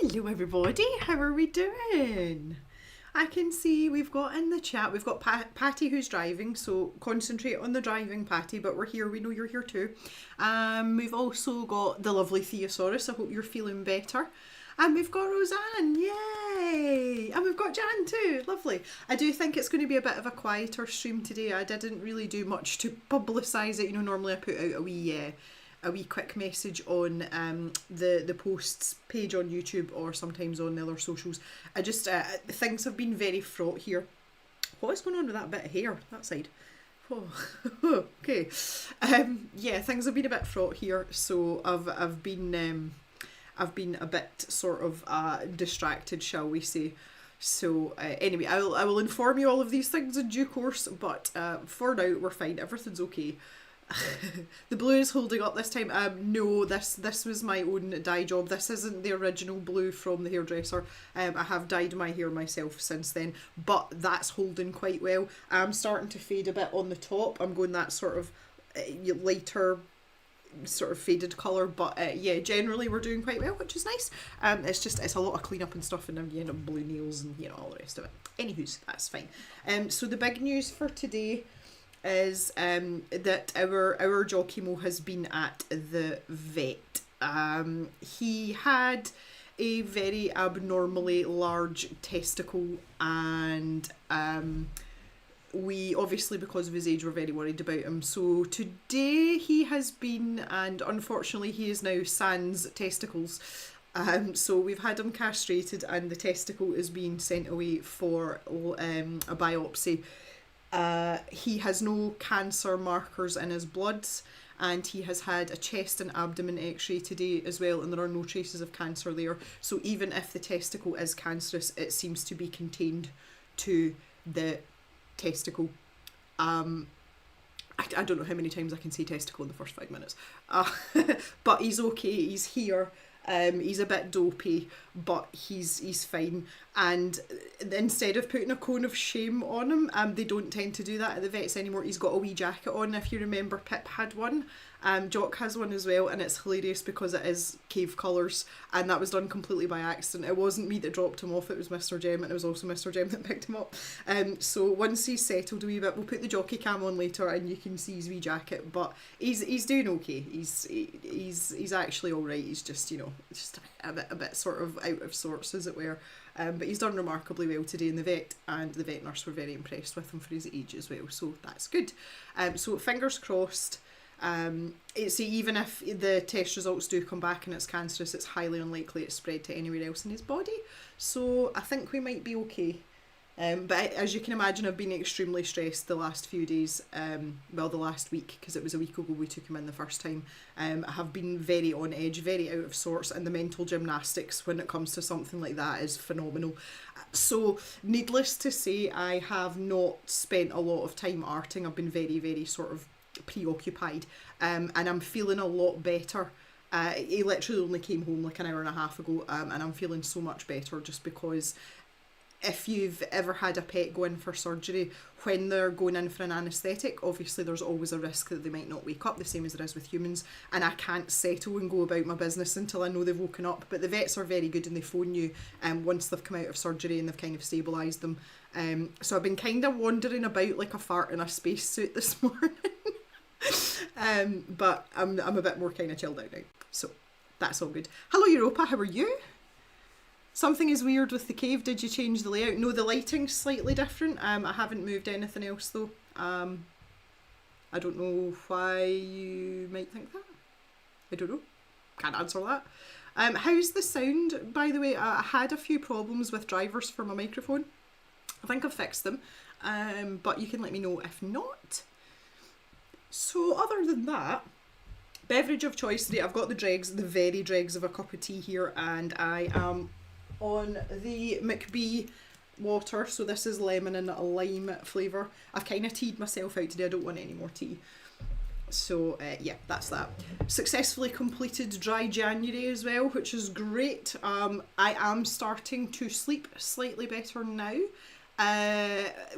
Hello everybody, how are we doing? I can see we've got in the chat, we've got Patty who's driving, so concentrate on the driving, Patty, but we're here, we know you're here too. We've also got the lovely Theosaurus, I hope you're feeling better. And we've got Roseanne, yay! And we've got Jan too, lovely. I do think it's going to be a bit of a quieter stream today. I didn't really do much to publicise it, you know, normally I put out a wee quick message on the posts page on YouTube or sometimes on the other socials. I just things have been very fraught here. What is going on with that bit of hair that side? Oh, okay. Yeah, things have been a bit fraught here, so I've been a bit sort of distracted, shall we say. So anyway, I will inform you all of these things in due course, but for now we're fine, everything's okay. The blue is holding up this time. No, this was my own dye job. This isn't the original blue from the hairdresser. I have dyed my hair myself since then, but that's holding quite well. I'm starting to fade a bit on the top. I'm going that sort of lighter sort of faded colour, but yeah, generally we're doing quite well, which is nice. It's a lot of clean up and stuff, and then you end up blue nails and you know all the rest of it. Anywho's, that's fine. So the big news for today is that our jockey Mo has been at the vet. He had a very abnormally large testicle, and we obviously, because of his age, were very worried about him. So today he has been, and unfortunately he is now sans testicles. So we've had him castrated, and the testicle is being sent away for a biopsy. He has no cancer markers in his blood, and he has had a chest and abdomen x-ray today as well, and there are no traces of cancer there. So even if the testicle is cancerous, it seems to be contained to the testicle. I don't know how many times I can say testicle in the first 5 minutes. But he's okay, he's here. He's a bit dopey, but he's fine. And instead of putting a cone of shame on him, they don't tend to do that at the vets anymore. He's got a wee jacket on. If you remember, Pip had one. Jock has one as well, and it's hilarious because it is cave colours, and that was done completely by accident. It wasn't me that dropped him off, it was Mr. Jem, and it was also Mr. Jem that picked him up. So once he's settled a wee bit, we'll put the jockey cam on later and you can see his wee jacket, but he's doing okay. He's actually alright. He's just, you know, just a bit sort of out of sorts, as it were. But he's done remarkably well today in the vet, and the vet nurse were very impressed with him for his age as well, so that's good. So fingers crossed. Even if the test results do come back and it's cancerous, it's highly unlikely it's spread to anywhere else in his body, so I think we might be okay. But as you can imagine, I've been extremely stressed the last few days, well, the last week, because it was a week ago we took him in the first time. I have been very on edge, very out of sorts, and the mental gymnastics when it comes to something like that is phenomenal. So needless to say, I have not spent a lot of time arting. I've been very, very sort of preoccupied, and I'm feeling a lot better. He literally only came home like an hour and a half ago, and I'm feeling so much better, just because if you've ever had a pet go in for surgery, when they're going in for an anaesthetic, obviously there's always a risk that they might not wake up, the same as there is with humans, and I can't settle and go about my business until I know they've woken up. But the vets are very good, and they phone you once they've come out of surgery and they've kind of stabilised them, So I've been kind of wandering about like a fart in a spacesuit this morning. But I'm a bit more kind of chilled out now. So that's all good. Hello Europa, how are you? Something is weird with the cave. Did you change the layout? No, the lighting's slightly different. I haven't moved anything else though. I don't know why you might think that. I don't know. Can't answer that. How's the sound, by the way? I had a few problems with drivers for my microphone. I think I've fixed them. But you can let me know if not. So other than that, beverage of choice today, I've got the very dregs of a cup of tea here, and I am on the McBee water. So this is lemon and a lime flavour. I've kind of teed myself out today. I don't want any more tea. So yeah, that's that. Successfully completed dry January as well, which is great. I am starting to sleep slightly better now.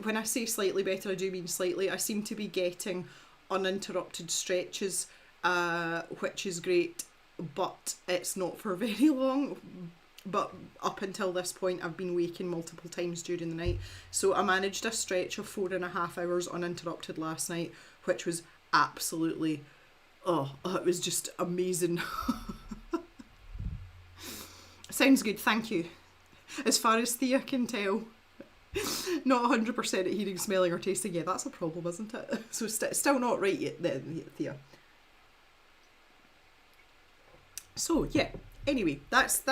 When I say slightly better, I do mean slightly. I seem to be getting uninterrupted stretches, which is great, but it's not for very long. But up until this point, I've been waking multiple times during the night. So I managed a stretch of 4.5 hours uninterrupted last night, which was absolutely, it was just amazing. Sounds good, thank you. As far as Thea can tell, not 100% at hearing, smelling or tasting. Yeah, that's a problem, isn't it? So still not right yet then, Thea. So yeah, anyway, that's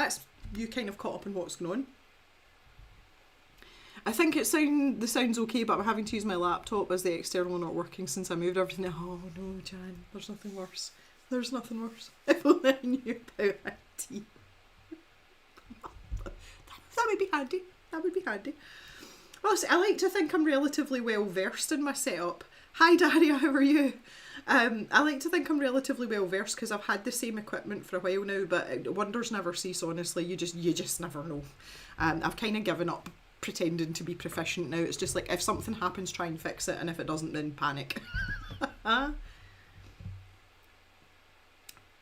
you kind of caught up on what's going on. I think the sound's okay, but I'm having to use my laptop as the external not working since I moved everything. Oh no, Jan, there's nothing worse. There's nothing worse. If only I knew about IT. That would be handy. That would be handy. Well, I like to think I'm relatively well versed in my setup. Hi Daria, how are you? I like to think I'm relatively well versed because I've had the same equipment for a while now, but wonders never cease, honestly. You just never know. I've kind of given up pretending to be proficient now. It's just like, if something happens, try and fix it, and if it doesn't, then panic.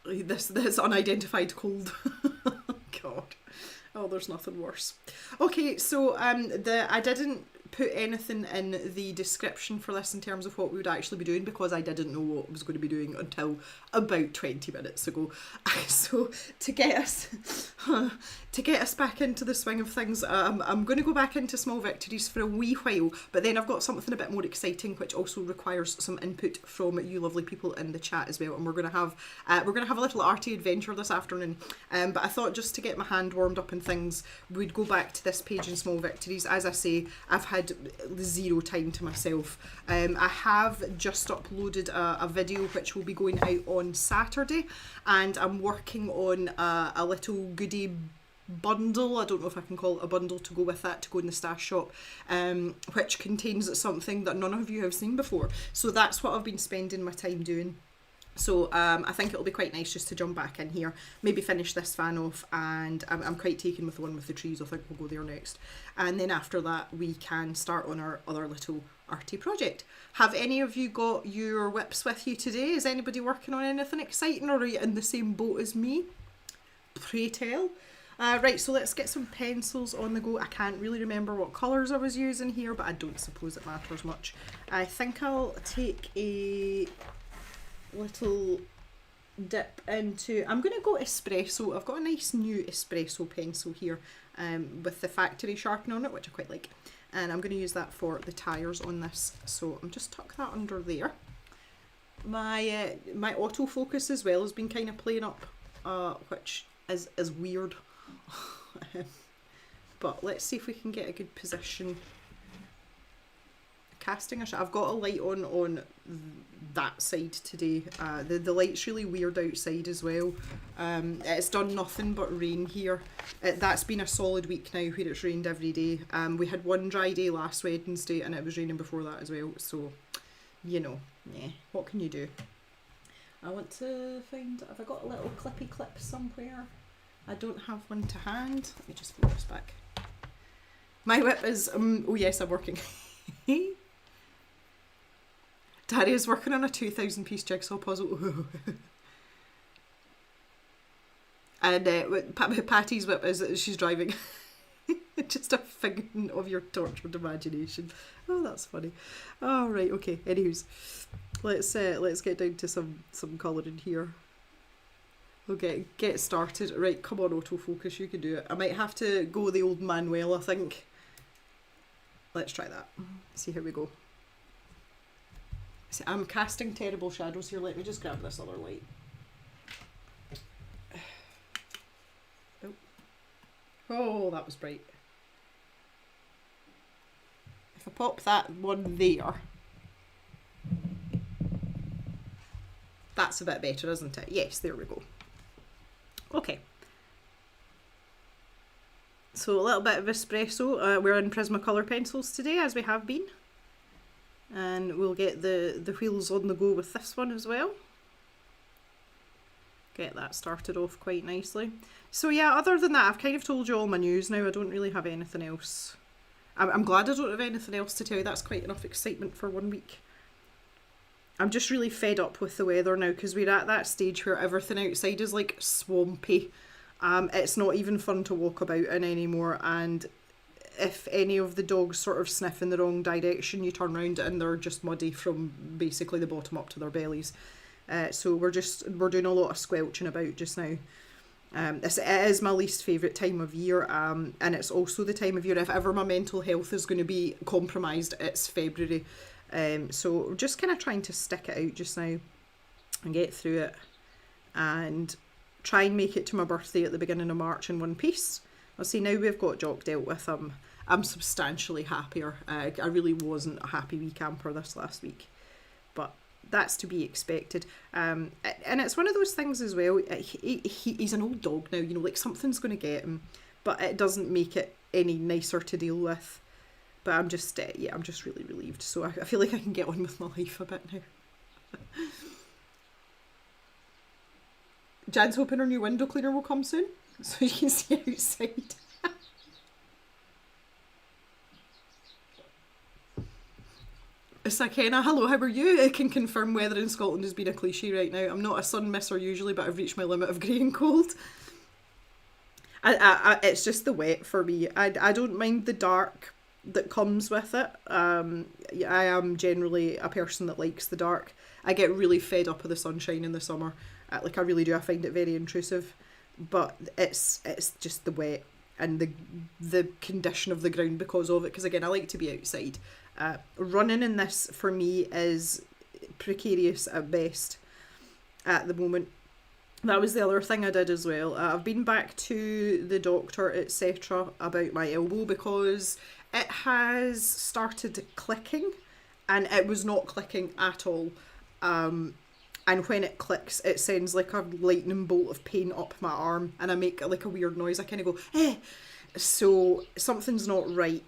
This unidentified cold. God. Oh, there's nothing worse. Okay, so I didn't put anything in the description for this in terms of what we would actually be doing because I didn't know what I was going to be doing until about 20 minutes ago. So to get us back into the swing of things, I'm going to go back into small victories for a wee while, but then I've got something a bit more exciting which also requires some input from you lovely people in the chat as well, and we're going to have a little arty adventure this afternoon. But I thought just to get my hand warmed up and things, we'd go back to this page in small victories. As I say, I've had zero time to myself. I have just uploaded a video which will be going out on Saturday, and I'm working on a little goodie bundle. I don't know if I can call it a bundle to go with that, to go in the stash shop, which contains something that none of you have seen before. So that's what I've been spending my time doing. So I think it'll be quite nice just to jump back in here, maybe finish this fan off, and I'm quite taken with the one with the trees. I think we'll go there next. And then after that we can start on our other little arty project. Have any of you got your whips with you today? Is anybody working on anything exciting, or are you in the same boat as me? Pray tell. Right, so let's get some pencils on the go. I can't really remember what colours I was using here, but I don't suppose it matters much. I think I'll take a little dip into, I'm going to go espresso. I've got a nice new espresso pencil here with the factory sharpener on it, which I quite like, and I'm going to use that for the tyres on this. So I'm just tuck that under there. My autofocus as well has been kind of playing up, which is weird. But let's see if we can get a good position. Casting a shot. I've got a light on that side today. The light's really weird outside as well. It's done nothing but rain here. That's been a solid week now where it's rained every day. We had one dry day last Wednesday and it was raining before that as well. So, you know, yeah, what can you do? I want to find, have I got a little clippy clip somewhere? I don't have one to hand. Let me just fold this back. My whip is, oh yes, I'm working. Daria's working on a 2,000 piece jigsaw puzzle. And Patty's whip is she's driving. Just a figment of your tortured imagination. Oh, that's funny. Oh, right, okay. Anywho's, let's get down to some colouring here. We'll get started. Right, come on, autofocus, you can do it. I might have to go the old Manuel, I think. Let's try that. See how we go. See, I'm casting terrible shadows here. Let me just grab this other light. Oh, that was bright. If I pop that one there, that's a bit better, isn't it? Yes, there we go. Okay. So a little bit of espresso. We're in Prismacolor pencils today, as we have been. And we'll get the wheels on the go with this one as well. Get that started off quite nicely. So yeah, other than that, I've kind of told you all my news now. I don't really have anything else. I'm glad I don't have anything else to tell you. That's quite enough excitement for 1 week. I'm just really fed up with the weather now, because we're at that stage where everything outside is like swampy. It's not even fun to walk about in anymore, and if any of the dogs sort of sniff in the wrong direction, you turn around and they're just muddy from basically the bottom up to their bellies. So we're doing a lot of squelching about just now. It is my least favourite time of year, and it's also the time of year, if ever my mental health is going to be compromised, it's February. So we're just kind of trying to stick it out just now and get through it and try and make it to my birthday at the beginning of March in one piece. Well, see, now we've got Jock dealt with, I'm substantially happier. I really wasn't a happy wee camper this last week, but that's to be expected. And it's one of those things as well, he's an old dog now, you know, like something's going to get him, but it doesn't make it any nicer to deal with. But I'm just, I'm just really relieved. So I feel like I can get on with my life a bit now. Jan's hoping her new window cleaner will come soon, so you can see outside. Sakena, hello, how are you? I can confirm weather in Scotland has been a cliche right now. I'm not a sun misser usually, but I've reached my limit of grey and cold. It's just the wet for me. I don't mind the dark that comes with it. I am generally a person that likes the dark. I get really fed up of the sunshine in the summer. Like I really do. I find it very intrusive. But it's just the wet and the condition of the ground because of it. Because again, I like to be outside. Running in this for me is precarious at best at the moment. That was the other thing I did as well. I've been back to the doctor, etc. about my elbow because it has started clicking and it was not clicking at all. And when it clicks, it sends like a lightning bolt of pain up my arm and I make like a weird noise. I kind of go, eh. So something's not right.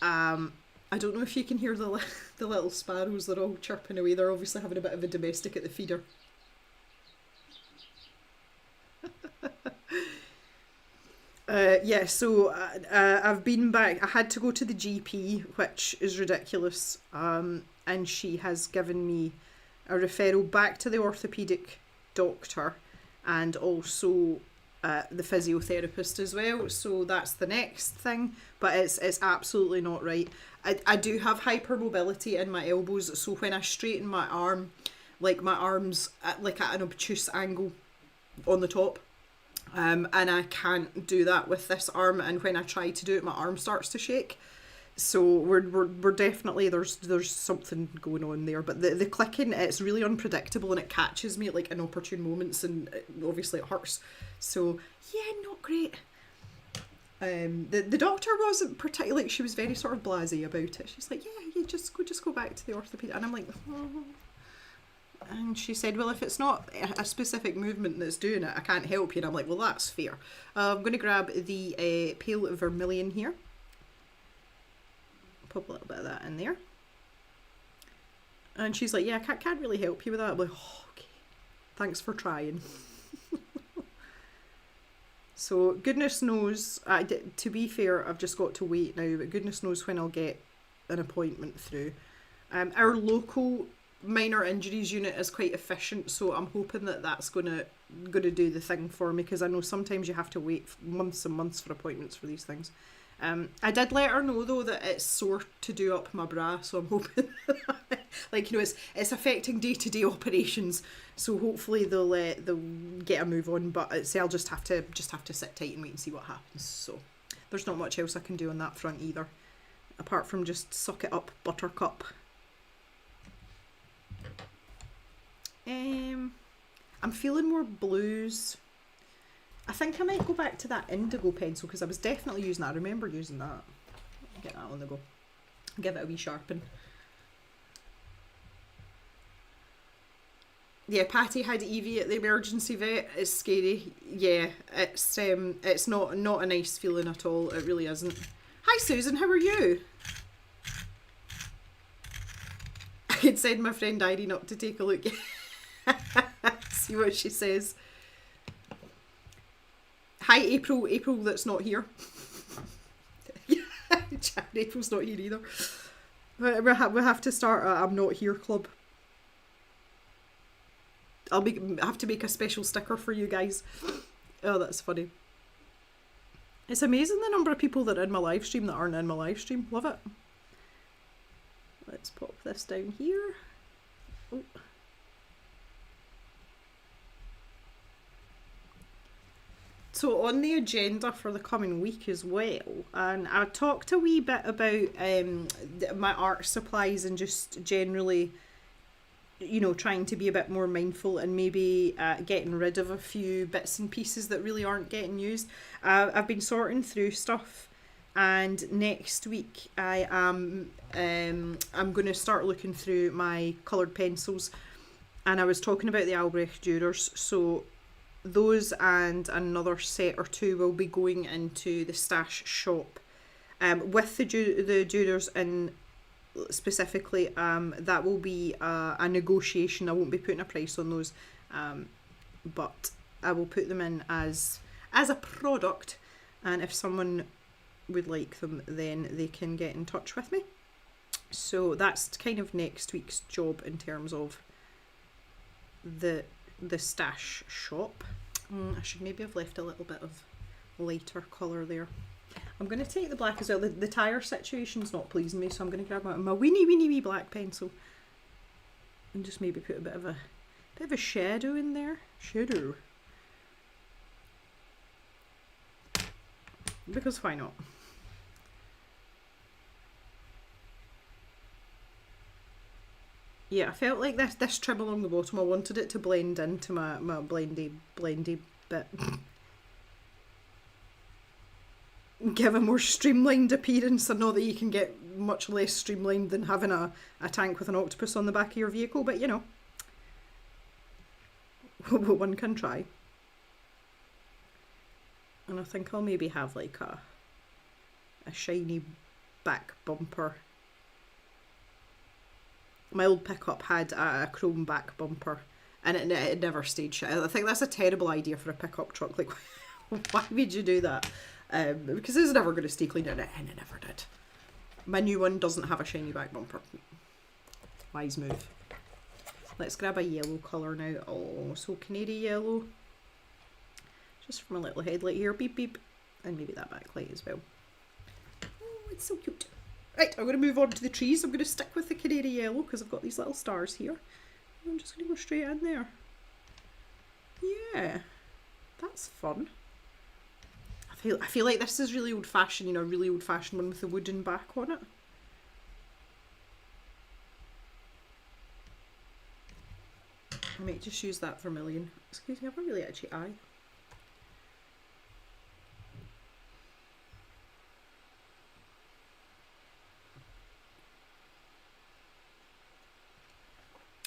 I don't know if you can hear the little sparrows. They're all chirping away. They're obviously having a bit of a domestic at the feeder. So I've been back. I had to go to the GP, which is ridiculous. And she has given me a referral back to the orthopaedic doctor and also the physiotherapist as well. So that's the next thing. But it's absolutely not right. I do have hypermobility in my elbows. So when I straighten my arm, like my arm's at an obtuse angle on the top. And I can't do that with this arm, and when I try to do it, my arm starts to shake. So we're definitely there's something going on there. But the clicking, it's really unpredictable and it catches me at like inopportune moments, and obviously it hurts. So yeah, not great. The doctor wasn't particularly, like, she was very sort of blasé about it. She's like, yeah, you just go back to the orthopaedic, and I'm like, oh. And she said, well, if it's not a specific movement that's doing it, I can't help you. And I'm like, well, that's fair. I'm going to grab the pale vermilion here. Pop a little bit of that in there. And she's like, yeah, I can't really help you with that. I'm like, oh, okay. Thanks for trying. So goodness knows, to be fair, I've just got to wait now, but goodness knows when I'll get an appointment through. Our local minor injuries unit is quite efficient, so I'm hoping that that's gonna do the thing for me, because I know sometimes you have to wait months and months for appointments for these things. I did let her know though that it's sore to do up my bra, so I'm hoping like, you know, it's affecting day-to-day operations, so hopefully they'll get a move on, but I'll just have to sit tight and wait and see what happens. So there's not much else I can do on that front either, apart from just suck it up, buttercup. I'm feeling more blues. I think I might go back to that indigo pencil because I was definitely using that. I remember using that. Get that on the go. Give it a wee sharpen. Yeah, Patty had Evie at the emergency vet. It's scary. Yeah, it's not a nice feeling at all. It really isn't. Hi Susan, how are you? I could send my friend Irene up to take a look. See what she says. Hi April that's not here. April's not here either. We have to start a I'm not here club. I have to make a special sticker for you guys. Oh, that's funny. It's amazing the number of people that are in my live stream that aren't in my live stream. Love it. Let's pop this down here. Oh. So on the agenda for the coming week as well, and I talked a wee bit about my art supplies and just generally, you know, trying to be a bit more mindful and maybe getting rid of a few bits and pieces that really aren't getting used. I've been sorting through stuff, and next week I'm going to start looking through my coloured pencils, and I was talking about the Albrecht Dürers, so those and another set or two will be going into the stash shop with the Dürers, and specifically that will be a negotiation. I won't be putting a price on those, but I will put them in as a product, and if someone would like them then they can get in touch with me. So that's kind of next week's job in terms of the stash shop. I should maybe have left a little bit of lighter colour there. I'm going to take the black as well. The tire situation's not pleasing me, so I'm going to grab my wee black pencil and just maybe put a bit of a shadow in there. Shadow. Because why not? Yeah, I felt like this trim along the bottom, I wanted it to blend into my blendy bit. Give a more streamlined appearance. I know that you can get much less streamlined than having a tank with an octopus on the back of your vehicle, but you know, one can try. And I think I'll maybe have like a shiny back bumper. My old pickup had a chrome back bumper, and it never stayed shut. I think that's a terrible idea for a pickup truck. Like, why would you do that? Because it's never going to stay clean, and it never did. My new one doesn't have a shiny back bumper. Wise move. Let's grab a yellow colour now. Oh, so canary yellow. Just from a little headlight here. Beep, beep. And maybe that backlight as well. Oh, it's so cute. Right, I'm going to move on to the trees. I'm going to stick with the canary yellow because I've got these little stars here. I'm just going to go straight in there. Yeah, that's fun. I feel like this is really old fashioned, you know, a really old fashioned one with the wooden back on it. I might just use that vermilion. Excuse me, I have a really itchy eye.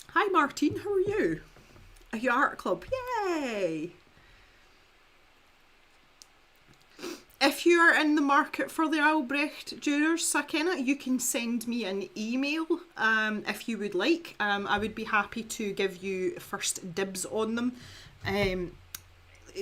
Hi Martine, how are you? Are you art club? Yay! If you are in the market for the Albrecht Dürers, Sakena, you can send me an email if you would like. I would be happy to give you first dibs on them.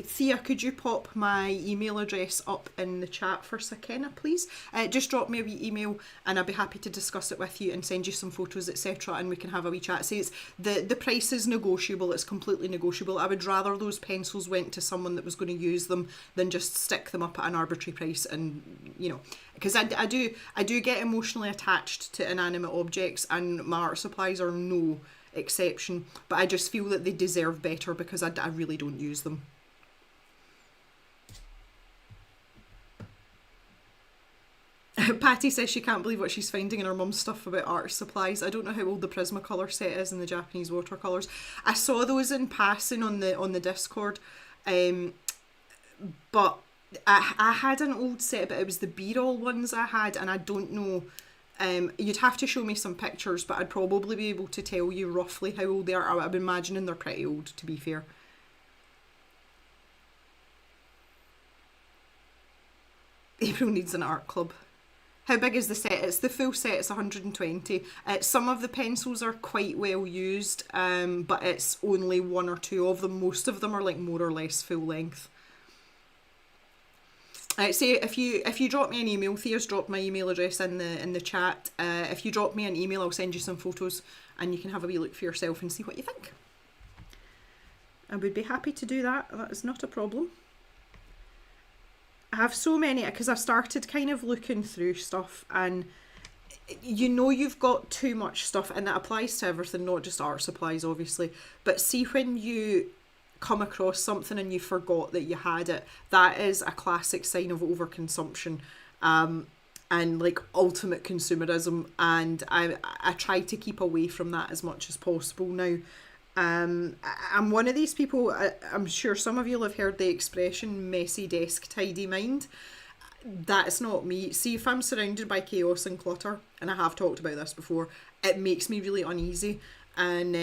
Thea, could you pop my email address up in the chat for Sakena, please? Just drop me a wee email and I'll be happy to discuss it with you and send you some photos, etc. and we can have a wee chat. See, it's the price is negotiable, it's completely negotiable. I would rather those pencils went to someone that was going to use them than just stick them up at an arbitrary price, and you know, because I do get emotionally attached to inanimate objects, and my art supplies are no exception, but I just feel that they deserve better because I really don't use them. Patty says she can't believe what she's finding in her mum's stuff about art supplies. I don't know how old the Prismacolor set is in the Japanese watercolours. I saw those in passing on the Discord, but I had an old set, but it was the be-all ones I had, and I don't know. You'd have to show me some pictures, but I'd probably be able to tell you roughly how old they are. I'm imagining they're pretty old, to be fair. April needs an art club. How big is the set? It's the full set, it's 120. Some of the pencils are quite well used, but it's only one or two of them. Most of them are like more or less full length. Say if you drop me an email, Thea's dropped my email address in the chat. If you drop me an email, I'll send you some photos and you can have a wee look for yourself and see what you think. I would be happy to do that. That is not a problem. I have so many because I've started kind of looking through stuff, and you know you've got too much stuff, and that applies to everything, not just art supplies obviously, but see when you come across something and you forgot that you had it, that is a classic sign of overconsumption and like ultimate consumerism, and I try to keep away from that as much as possible now. I'm one of these people, I'm sure some of you have heard the expression messy desk, tidy mind. That's not me. See, if I'm surrounded by chaos and clutter, and I have talked about this before, it makes me really uneasy, and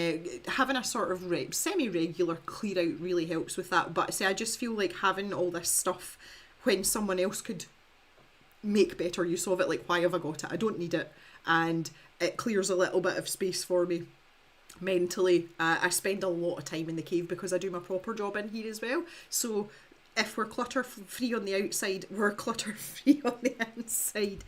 having a sort of semi-regular clear out really helps with that. But see, I just feel like having all this stuff when someone else could make better use of it, like why have I got it? I don't need it, and it clears a little bit of space for me. Mentally, I spend a lot of time in the cave because I do my proper job in here as well. So if we're clutter free on the outside, we're clutter free on the inside.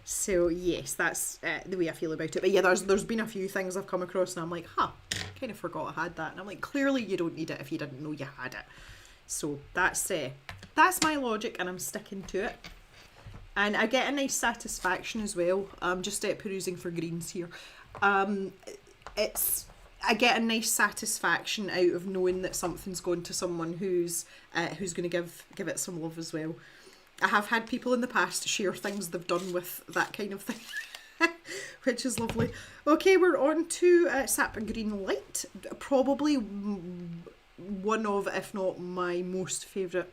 So yes, that's the way I feel about it. But yeah, there's been a few things I've come across and I'm like, kind of forgot I had that. And I'm like, clearly you don't need it if you didn't know you had it. So that's my logic, and I'm sticking to it. And I get a nice satisfaction as well. Just perusing for greens here. I get a nice satisfaction out of knowing that something's going to someone who's going to give it some love as well. I have had people in the past share things they've done with that kind of thing, which is lovely. Okay, we're on to Sap Green Light. Probably one of, if not my most favourite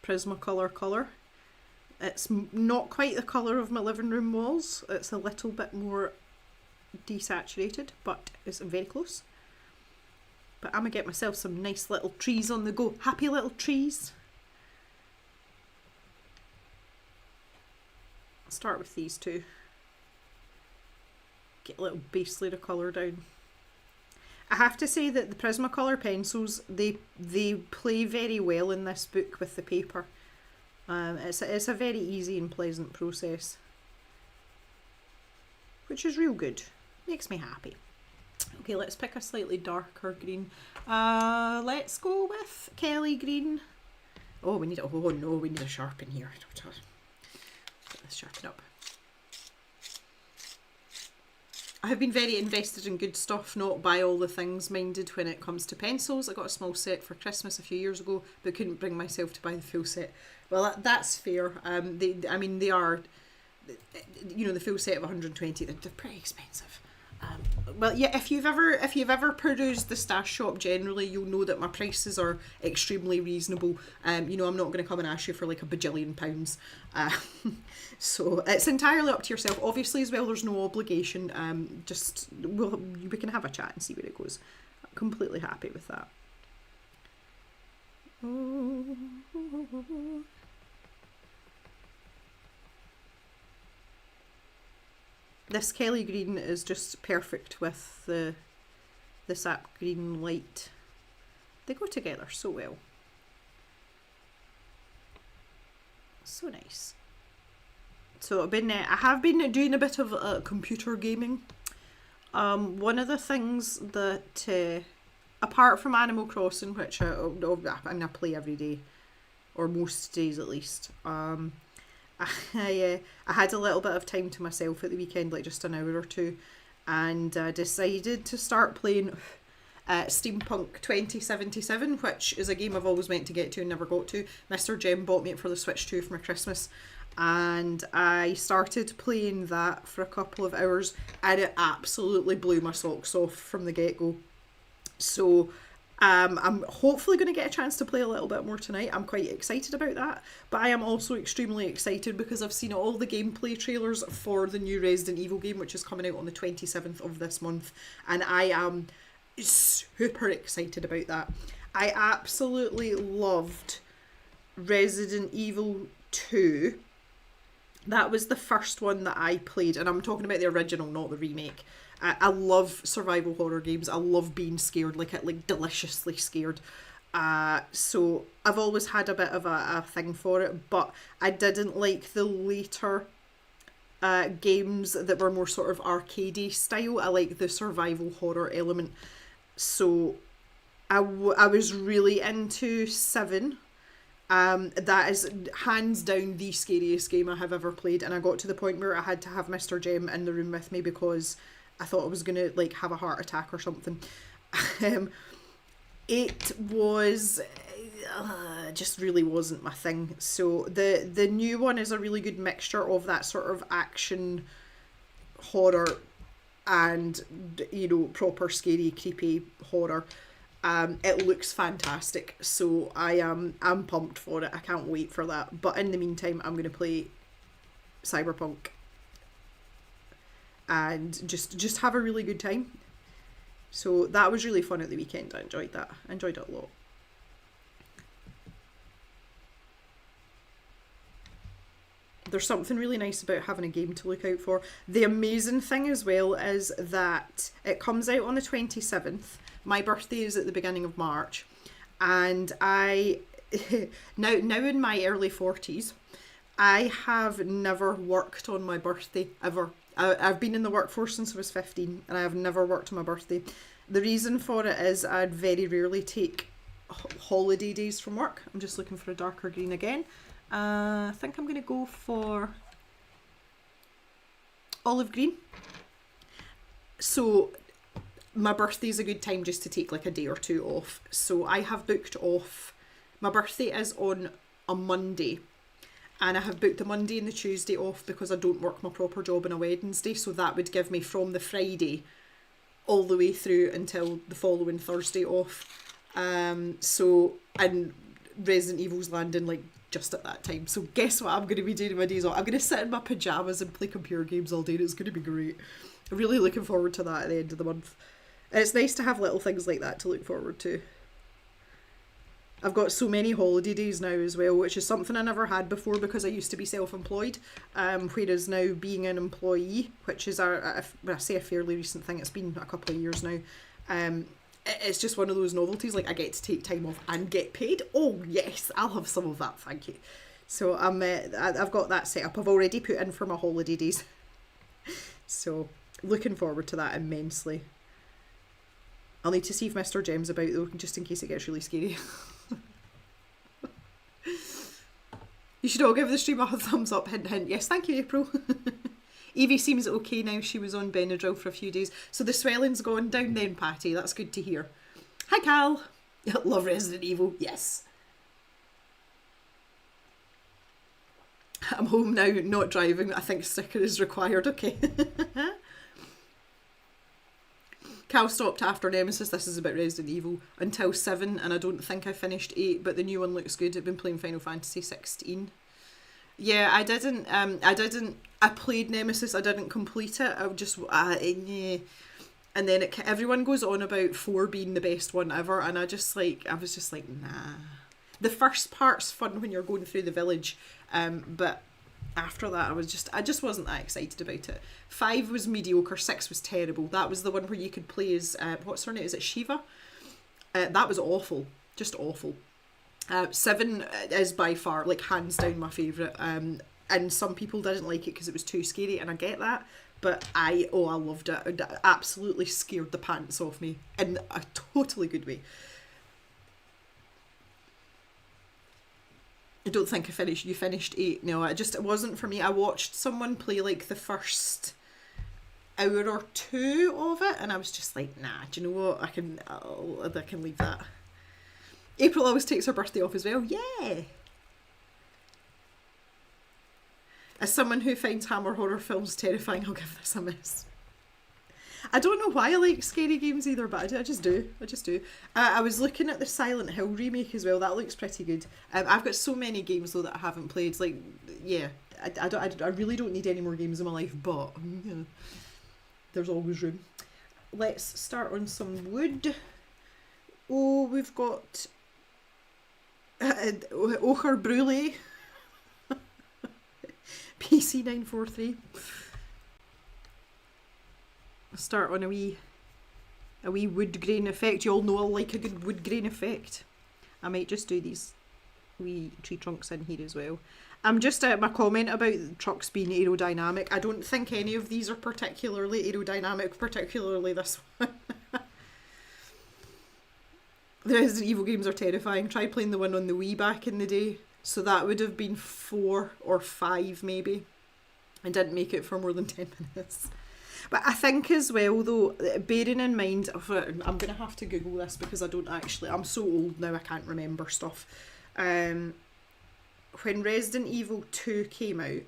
Prismacolor colour. It's not quite the colour of my living room walls. It's a little bit more desaturated, but it's very close. But I'm gonna get myself some nice little trees on the go. Happy little trees. I'll start with these two. Get a little base layer of colour down. I have to say that the Prismacolor pencils, they play very well in this book with the paper. It's a very easy and pleasant process, which is real good. Makes me happy. Okay, let's pick a slightly darker green. Let's go with Kelly green. Oh, we need a sharpen here. Get this sharpened up. I have been very invested in good stuff, not buy all the things minded when it comes to pencils. I got a small set for Christmas a few years ago, but couldn't bring myself to buy the full set. Well, that's fair. They are, you know, the full set of 120. They're pretty expensive. Well, yeah, if you've ever perused the stash shop generally, you'll know that my prices are extremely reasonable. You know, I'm not going to come and ask you for like a bajillion pounds. So it's entirely up to yourself. Obviously, as well, there's no obligation. We can have a chat and see where it goes. I'm completely happy with that. This Kelly green is just perfect with the Sap Green Light. They go together so well. So nice. So I have been doing a bit of computer gaming. One of the things that, apart from Animal Crossing, which I play every day, or most days at least, I had a little bit of time to myself at the weekend, like just an hour or two, and decided to start playing Steampunk 2077, which is a game I've always meant to get to and never got to. Mr. Jem bought me it for the Switch 2 for my Christmas, and I started playing that for a couple of hours, and it absolutely blew my socks off from the get-go. So I'm hopefully going to get a chance to play a little bit more tonight. I'm quite excited about that, but I am also extremely excited because I've seen all the gameplay trailers for the new Resident Evil game, which is coming out on the 27th of this month, and I am super excited about that. I absolutely loved Resident Evil 2. That was the first one that I played, and I'm talking about the original, not the remake. I love survival horror games. I love being scared, like deliciously scared. So I've always had a bit of a thing for it, but I didn't like the later games that were more sort of arcadey style. I like the survival horror element. So I was really into 7. That is hands down the scariest game I have ever played, and I got to the point where I had to have Mr. Jem in the room with me because I thought I was going to like have a heart attack or something. It was just really wasn't my thing. So the new one is a really good mixture of that sort of action horror and, you know, proper scary creepy horror. It looks fantastic, so I'm pumped for it. I can't wait for that. But in the meantime, I'm going to play Cyberpunk and just have a really good time. So that was really fun at the weekend. I enjoyed that. I enjoyed it a lot. There's something really nice about having a game to look out for. The amazing thing as well is that it comes out on the 27th. My birthday is at the beginning of March, and I now in my early 40s, I have never worked on my birthday ever. I've been in the workforce since I was 15, and I have never worked on my birthday. The reason for it is I'd very rarely take holiday days from work. I'm just looking for a darker green again. I think I'm going to go for olive green. So my birthday is a good time just to take like a day or two off. So I have booked off. My birthday is on a Monday, and I have booked the Monday and the Tuesday off because I don't work my proper job on a Wednesday. So that would give me from the Friday all the way through until the following Thursday off. So, and Resident Evil's landing like just at that time. So guess what I'm going to be doing my days off? I'm going to sit in my pyjamas and play computer games all day, and it's going to be great. I'm really looking forward to that at the end of the month. And it's nice to have little things like that to look forward to. I've got so many holiday days now as well, which is something I never had before because I used to be self-employed, whereas now being an employee, which is when I say a fairly recent thing, it's been a couple of years now, it's just one of those novelties, like I get to take time off and get paid. Oh yes, I'll have some of that, thank you. So I've got that set up. I've already put in for my holiday days. So looking forward to that immensely. I'll need to see if Mr. Jem's about though, just in case it gets really scary. You should all give the stream a thumbs up, hint hint. Yes, thank you, April. Evie seems okay now. She was on Benadryl for a few days. So the swelling's gone down then, Patty. That's good to hear. Hi, Cal. Love Resident Evil. Yes. I'm home now, not driving. I think sticker is required. Okay. Cal stopped after Nemesis. This is about Resident Evil until 7, and I don't think I finished 8, but the new one looks good. I've been playing Final Fantasy 16. Yeah, I didn't. I played Nemesis. I didn't complete it. I just yeah. And then everyone goes on about 4 being the best one ever, and I was just like, nah. The first part's fun when you're going through the village, but after that I just wasn't that excited about it. 5 was mediocre, 6 was terrible. That was the one where you could play as what's her name? Is it Shiva? That was awful, just awful. Seven is by far, like, hands down my favourite. And some people didn't like it because it was too scary, and I get that. But I loved it. It absolutely scared the pants off me in a totally good way. I don't think you finished 8. No, it wasn't for me. I watched someone play like the first hour or 2 of it, and I was just like, nah, do you know what? I can leave that. April always takes her birthday off as well. Yeah. As someone who finds Hammer horror films terrifying, I'll give this a miss. I don't know why I like scary games either, but I just do. I was looking at the Silent Hill remake as well. That looks pretty good. I've got so many games though that I haven't played. Like, yeah, I really don't need any more games in my life, but yeah, there's always room. Let's start on some wood. Oh, we've got Ochre Brûlé. PC943. I'll start on a wee wood grain effect. You all know I like a good wood grain effect. I might just do these wee tree trunks in here as well. I'm just at my comment about trucks being aerodynamic. I don't think any of these are particularly aerodynamic, particularly this one. The Resident Evil games are terrifying. Try playing the one on the Wii back in the day. So that would have been 4 or 5 maybe. I didn't make it for more than 10 minutes. But I think as well though, bearing in mind, I'm going to have to Google this because I'm so old now I can't remember stuff. When Resident Evil 2 came out, it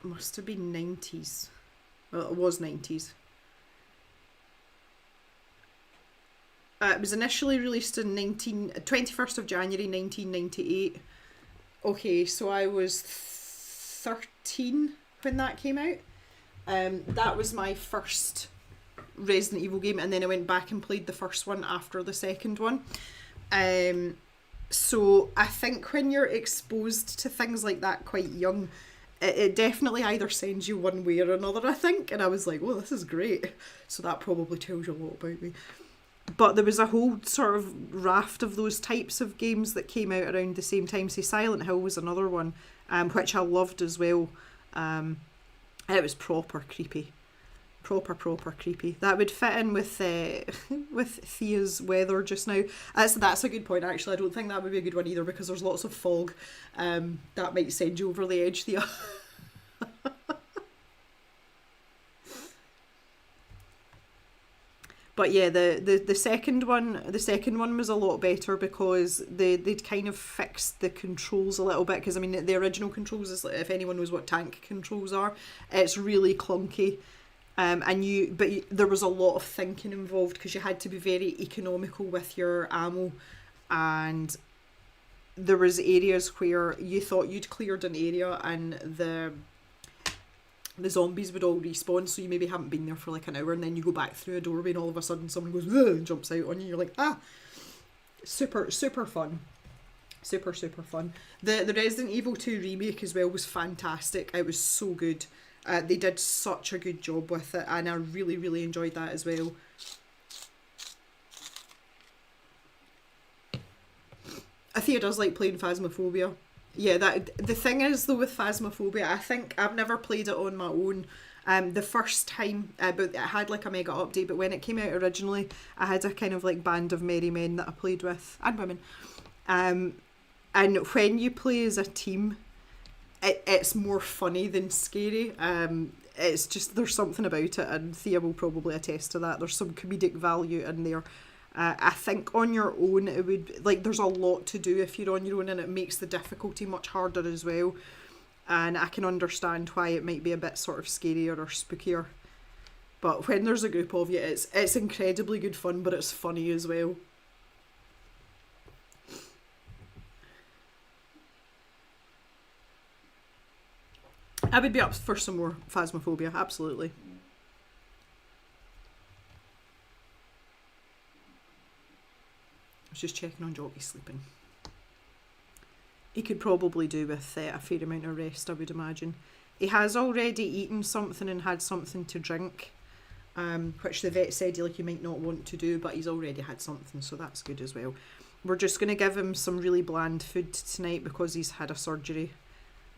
must have been 90s. Well, it was 90s. It was initially released in 21st of January 1998. Okay, so I was 13 when that came out. That was my first Resident Evil game, and then I went back and played the first one after the second one. So I think when you're exposed to things like that quite young, it definitely either sends you one way or another, I think. And I was like, oh, this is great. So that probably tells you a lot about me. But there was a whole sort of raft of those types of games that came out around the same time. Say Silent Hill was another one, which I loved as well. It was proper creepy. Proper creepy. That would fit in with Thea's weather just now. That's a good point actually. I don't think that would be a good one either because there's lots of fog. That might send you over the edge, Thea. But yeah, the second one was a lot better because they'd kind of fixed the controls a little bit. Because I mean, the original controls is, if anyone knows what tank controls are, it's really clunky. But there was a lot of thinking involved because you had to be very economical with your ammo, and there was areas where you thought you'd cleared an area and the zombies would all respawn, so you maybe haven't been there for like an hour, and then you go back through a doorway and all of a sudden someone goes and jumps out on you. You're like, super fun. Super fun. The Resident Evil 2 remake as well was fantastic. It was so good. They did such a good job with it, and I really enjoyed that as well. Thea does like playing Phasmophobia. Yeah, the thing is though with Phasmophobia, I think I've never played it on my own. The first time, but it had like a mega update, but when it came out originally, I had a kind of like band of merry men that I played with, and women. And when you play as a team, it's more funny than scary. It's just, there's something about it, and Thea will probably attest to that. There's some comedic value in there. I think on your own, it would, like, there's a lot to do if you're on your own, and it makes the difficulty much harder as well. And I can understand why it might be a bit sort of scarier or spookier. But when there's a group of you, it's incredibly good fun, but it's funny as well. I would be up for some more Phasmophobia, absolutely. I was just checking on Jockey sleeping. He could probably do with a fair amount of rest, I would imagine. He has already eaten something and had something to drink, which the vet said like you might not want to do, but he's already had something, so that's good as well. We're just going to give him some really bland food tonight because he's had a surgery.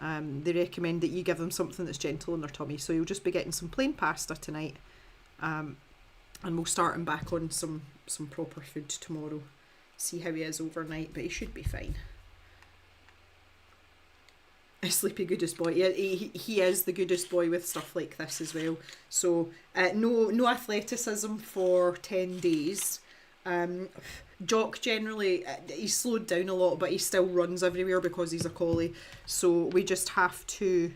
They recommend that you give him something that's gentle in their tummy, so he'll just be getting some plain pasta tonight, and we'll start him back on some proper food tomorrow. See how he is overnight, but he should be fine. A sleepy goodest boy. Yeah, he is the goodest boy with stuff like this as well. So no athleticism for 10 days. Jock generally, he's slowed down a lot, but he still runs everywhere because he's a collie. So we just have to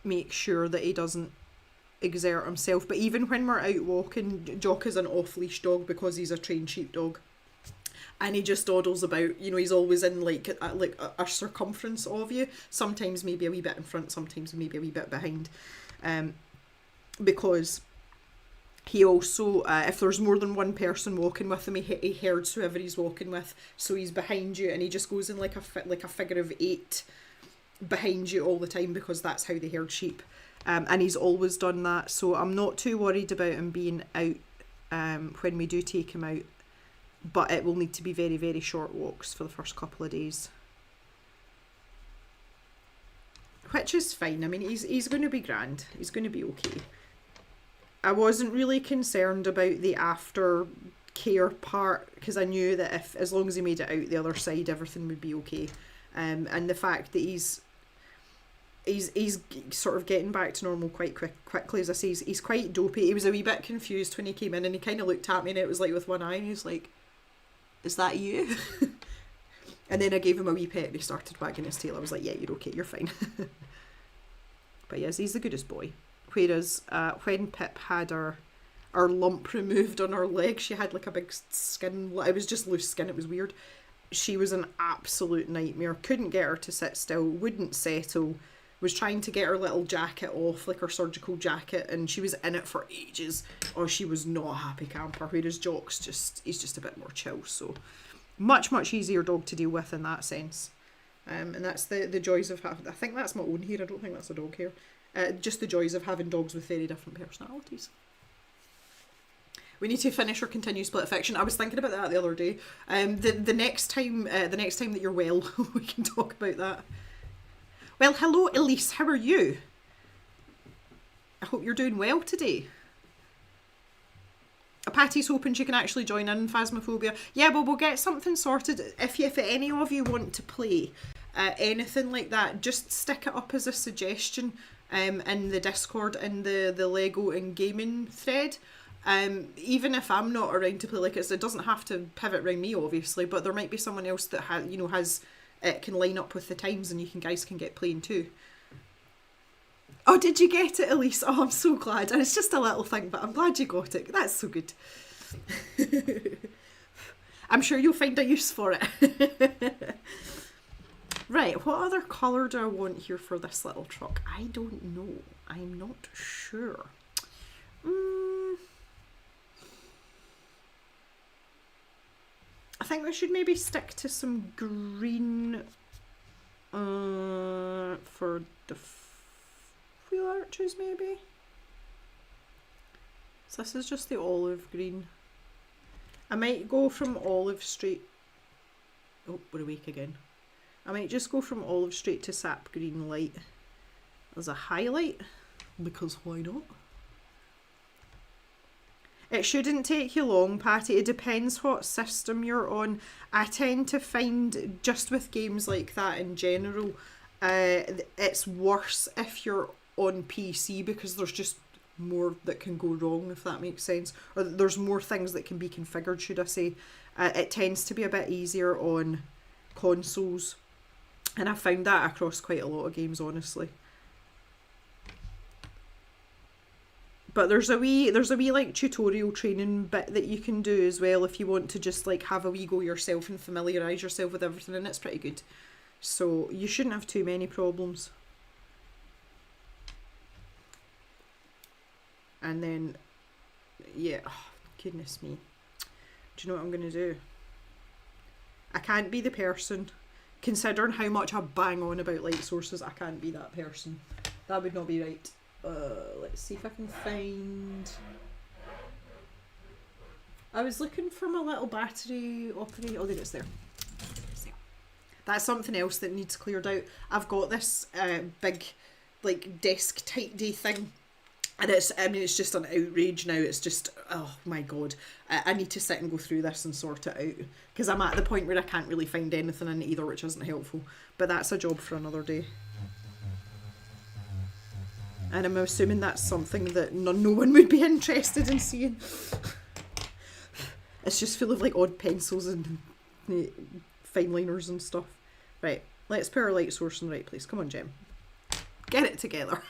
make sure that he doesn't exert himself. But even when we're out walking, Jock is an off-leash dog because he's a trained sheepdog. And he just dawdles about, you know, he's always in like a circumference of you. Sometimes maybe a wee bit in front, sometimes maybe a wee bit behind. Because he also, if there's more than one person walking with him, he herds whoever he's walking with. So he's behind you and he just goes in like a figure of 8 behind you all the time because that's how they herd sheep. And he's always done that. So I'm not too worried about him being out when we do take him out. But it will need to be very, very short walks for the first couple of days. Which is fine. I mean, he's going to be grand. He's going to be okay. I wasn't really concerned about the aftercare part because I knew that as long as he made it out the other side, everything would be okay. And the fact that he's sort of getting back to normal quite quickly, as I say, he's quite dopey. He was a wee bit confused when he came in and he kind of looked at me and it was like with one eye and he was like, "Is that you?" And then I gave him a wee pet and he started wagging his tail. I was like, "Yeah, you're okay, you're fine." But yes, he's the goodest boy. Whereas when Pip had her lump removed on her leg, she had like a big skin, it was just loose skin, it was weird. She was an absolute nightmare. Couldn't get her to sit still, wouldn't settle, was trying to get her little jacket off, like her surgical jacket, and she was in it for ages. Oh, she was not a happy camper, whereas Jock's he's just a bit more chill, so much easier dog to deal with in that sense. And that's the joys of having, I think that's my own hair, I don't think that's a dog hair. Just the joys of having dogs with very different personalities. We need to finish or continue Split Fiction. I was thinking about that the other day. The next time that you're well, we can talk about that. Well, hello Elise, how are you? I hope you're doing well today. Patty's hoping she can actually join in Phasmophobia. Yeah, well, we'll get something sorted. If any of you want to play anything like that, just stick it up as a suggestion in the Discord, in the Lego and gaming thread. Even if I'm not around to play, like it doesn't have to pivot around me, obviously, but there might be someone else that has can line up with the times, and guys can get playing too. Oh, did you get it, Elise? Oh, I'm so glad. And it's just a little thing, but I'm glad you got it. That's so good. I'm sure you'll find a use for it. Right, what other colour do I want here for this little truck? I don't know. I'm not sure. I think we should maybe stick to some green for the wheel arches, maybe. So this is just the olive green. I might go from olive straight. Oh, we're awake again. I might just go from olive straight to sap green light as a highlight, because why not? It shouldn't take you long, Patty. It depends what system you're on. I tend to find, just with games like that in general, it's worse if you're on PC because there's just more that can go wrong, if that makes sense. Or there's more things that can be configured, should I say. It tends to be a bit easier on consoles. And I've found that across quite a lot of games, honestly. But there's a wee like tutorial training bit that you can do as well if you want to just like have a wee go yourself and familiarise yourself with everything, and it's pretty good. So you shouldn't have too many problems. And then, yeah, oh, goodness me. Do you know what I'm going to do? I can't be the person, considering how much I bang on about light sources, I can't be that person. That would not be right. Let's see if I can find... I was looking for my little battery operator. Oh, there it's there. That's something else that needs cleared out. I've got this big, like, desk tidy thing. And it's just an outrage now. It's just, oh my God. I need to sit and go through this and sort it out. Because I'm at the point where I can't really find anything in it either, which isn't helpful. But that's a job for another day. And I'm assuming that's something that no one would be interested in seeing. It's just full of like odd pencils and fine liners and stuff. Right, let's put our light source in the right place. Come on, Jem. Get it together.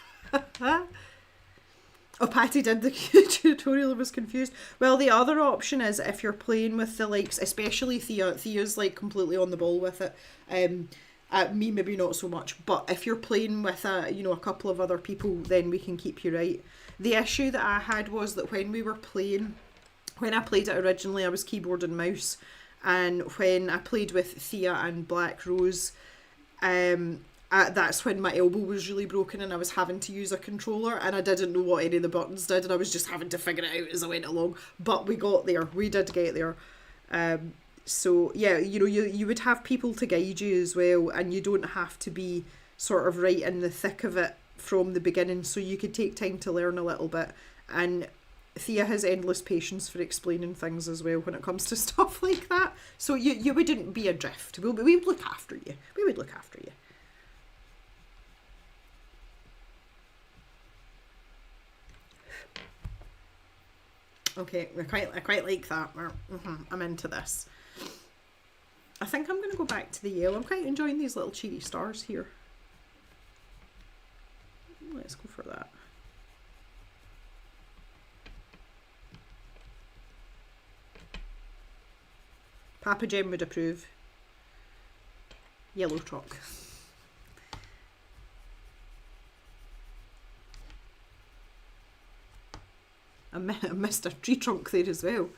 Oh, Patty did the tutorial and was confused. Well, the other option is if you're playing with the likes, especially Thea. Thea's like completely on the ball with it. Me maybe not so much, but if you're playing with a couple of other people, then we can keep you right. The issue that I had was that when we were playing, when I played it originally, I was keyboard and mouse, and when I played with Thea and Black Rose, that's when my elbow was really broken and I was having to use a controller and I didn't know what any of the buttons did and I was just having to figure it out as I went along. But we got there. We did get there. So yeah, you would have people to guide you as well, and you don't have to be sort of right in the thick of it from the beginning, so you could take time to learn a little bit. And Thea has endless patience for explaining things as well when it comes to stuff like that. So you wouldn't be adrift. We would look after you. We would look after you. Okay, I quite like that. I'm into this. I think I'm going to go back to the yellow. I'm quite enjoying these little cheery stars here. Let's go for that. Papa Jem would approve. Yellow truck. I missed a tree trunk there as well.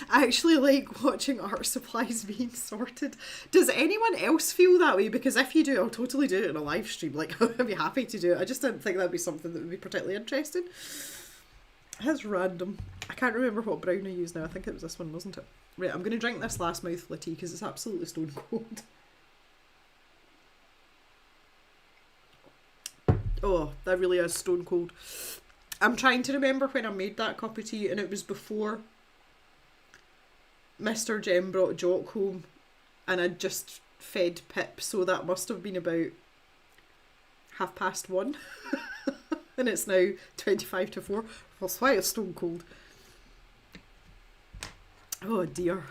I actually like watching art supplies being sorted. Does anyone else feel that way? Because if you do, I'll totally do it in a live stream. Like, I'd be happy to do it. I just didn't think that'd be something that would be particularly interesting. That's random. I can't remember what brown I used now. I think it was this one, wasn't it? Right, I'm going to drink this last mouthful of tea because it's absolutely stone cold. Oh, that really is stone cold. I'm trying to remember when I made that cup of tea, and it was before Mr. Jem brought Jock home, and I'd just fed Pip, so that must have been about 1:30. And it's now 4:25. That's why it's stone cold. Oh dear.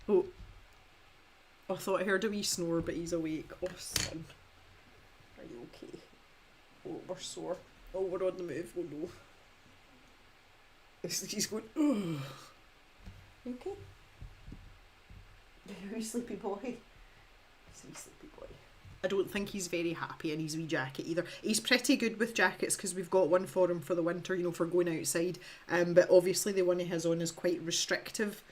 Oh, I thought I heard a wee snore, but he's awake. Oh, son. Are you okay? Oh, we're sore. Oh, we're on the move. Oh no. He's going, oh. You okay? Are you sleepy boy? He's a wee sleepy boy. I don't think he's very happy in his wee jacket either. He's pretty good with jackets because we've got one for him for the winter, for going outside. But obviously the one he has on is quite restrictive.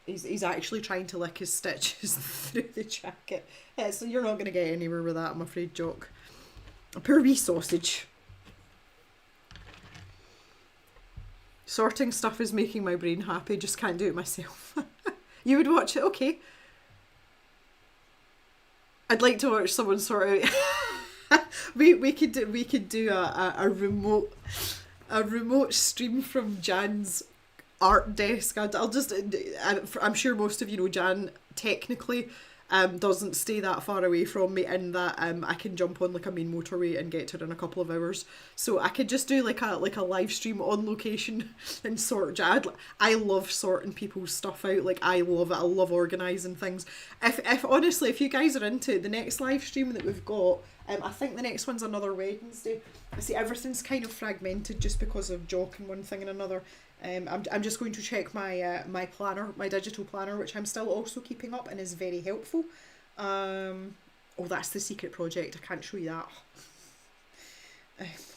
He's actually trying to lick his stitches through the jacket. So you're not going to get anywhere with that, I'm afraid, Jock. A poor wee sausage. Sorting stuff is making my brain happy, just can't do it myself. You would watch it? Okay. I'd like to watch someone sort out. we could do a remote stream from Jan's art desk. I'm sure most of you know Jan technically doesn't stay that far away from me, in that I can jump on like a main motorway and get to her in a couple of hours. So I could just do like a live stream on location and sort Jan. I love sorting people's stuff out. Like, I love it. I love organising things. If honestly, if you guys are into the next live stream that we've got, I think the next one's another Wednesday. I see everything's kind of fragmented just because of Jock and one thing and another. I'm just going to check my my planner, my digital planner, which I'm still also keeping up and is very helpful. Oh, that's the secret project. I can't show you that.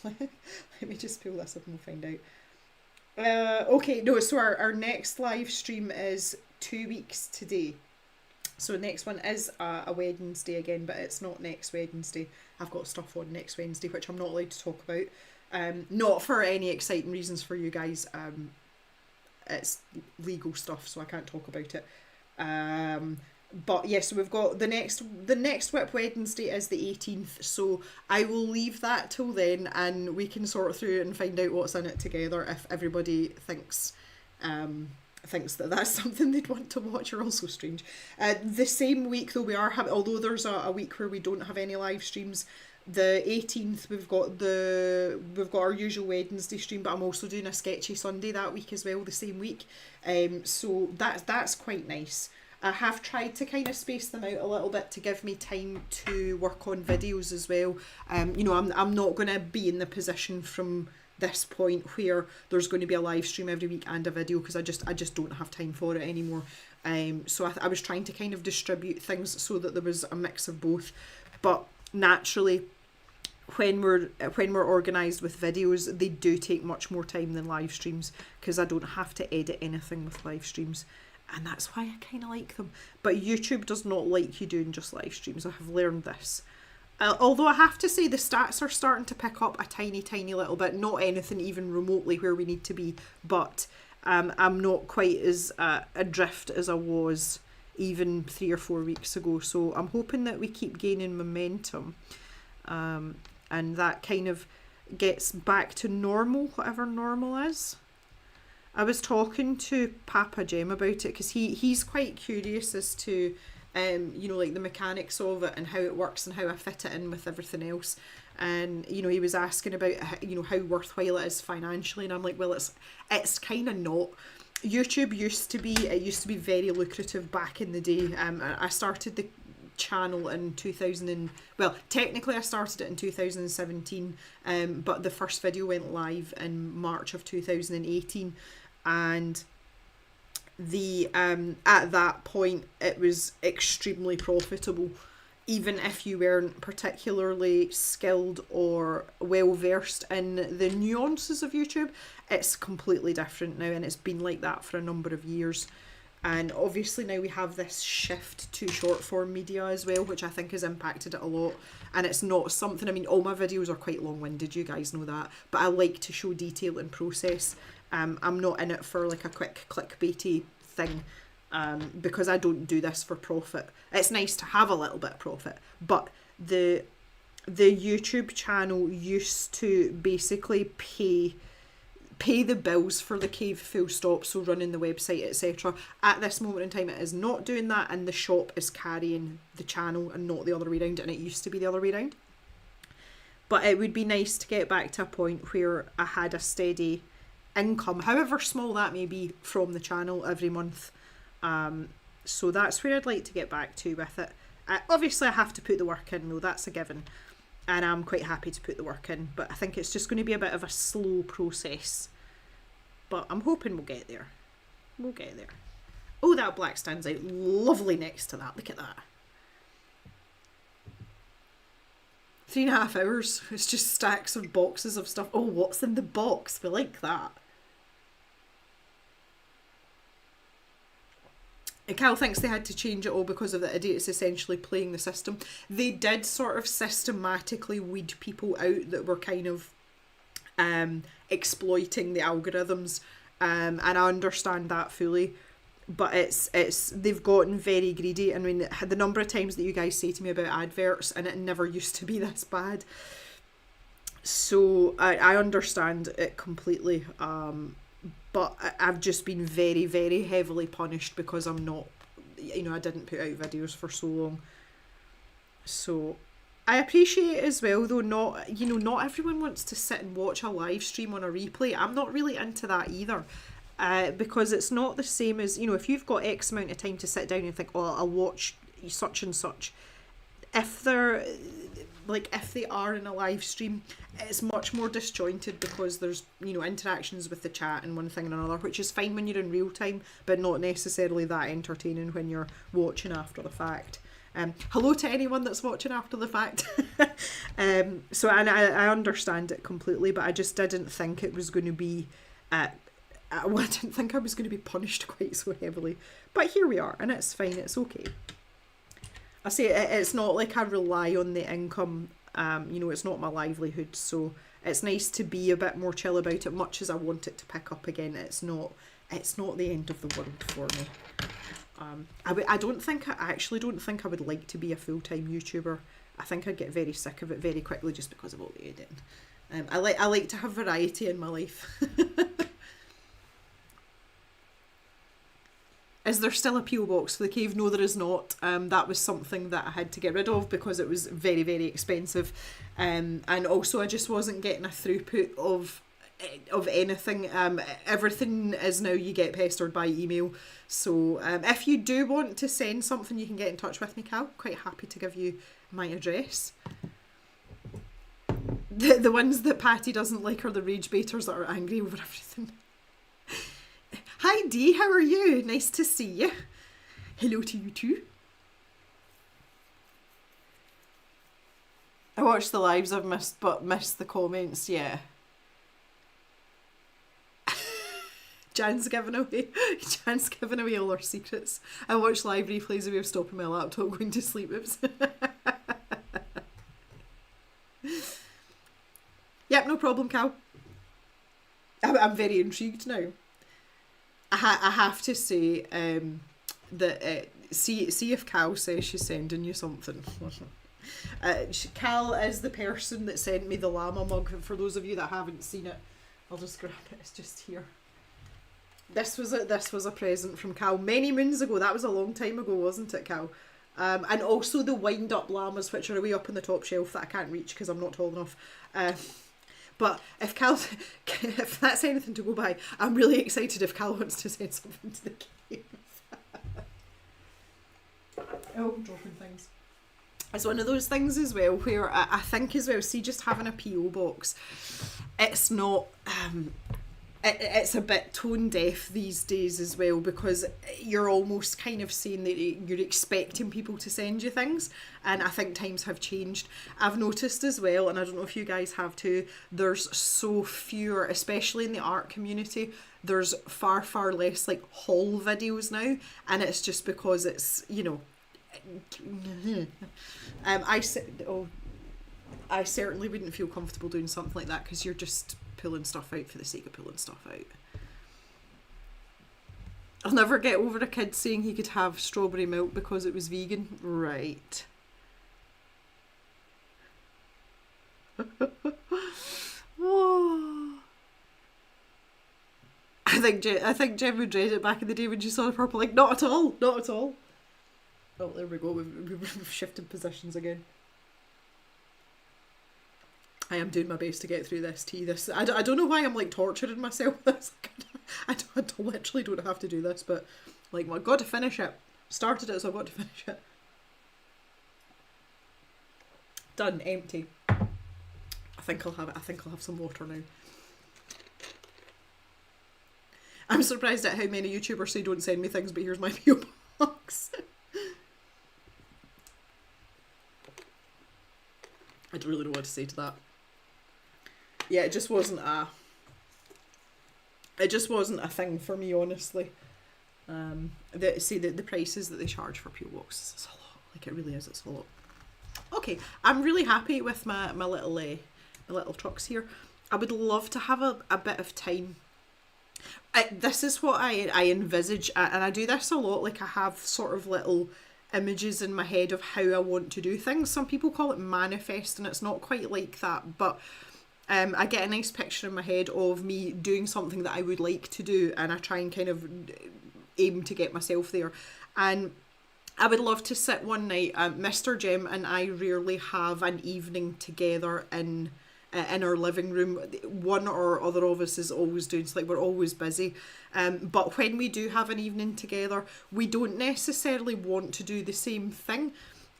Let me just pull this up and we'll find out. Okay, no, so our next live stream is 2 weeks today. So next one is a Wednesday again, but it's not next Wednesday. I've got stuff on next Wednesday which I'm not allowed to talk about. Not for any exciting reasons for you guys. It's legal stuff, so I can't talk about it. But yes, so we've got the next WIP Wednesday is the 18th, so I will leave that till then, and we can sort through it and find out what's in it together if everybody thinks that that's something they'd want to watch, or also strange. The same week though, we are having, although there's a week where we don't have any live streams, the 18th we've got our usual Wednesday stream, but I'm also doing a sketchy Sunday that week as well, the same week. So that's quite nice. I have tried to kind of space them out a little bit to give me time to work on videos as well. I'm not going to be in the position from this point where there's going to be a live stream every week and a video, because I just don't have time for it anymore. So I was trying to kind of distribute things so that there was a mix of both. But naturally, when we're organised with videos, they do take much more time than live streams, because I don't have to edit anything with live streams. And that's why I kind of like them. But YouTube does not like you doing just live streams. I have learned this. Although I have to say the stats are starting to pick up a tiny little bit. Not anything even remotely where we need to be. But I'm not quite as adrift as I was even 3 or 4 weeks ago. So I'm hoping that we keep gaining momentum. And that kind of gets back to normal, whatever normal is. I was talking to Papa Jem about it, because he's quite curious as to, like the mechanics of it and how it works and how I fit it in with everything else. And, he was asking about, how worthwhile it is financially. And I'm like, well, it's kind of not. YouTube used to be very lucrative back in the day. I started the channel in technically I started it in 2017, but the first video went live in March of 2018. And at that point it was extremely profitable, even if you weren't particularly skilled or well versed in the nuances of YouTube. It's completely different now, and it's been like that for a number of years. And obviously now we have this shift to short form media as well, which I think has impacted it a lot. And it's not something, all my videos are quite long winded, you guys know that, but I like to show detail and process. I'm not in it for like a quick clickbaity thing, because I don't do this for profit. It's nice to have a little bit of profit, but the YouTube channel used to basically pay the bills for the cave full stop, so running the website, etc. At this moment in time it is not doing that, and the shop is carrying the channel and not the other way around, and it used to be the other way around. But it would be nice to get back to a point where I had a steady income, however small that may be, from the channel every month. So that's where I'd like to get back to with it. Obviously I have to put the work in though, that's a given, and I'm quite happy to put the work in, but I think it's just going to be a bit of a slow process, but I'm hoping we'll get there. Oh, that black stands out lovely next to that, look at that. 3.5 hours, it's just stacks of boxes of stuff. Oh, what's in the box? We like that. Cal thinks they had to change it all because of the idiots essentially playing the system. They did sort of systematically weed people out that were kind of exploiting the algorithms, and I understand that fully. But they've gotten very greedy. I mean, the number of times that you guys say to me about adverts, and it never used to be this bad. So I understand it completely. But I've just been very, very heavily punished because I'm not, I didn't put out videos for so long. So I appreciate it as well, though. Not everyone wants to sit and watch a live stream on a replay. I'm not really into that either. Because it's not the same as, if you've got X amount of time to sit down and think, oh, I'll watch such and such. If they are in a live stream, it's much more disjointed because there's, interactions with the chat and one thing and another, which is fine when you're in real time, but not necessarily that entertaining when you're watching after the fact. Hello to anyone that's watching after the fact. So I understand it completely, but I just didn't think it was going to be I didn't think I was going to be punished quite so heavily. But here we are, and it's fine, it's okay. I say it's not like I rely on the income, you know, it's not my livelihood, so it's nice to be a bit more chill about it, much as I want it to pick up again. It's not the end of the world for me. I actually don't think I would like to be a full-time YouTuber. I think I'd get very sick of it very quickly just because of all the editing. I like to have variety in my life. Is there still a P.O. box for the cave? No, there is not. That was something that I had to get rid of because it was very, very expensive. And also I just wasn't getting a throughput of anything. Everything is now you get pestered by email. So if you do want to send something, you can get in touch with me, Cal. Quite happy to give you my address. The ones that Patty doesn't like are the rage baiters that are angry over everything. Hi Dee, how are you? Nice to see you. Hello to you too. I watched the lives I've missed, but missed the comments, yeah. Jan's giving away all our secrets. I watch live replays of you stopping my laptop going to sleep. Oops. Yep, no problem, Cal. I'm very intrigued now. I have to say that see if Cal says she's sending you something. Cal is the person that sent me the llama mug. For those of you that haven't seen it, I'll just grab it. It's just here. This was a present from Cal many moons ago. That was a long time ago, wasn't it, Cal? And also the wind-up llamas, which are way up on the top shelf that I can't reach because I'm not tall enough. But if that's anything to go by, I'm really excited if Cal wants to send something to the cave. Oh, I'm dropping things. It's one of those things as well where I think as well, see, just having a P.O. box, it's not... it's a bit tone deaf these days as well, because you're almost kind of saying that you're expecting people to send you things, and I think times have changed. I've noticed as well, and I don't know if you guys have too, there's so fewer, especially in the art community, there's far less like haul videos now, and it's just because it's, you know, I certainly wouldn't feel comfortable doing something like that because you're just pulling stuff out for the sake of pulling stuff out. I'll never get over a kid saying he could have strawberry milk because it was vegan. Right. Oh. I think Jem would dread it back in the day when she saw the purple. Like, not at all. Not at all. Oh, there we go. We've shifted positions again. I am doing my best to get through this tea. I don't know why I'm like torturing myself. I literally don't have to do this, but like, well, I've got to finish it. Started it, so I've got to finish it. Done. Empty. I think I'll have some water now. I'm surprised at how many YouTubers say don't send me things, but here's my P.O. box. I don't really know what to say to that. Yeah, it just wasn't a thing for me, honestly. The prices that they charge for P.O. boxes is a lot. Like, it really is. It's a lot. Okay, I'm really happy with my little trucks here. I would love to have a bit of time. This is what I envisage, and I do this a lot. Like, I have sort of little images in my head of how I want to do things. Some people call it manifest, and it's not quite like that, but I get a nice picture in my head of me doing something that I would like to do, and I try and kind of aim to get myself there. And I would love to sit one night. Mr. Jem and I rarely have an evening together in our living room. One or other of us is always doing, so like, we're always busy. But when we do have an evening together, we don't necessarily want to do the same thing.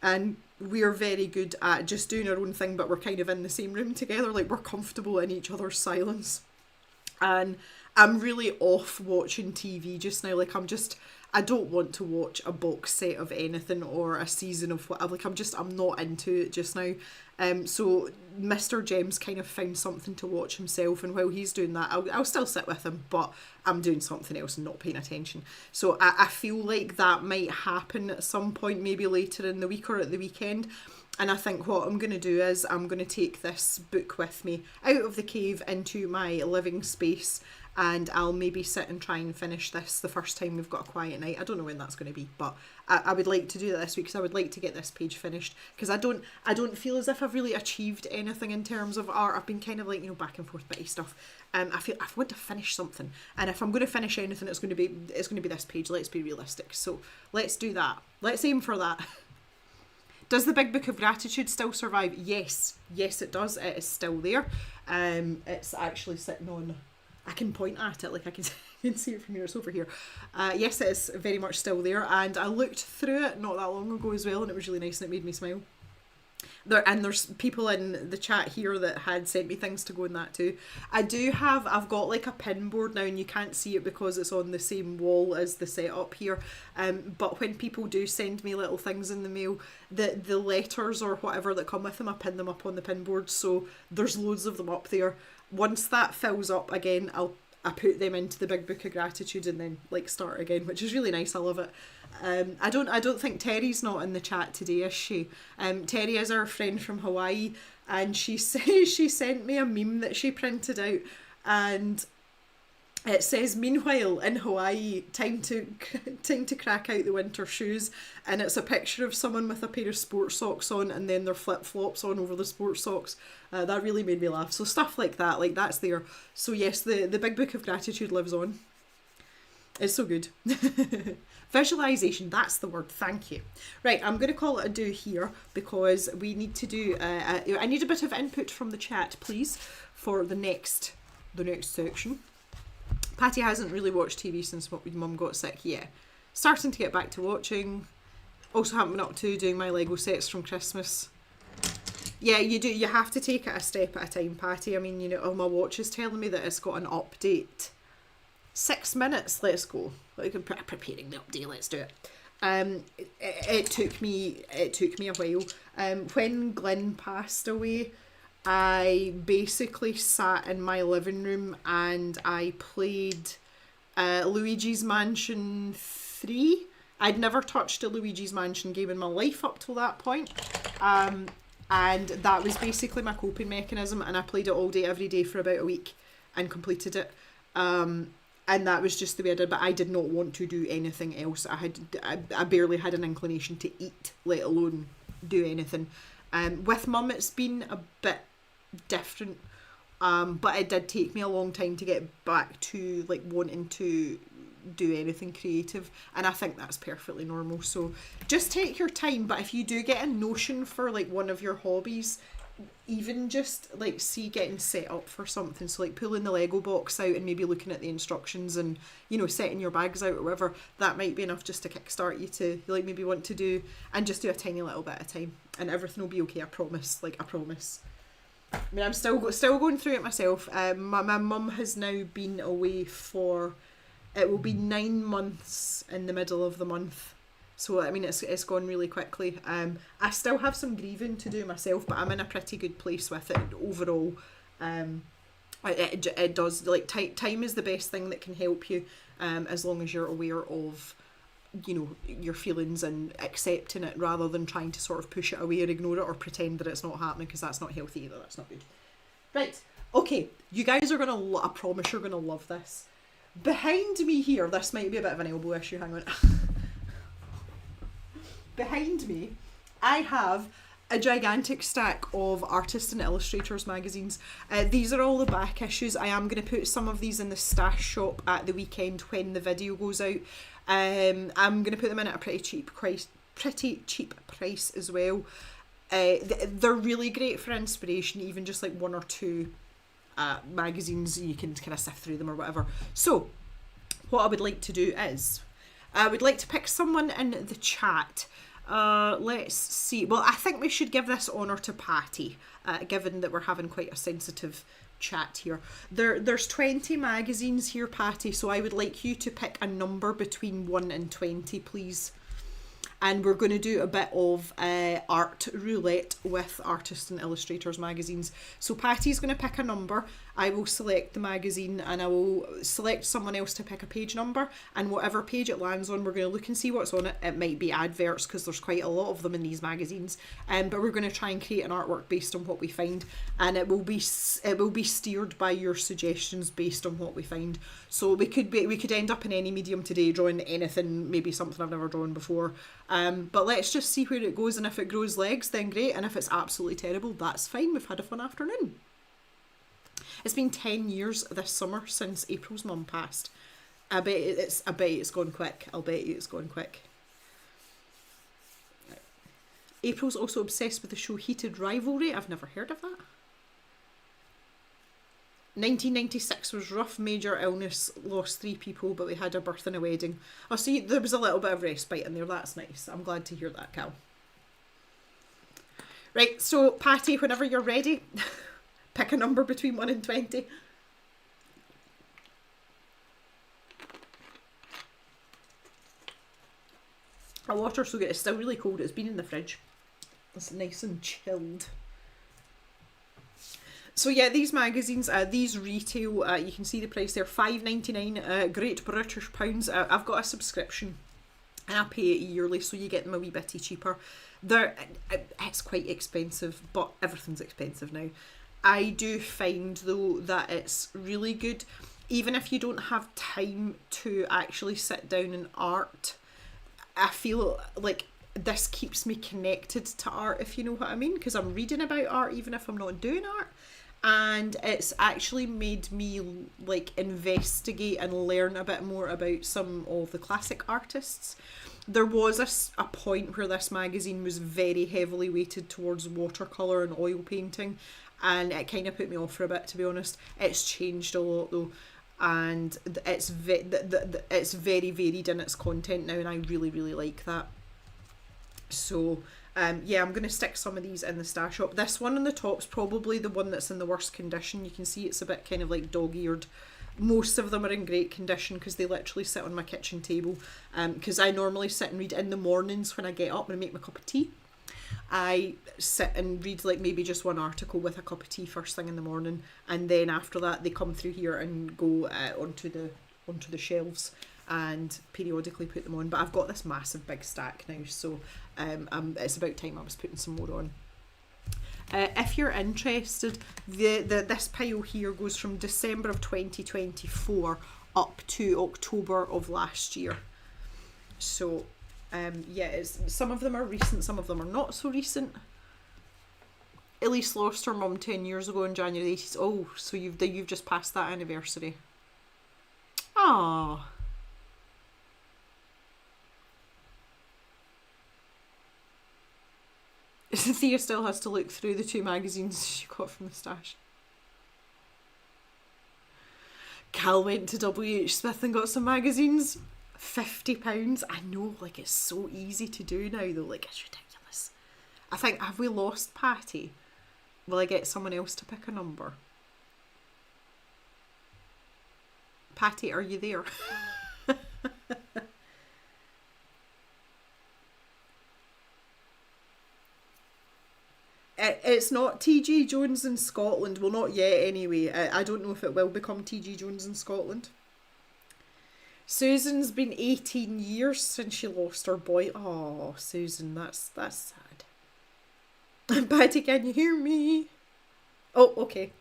And we're very good at just doing our own thing, but we're kind of in the same room together. Like, we're comfortable in each other's silence. And I'm really off watching TV just now. Like, I don't want to watch a box set of anything or a season of whatever. Like I'm not into it just now. So Mr. Jem's kind of found something to watch himself, and while he's doing that, I'll still sit with him, but I'm doing something else and not paying attention. So I feel like that might happen at some point, maybe later in the week or at the weekend. And I think what I'm going to do is I'm going to take this book with me out of the cave into my living space, and I'll maybe sit and try and finish this the first time we've got a quiet night. I don't know when that's going to be, but I would like to do that this week because I would like to get this page finished, because I don't feel as if I've really achieved anything in terms of art. I've been kind of like, you know, back and forth bitty stuff. I feel I want to finish something, and if I'm going to finish anything, it's going to be this page. Let's be realistic. So let's do that. Let's aim for that. Does the Big Book of Gratitude still survive? Yes, it does. It is still there. It's actually sitting on, I can point at it, like I can see it from here, it's over here. Yes, it is very much still there, and I looked through it not that long ago as well, and it was really nice and it made me smile. There's people in the chat here that had sent me things to go in that too. I've got like a pin board now, and you can't see it because it's on the same wall as the setup here. But when people do send me little things in the mail, the letters or whatever that come with them, I pin them up on the pin board. So there's loads of them up there. Once that fills up again, I put them into the Big Book of Gratitude and then like start again, which is really nice. I love it. I don't think Terry's not in the chat today, is she? Terry is our friend from Hawaii, and she says she sent me a meme that she printed out, and it says, "Meanwhile in Hawaii, time to crack out the winter shoes," and it's a picture of someone with a pair of sports socks on and then their flip-flops on over the sports socks. That really made me laugh. So stuff like that, like that's there. So yes, the Big Book of Gratitude lives on. It's so good. Visualization, that's the word, thank you. Right, I'm going to call it a do here because we need to do, I need a bit of input from the chat, please, for the next section. Patty hasn't really watched TV since Mum got sick. Yeah, starting to get back to watching. Also haven't been up to doing my Lego sets from Christmas. Yeah, you do. You have to take it a step at a time, Patty. I mean, you know, oh, my watch is telling me that it's got an update. 6 minutes. Let's go. Like preparing the update. Let's do it. It took me a while. When Glenn passed away, I basically sat in my living room and I played Luigi's Mansion 3. I'd never touched a Luigi's Mansion game in my life up till that point. And that was basically my coping mechanism, and I played it all day, every day for about a week and completed it. And that was just the way I did, but I did not want to do anything else. I barely had an inclination to eat, let alone do anything. With Mum, it's been a bit different, but it did take me a long time to get back to like wanting to do anything creative, and I think that's perfectly normal. So just take your time, but if you do get a notion for like one of your hobbies, even just like getting set up for something, so like pulling the Lego box out and maybe looking at the instructions and, you know, setting your bags out or whatever, that might be enough just to kickstart you to like maybe want to do, and just do a tiny little bit at a time, and everything will be okay. I promise. I promise. I mean, I'm still going through it myself. My mum has now been away for, it will be 9 months in the middle of the month. So, I mean, it's gone really quickly. I still have some grieving to do myself, but I'm in a pretty good place with it overall. It does, like, time is the best thing that can help you, as long as you're aware of, you know, your feelings and accepting it rather than trying to sort of push it away or ignore it or pretend that it's not happening, because that's not healthy either. That's not good. Right. Okay. You guys are going to, I promise you're going to love this. Behind me here, this might be a bit of an elbow issue, hang on. Behind me, I have a gigantic stack of Artists and Illustrators magazines. These are all the back issues. I am going to put some of these in the stash shop at the weekend when the video goes out. I'm going to put them in at a pretty cheap price as well. They're really great for inspiration, even just like 1 or 2 magazines, you can kind of sift through them or whatever. So what I would like to do is I would like to pick someone in the chat. Let's see. Well, I think we should give this honour to Patty, given that we're having quite a sensitive chat here. There's 20 magazines here, Patty, so I would like you to pick a number between 1 and 20, please. And we're going to do a bit of art roulette with Artists and Illustrators magazines. So Patty's going to pick a number. I will select the magazine and I will select someone else to pick a page number. And whatever page it lands on, we're going to look and see what's on it. It might be adverts because there's quite a lot of them in these magazines. But we're going to try and create an artwork based on what we find. And it will be steered by your suggestions based on what we find. So we could end up in any medium today drawing anything, maybe something I've never drawn before. But let's just see where it goes, and if it grows legs, then great, and if it's absolutely terrible, that's fine. We've had a fun afternoon. It's been 10 years this summer since April's mum passed. I bet it's gone quick. I'll bet you it's gone quick. April's also obsessed with the show Heated Rivalry. I've never heard of that. 1996 was rough, major illness, lost 3 people, but we had a birth and a wedding. Oh, see, there was a little bit of respite in there. That's nice. I'm glad to hear that, Cal. Right, so Patty, whenever you're ready, pick a number between 1 and 20. Our water's so good. It's still really cold. It's been in the fridge. It's nice and chilled. So yeah, these magazines, these retail, you can see the price there, £5.99, Great British pounds. I've got a subscription and I pay it yearly, so you get them a wee bit cheaper. It's quite expensive, but everything's expensive now. I do find though that it's really good, even if you don't have time to actually sit down and art. I feel like this keeps me connected to art, if you know what I mean, because I'm reading about art even if I'm not doing art. And it's actually made me like investigate and learn a bit more about some of the classic artists. There was a point where this magazine was very heavily weighted towards watercolour and oil painting, and it kind of put me off for a bit, to be honest. It's changed a lot though, and it's very varied in its content now, and I really, really like that. So yeah, I'm going to stick some of these in the stash shop. This one on the top's probably the one that's in the worst condition. You can see it's a bit kind of like dog-eared. Most of them are in great condition because they literally sit on my kitchen table. Because I normally sit and read in the mornings when I get up and make my cup of tea. I sit and read like maybe just one article with a cup of tea first thing in the morning, and then after that they come through here and go onto the shelves and periodically put them on. But I've got this massive big stack now, so it's about time I was putting some more on. If you're interested, this pile here goes from December of 2024 up to October of last year. So yeah, some of them are recent, some of them are not so recent. Elise lost her mum 10 years ago in January 80s. Oh, so you've just passed that anniversary. Ah. Thea still has to look through the 2 magazines she got from the stash. Cal went to WH Smith and got some magazines. £50. I know, like, it's so easy to do now though, like, it's ridiculous. I think, have we lost Patty? Will I get someone else to pick a number? Patty, are you there? It's not TG Jones in Scotland. Well, not yet anyway. I don't know if it will become TG Jones in Scotland. Susan's been 18 years since she lost her boy. Oh, Susan, that's sad. Patty, can you hear me? Oh, okay.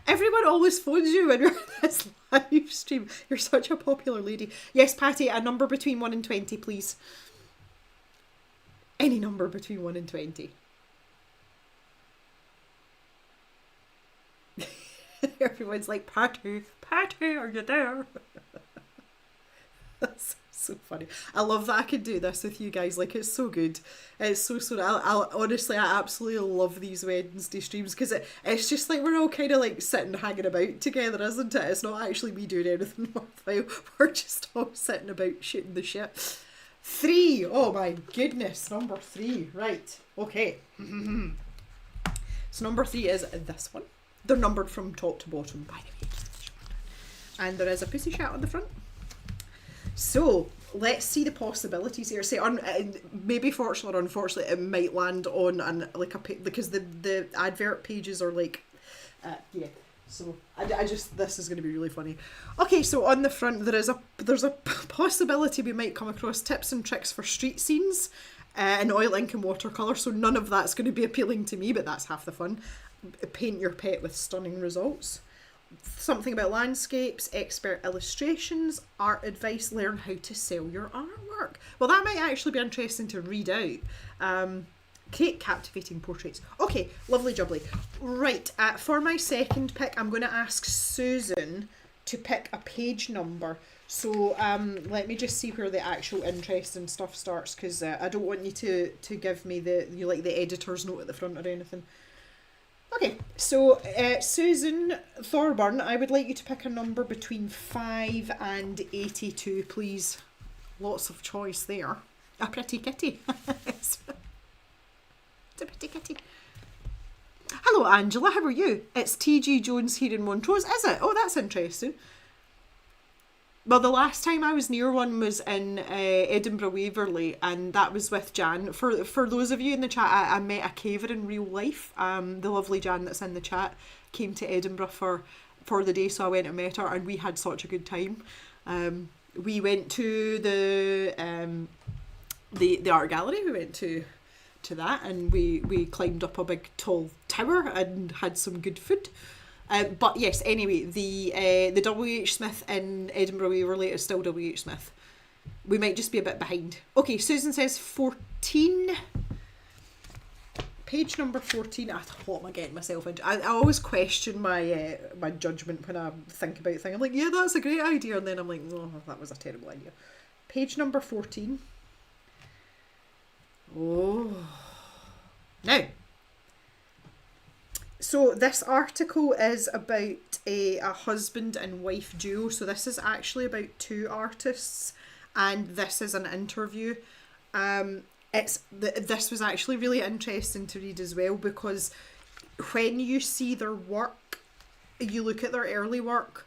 Everyone always phones you when you're on this live stream. You're such a popular lady. Yes, Patty, a number between 1 and 20, please. Any number between 1 and 20. Everyone's like, Patty, are you there? That's so funny. I love that I can do this with you guys. Like, it's so good. It's so honestly, I absolutely love these Wednesday streams because it's just like we're all kind of like sitting hanging about together, isn't it? It's not actually me doing anything worthwhile. We're just all sitting about shooting the shit. 3. Oh my goodness. Number 3. Right. Okay. So number 3 is this one. They're numbered from top to bottom, by the way. And there is a pussy chat on the front. So let's see the possibilities here. Say, maybe fortunately or unfortunately, it might land on like a because the advert pages are like, yeah. So I just, this is going to be really funny. Okay, so on the front there's a possibility we might come across tips and tricks for street scenes in oil, ink and watercolour. So none of that's going to be appealing to me, but that's half the fun. Paint your pet with stunning results. Something about landscapes, expert illustrations, art advice, learn how to sell your artwork. Well, that might actually be interesting to read out. Create captivating portraits. Okay, lovely jubbly. Right, for my second pick, I'm going to ask Susan to pick a page number. So let me just see where the actual interesting stuff starts, because I don't want you to give me the editor's note at the front or anything. Okay, so Susan Thorburn, I would like you to pick a number between 5 and 82, please. Lots of choice there. A pretty kitty. It's a pretty kitty. Hello Angela, how are you? It's TG Jones here in Montrose, is it? Oh, that's interesting. Well, the last time I was near one was in Edinburgh Waverley, and that was with Jan. For those of you in the chat, I met a caver in real life. The lovely Jan that's in the chat came to Edinburgh for the day, so I went and met her, and we had such a good time. We went to the art gallery. We went to that, and we climbed up a big tall tower and had some good food. But yes, anyway, the W.H. Smith in Edinburgh Waverley is still W.H. Smith. We might just be a bit behind. Okay, Susan says 14. Page number 14. What am I getting myself into? I always question my my judgment when I think about things. I'm like, yeah, that's a great idea. And then I'm like, oh, that was a terrible idea. Page number 14. Oh. Now. So this article is about a husband and wife duo. So this is actually about two artists, and this is an interview. This was actually really interesting to read as well, because when you see their work, you look at their early work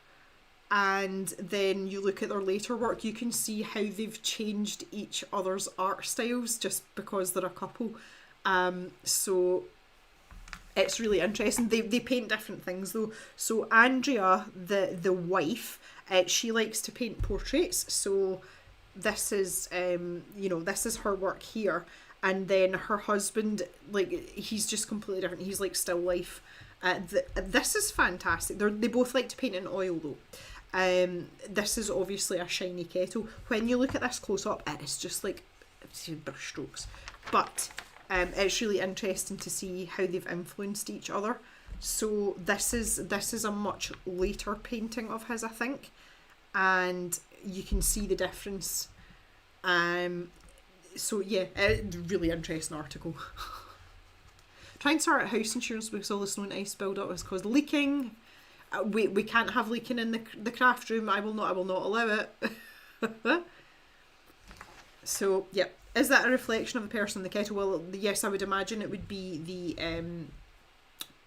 and then you look at their later work, you can see how they've changed each other's art styles just because they're a couple. So it's really interesting. They paint different things though. So Andrea, the wife, she likes to paint portraits. So this is this is her work here. And then her husband, like, he's just completely different. He's like still life. This is fantastic. They both like to paint in oil though. This is obviously a shiny kettle. When you look at this close up, it is just like brush strokes. But it's really interesting to see how they've influenced each other. So this is a much later painting of his, I think, and you can see the difference. So yeah, really interesting article. Trying to start a house insurance because all the snow and ice build up has caused leaking. We can't have leaking in the craft room. I will not allow it. So yeah. Is that a reflection of the person in the kettle? Well, yes, I would imagine it would be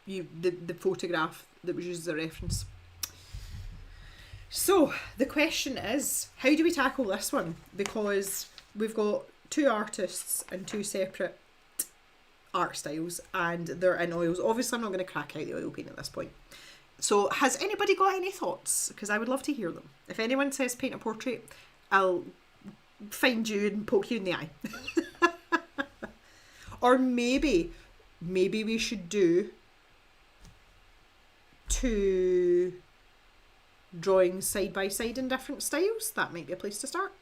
the photograph that was used as a reference. So the question is, how do we tackle this one? Because we've got two artists and two separate art styles, and they're in oils. Obviously, I'm not going to crack out the oil paint at this point. So has anybody got any thoughts? Because I would love to hear them. If anyone says paint a portrait, I'll find you and poke you in the eye. Or maybe we should do two drawings side by side in different styles. That might be a place to start.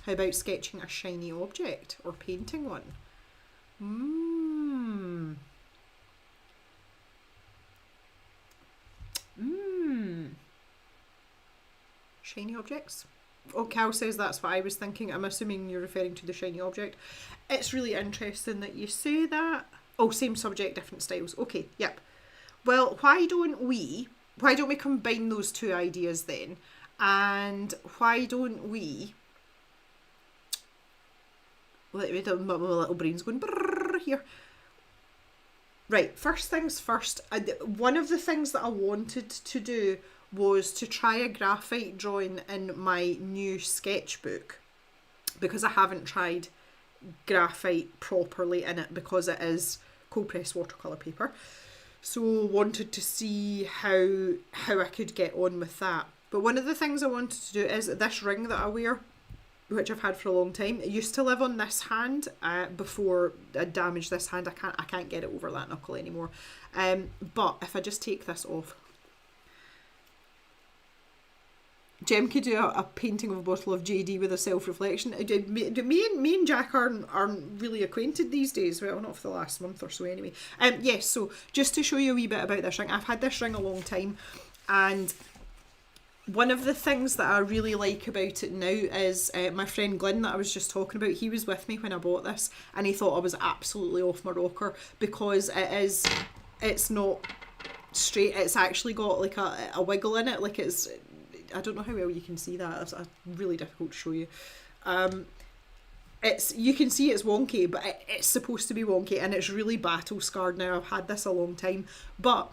How about sketching a shiny object or painting one? Shiny objects. Oh, Cal says that's what I was thinking. I'm assuming you're referring to the shiny object. It's really interesting that you say that. Oh, same subject, different styles. Okay, yep. Well, why don't we combine those two ideas then? And why don't we... My little brain's going brrrr here. Right, first things first, one of the things that I wanted to do was to try a graphite drawing in my new sketchbook, because I haven't tried graphite properly in it because it is cold pressed watercolour paper. So wanted to see how I could get on with that. But one of the things I wanted to do is this ring that I wear, which I've had for a long time. It used to live on this hand before I damaged this hand. I can't get it over that knuckle anymore. But if I just take this off, Jem could do a painting of a bottle of JD with a self-reflection. Me and Jack aren't really acquainted these days. Well, not for the last month or so anyway. Yes, so just to show you a wee bit about this ring. I've had this ring a long time, and one of the things that I really like about it now is my friend Glyn that I was just talking about. He was with me when I bought this, and he thought I was absolutely off my rocker because it's not straight. It's actually got like a wiggle in it. Like it's, I don't know how well you can see that. It's really difficult to show you. You can see it's wonky, but it's supposed to be wonky, and it's really battle scarred now. I've had this a long time, but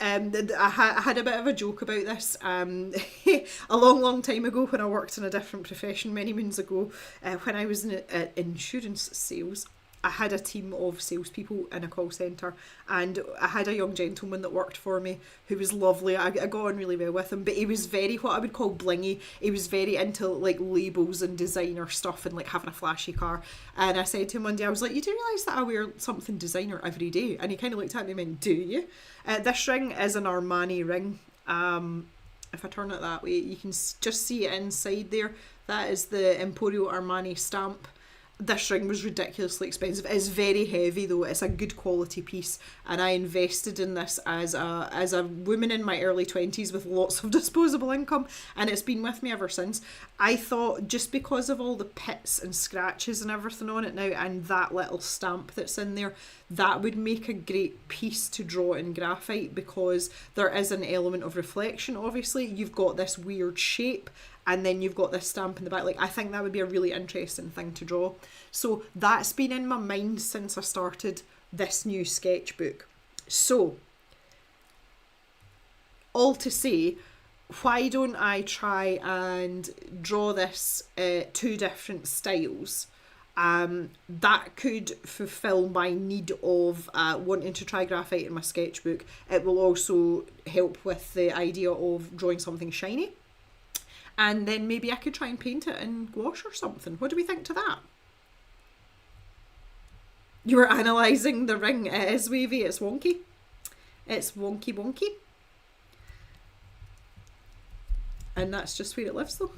I had a bit of a joke about this a long time ago when I worked in a different profession many moons ago. When I was in insurance sales, I had a team of salespeople in a call centre, and I had a young gentleman that worked for me who was lovely. I got on really well with him, but he was very, what I would call blingy. He was very into like labels and designer stuff and like having a flashy car. And I said to him one day, I was like, you do realise that I wear something designer every day? And he kind of looked at me and went, do you? This ring is an Armani ring. If I turn it that way, you can just see it inside there. That is the Emporio Armani stamp. This ring was ridiculously expensive. It's very heavy though. It's a good quality piece, and I invested in this as a woman in my early 20s with lots of disposable income, and it's been with me ever since. I thought just because of all the pits and scratches and everything on it now, and that little stamp that's in there, that would make a great piece to draw in graphite, because there is an element of reflection. Obviously, you've got this weird shape, and then you've got this stamp in the back. Like, I think that would be a really interesting thing to draw. So that's been in my mind since I started this new sketchbook. So, all to say, why don't I try and draw this two different styles? That could fulfill my need of wanting to try graphite in my sketchbook. It will also help with the idea of drawing something shiny. And then maybe I could try and paint it in gouache or something. What do we think to that? You were analysing the ring. It is wavy, it's wonky. It's wonky wonky. And that's just where it lives though.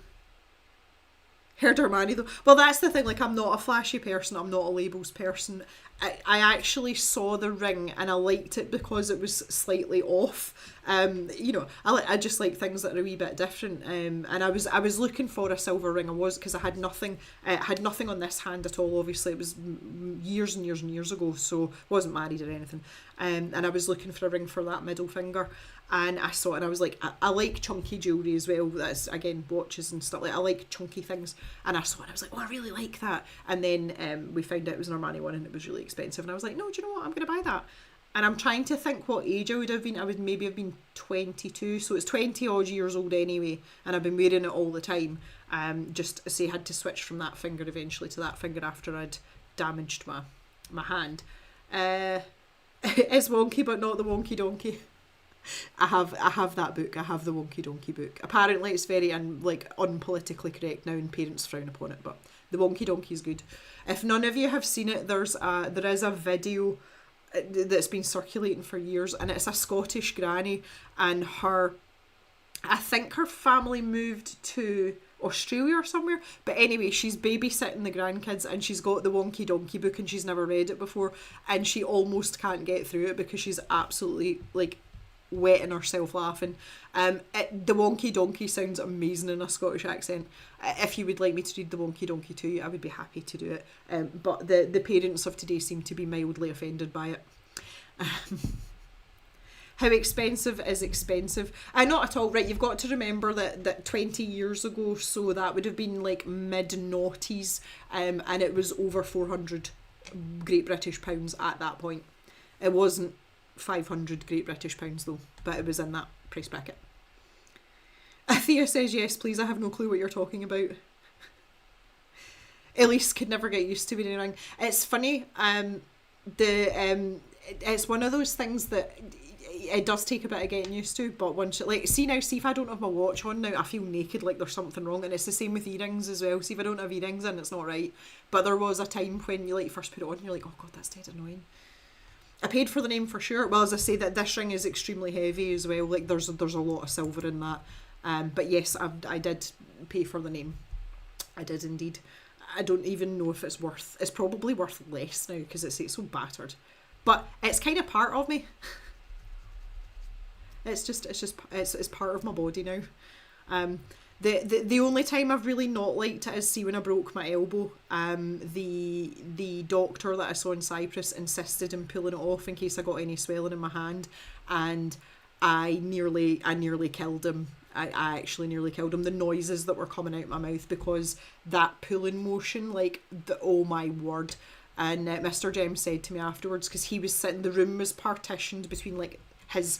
Heard Armani though. Well, that's the thing, like, I'm not a flashy person, I'm not a labels person. I actually saw the ring and I liked it because it was slightly off. You know, I just like things that are a wee bit different. And I was looking for a silver ring. I was, because I had nothing on this hand at all. Obviously, it was years and years and years ago, so wasn't married or anything. And I was looking for a ring for that middle finger. And I saw it and I was like, I like chunky jewellery as well. That's, again, watches and stuff. Like, I like chunky things. And I saw it and I was like, oh, I really like that. And then we found out it was an Armani one and it was really expensive. And I was like, no, do you know what? I'm going to buy that. And I'm trying to think what age I would have been. I would maybe have been 22. So it's 20 odd years old anyway. And I've been wearing it all the time. Just say I had to switch from that finger eventually to that finger after I'd damaged my hand. It's wonky, but not the wonky donkey. I have that book. I have the Wonky Donkey book. Apparently it's very unpolitically correct now and parents frown upon it, but the Wonky Donkey is good. If none of you have seen it, there is a video that's been circulating for years, and it's a Scottish granny, and I think her family moved to Australia or somewhere, but anyway, she's babysitting the grandkids and she's got the Wonky Donkey book and she's never read it before, and she almost can't get through it because she's absolutely wetting herself laughing. The Wonky Donkey sounds amazing in a Scottish accent. If you would like me to read the Wonky Donkey to you, I would be happy to do it. But the parents of today seem to be mildly offended by it. How expensive is expensive? Not at all. Right, you've got to remember that 20 years ago, so that would have been like mid-noughties, and it was over 400 Great British pounds at that point. It wasn't 500 Great British pounds though, but it was in that price bracket. Thea says, yes, please, I have no clue what you're talking about. Elise could never get used to wearing a ring. It's funny, it's one of those things that it does take a bit of getting used to, but once you, like, see if I don't have my watch on now, I feel naked, like there's something wrong, and it's the same with earrings as well. See if I don't have earrings in, it's not right. But there was a time when you like first put it on, you're like, oh god, that's dead annoying. I paid for the name for sure. Well, as I say, that this ring is extremely heavy as well. Like there's a lot of silver in that. But yes, I did pay for the name. I did indeed. I don't even know if it's probably worth less now because it's so battered. But it's kind of part of me. It's part of my body now. The only time I've really not liked it is see when I broke my elbow. The doctor that I saw in Cyprus insisted in pulling it off in case I got any swelling in my hand, and I nearly killed him. I actually nearly killed him. The noises that were coming out my mouth because that pulling motion, oh my word. And Mr. Jem said to me afterwards, because he was sitting, the room was partitioned between his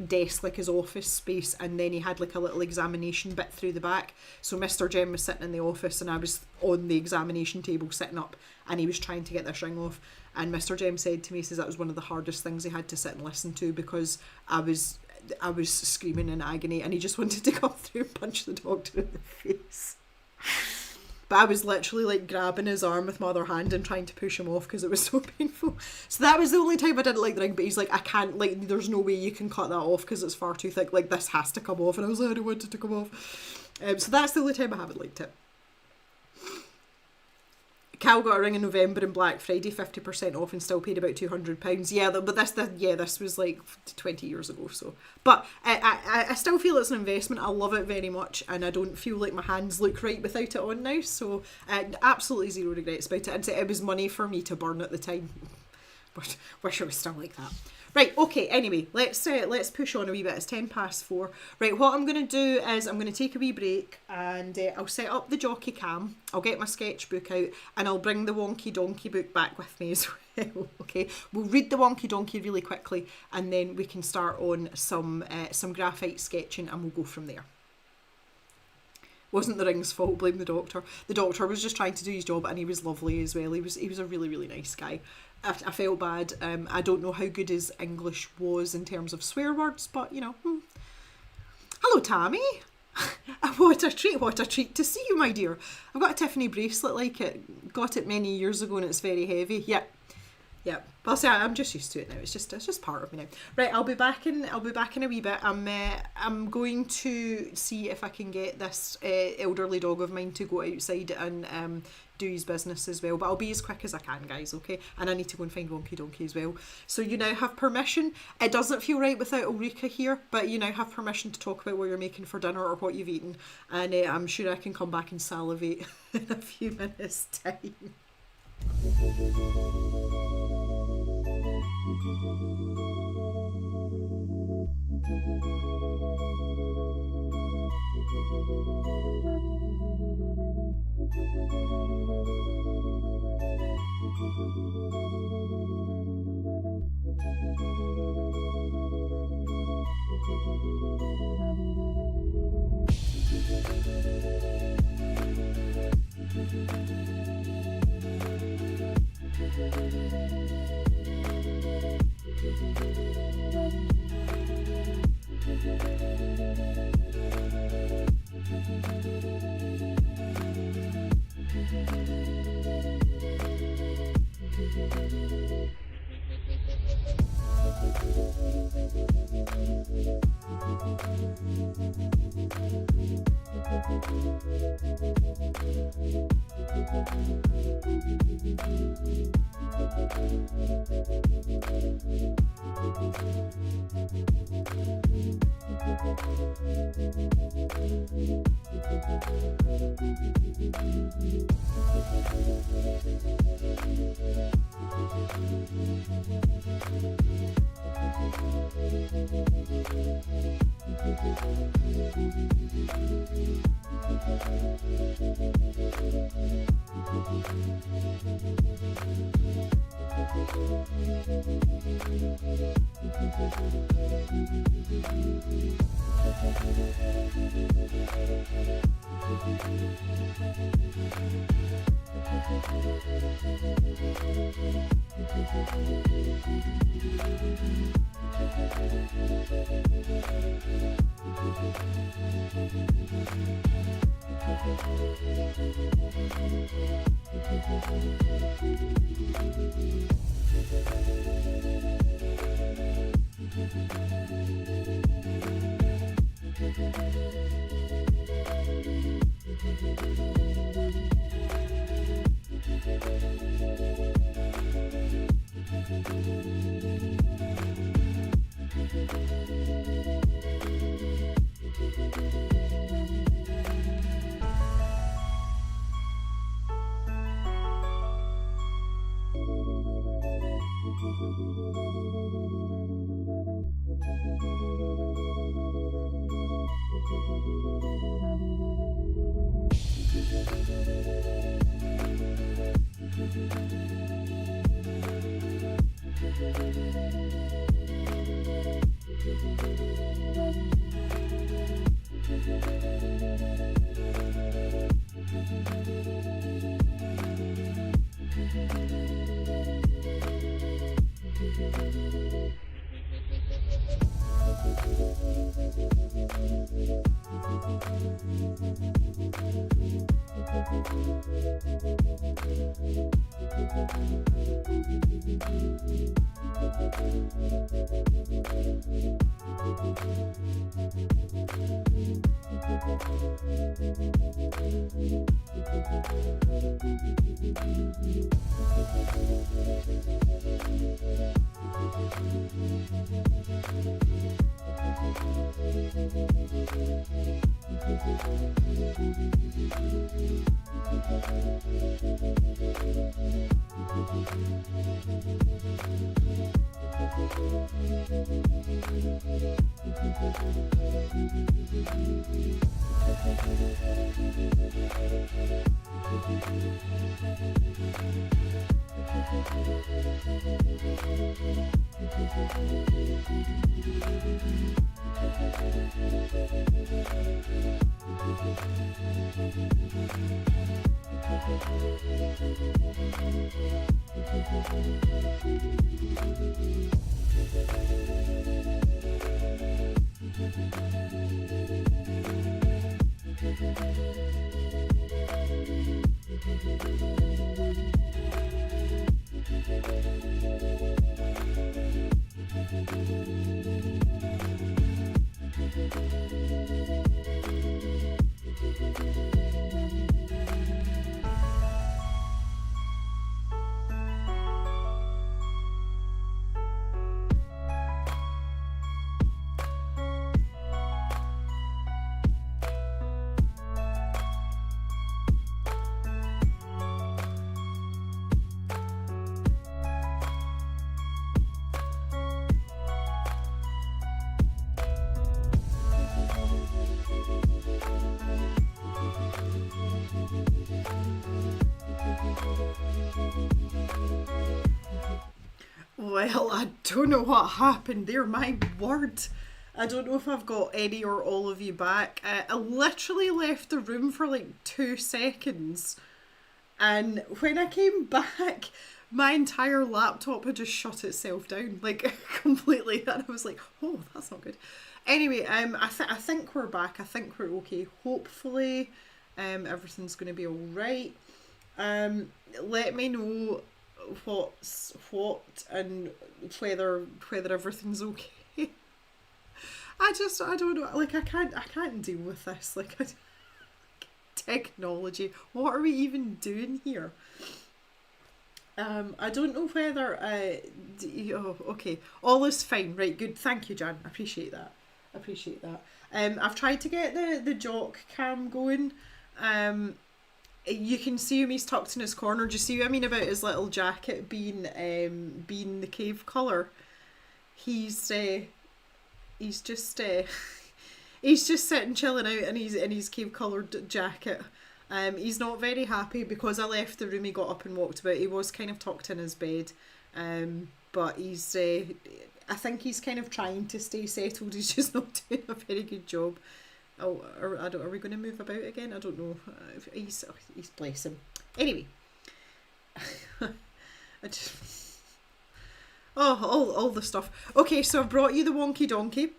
desk, his office space, and then he had a little examination bit through the back. So Mr. Jem was sitting in the office and I was on the examination table sitting up, and he was trying to get this ring off. And Mr. Jem said to me, he says that was one of the hardest things he had to sit and listen to because I was screaming in agony and he just wanted to come through and punch the doctor in the face. But I was literally grabbing his arm with my other hand and trying to push him off because it was so painful. So that was the only time I didn't like the ring, but he's like, I can't, there's no way you can cut that off because it's far too thick, this has to come off. And I was like, I don't want it to come off. So that's the only time I haven't liked it. Cal got a ring in November and Black Friday, 50% off, and still paid about £200. Yeah, but this was 20 years ago. So, but I still feel it's an investment. I love it very much, and I don't feel like my hands look right without it on now. So, absolutely zero regrets about it. And it was money for me to burn at the time. But wish it was still like that. Right, okay, anyway, let's push on a wee bit. It's 4:10. Right, what I'm going to do is I'm going to take a wee break and I'll set up the jockey cam. I'll get my sketchbook out and I'll bring the Wonky Donkey book back with me as well, okay? We'll read the Wonky Donkey really quickly and then we can start on some graphite sketching and we'll go from there. Wasn't the ring's fault, blame the doctor. The doctor was just trying to do his job and he was lovely as well. He was a really, really nice guy. I felt bad. I don't know how good his English was in terms of swear words, but Hello, Tammy. What a treat to see you, my dear. I've got a Tiffany bracelet like it. Got it many years ago and it's very heavy. Yeah. But I'll say I'm just used to it now. It's just part of me now. Right, I'll be back in a wee bit. I'm going to see if I can get this elderly dog of mine to go outside and do his business as well, but I'll be as quick as I can, guys, okay? And I need to go and find Wonky Donkey as well. So you now have permission. It doesn't feel right without Ulrika here, but you now have permission to talk about what you're making for dinner or what you've eaten, and I'm sure I can come back and salivate in a few minutes' time. Well, I don't know what happened there, my word. I don't know if I've got any or all of you back. I literally left the room for like 2 seconds, and when I came back, my entire laptop had just shut itself down, like completely, and I was like, oh, that's not good. Anyway, I think we're back. I think we're okay. Hopefully, everything's going to be all right. Let me know what's what and whether everything's okay. I don't know, like I can't deal with this, like technology, what are we even doing here? I don't know whether oh, okay, all is fine, right, good, thank you, Jan, appreciate that. I've tried to get the jock cam going. You can see him, he's tucked in his corner. Do you see what I mean about his little jacket being the cave colour? He's just he's just sitting chilling out in his cave coloured jacket. He's not very happy because I left the room. He got up and walked about. He was kind of tucked in his bed, but he's. I think he's kind of trying to stay settled. He's just not doing a very good job. Oh, are we going to move about again? I don't know. He's bless him. Anyway, all the stuff. Okay, so I've brought you the Wonky Donkey.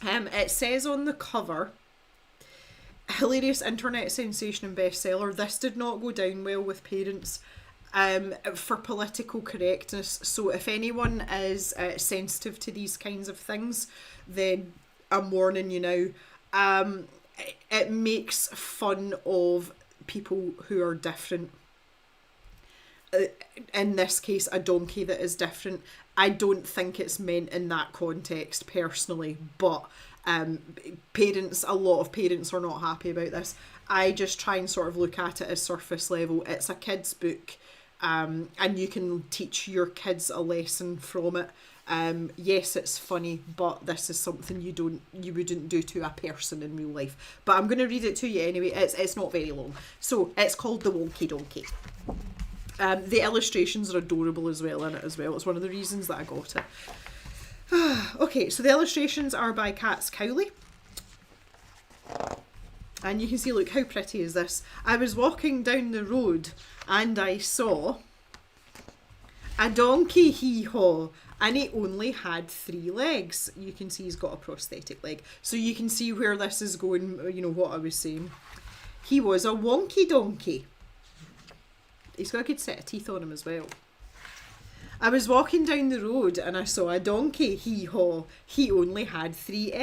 It says on the cover, hilarious internet sensation and bestseller. This did not go down well with parents for political correctness. So if anyone is sensitive to these kinds of things, then I'm warning you now. It makes fun of people who are different. In this case, a donkey that is different. I don't think it's meant in that context personally, but parents, a lot of parents are not happy about this. I just try and sort of look at it as surface level. It's a kid's book, and you can teach your kids a lesson from it. Yes, it's funny, but this is something you wouldn't do to a person in real life. But I'm going to read it to you anyway. It's not very long. So it's called The Wonky Donkey. The illustrations are adorable as well in it as well. It's one of the reasons that I got it. Okay, so the illustrations are by Katz Cowley. And you can see, look, how pretty is this? I was walking down the road and I saw a donkey, hee-haw, and he only had 3 legs. You can see he's got a prosthetic leg. So you can see where this is going, you know, what I was saying. He was a wonky donkey. He's got a good set of teeth on him as well. I was walking down the road and I saw a donkey, hee-haw. He only had 3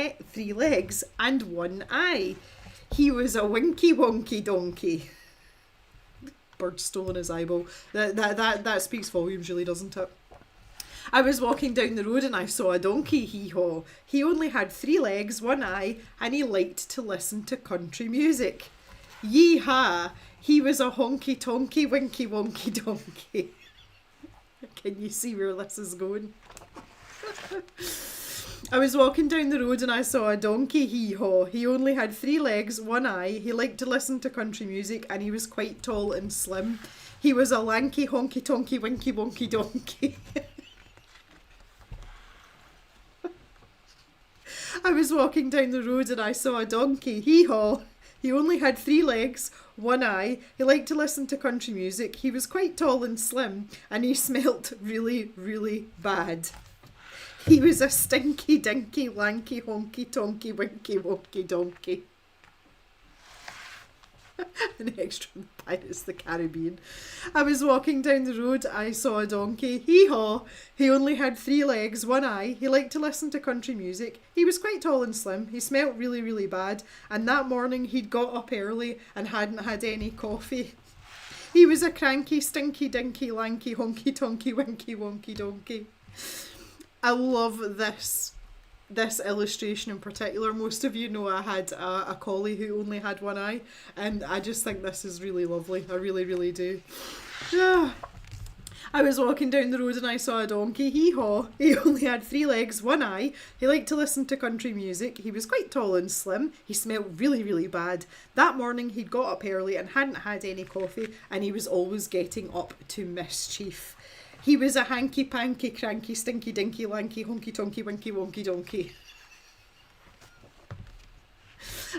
legs and 1 eye. He was a winky wonky donkey. Bird stolen his eyeball. That speaks volumes, really, doesn't it? I was walking down the road and I saw a donkey, hee-haw. He only had 3 legs, 1 eye, and he liked to listen to country music. Yee-haw! He was a honky-tonky, winky wonky donkey. Can you see where this is going? I was walking down the road and I saw a donkey, hee-haw. He only had 3 legs, 1 eye. He liked to listen to country music and he was quite tall and slim. He was a lanky, honky-tonky, winky wonky donkey. I was walking down the road and I saw a donkey, hee-haw. He only had 3 legs, 1 eye. He liked to listen to country music. He was quite tall and slim, and he smelt really, really bad. He was a stinky, dinky, lanky, honky, tonky, winky, wonky donkey. An extra in the Pirates of the Caribbean. I was walking down the road. I saw a donkey. Hee-haw! He only had 3 legs, 1 eye. He liked to listen to country music. He was quite tall and slim. He smelt really, really bad. And that morning he'd got up early and hadn't had any coffee. He was a cranky, stinky, dinky, lanky, honky, tonky, winky, wonky donkey. I love this illustration in particular. Most of you know I had a collie who only had 1 eye, and I just think this is really lovely. I really, really do. I was walking down the road and I saw a donkey, hee-haw. He only had 3 legs, 1 eye. He liked to listen to country music. He was quite tall and slim. He smelt really, really bad. That morning he'd got up early and hadn't had any coffee, and he was always getting up to mischief. He was a hanky-panky, cranky, stinky, dinky, lanky, honky-tonky, winky, wonky donkey.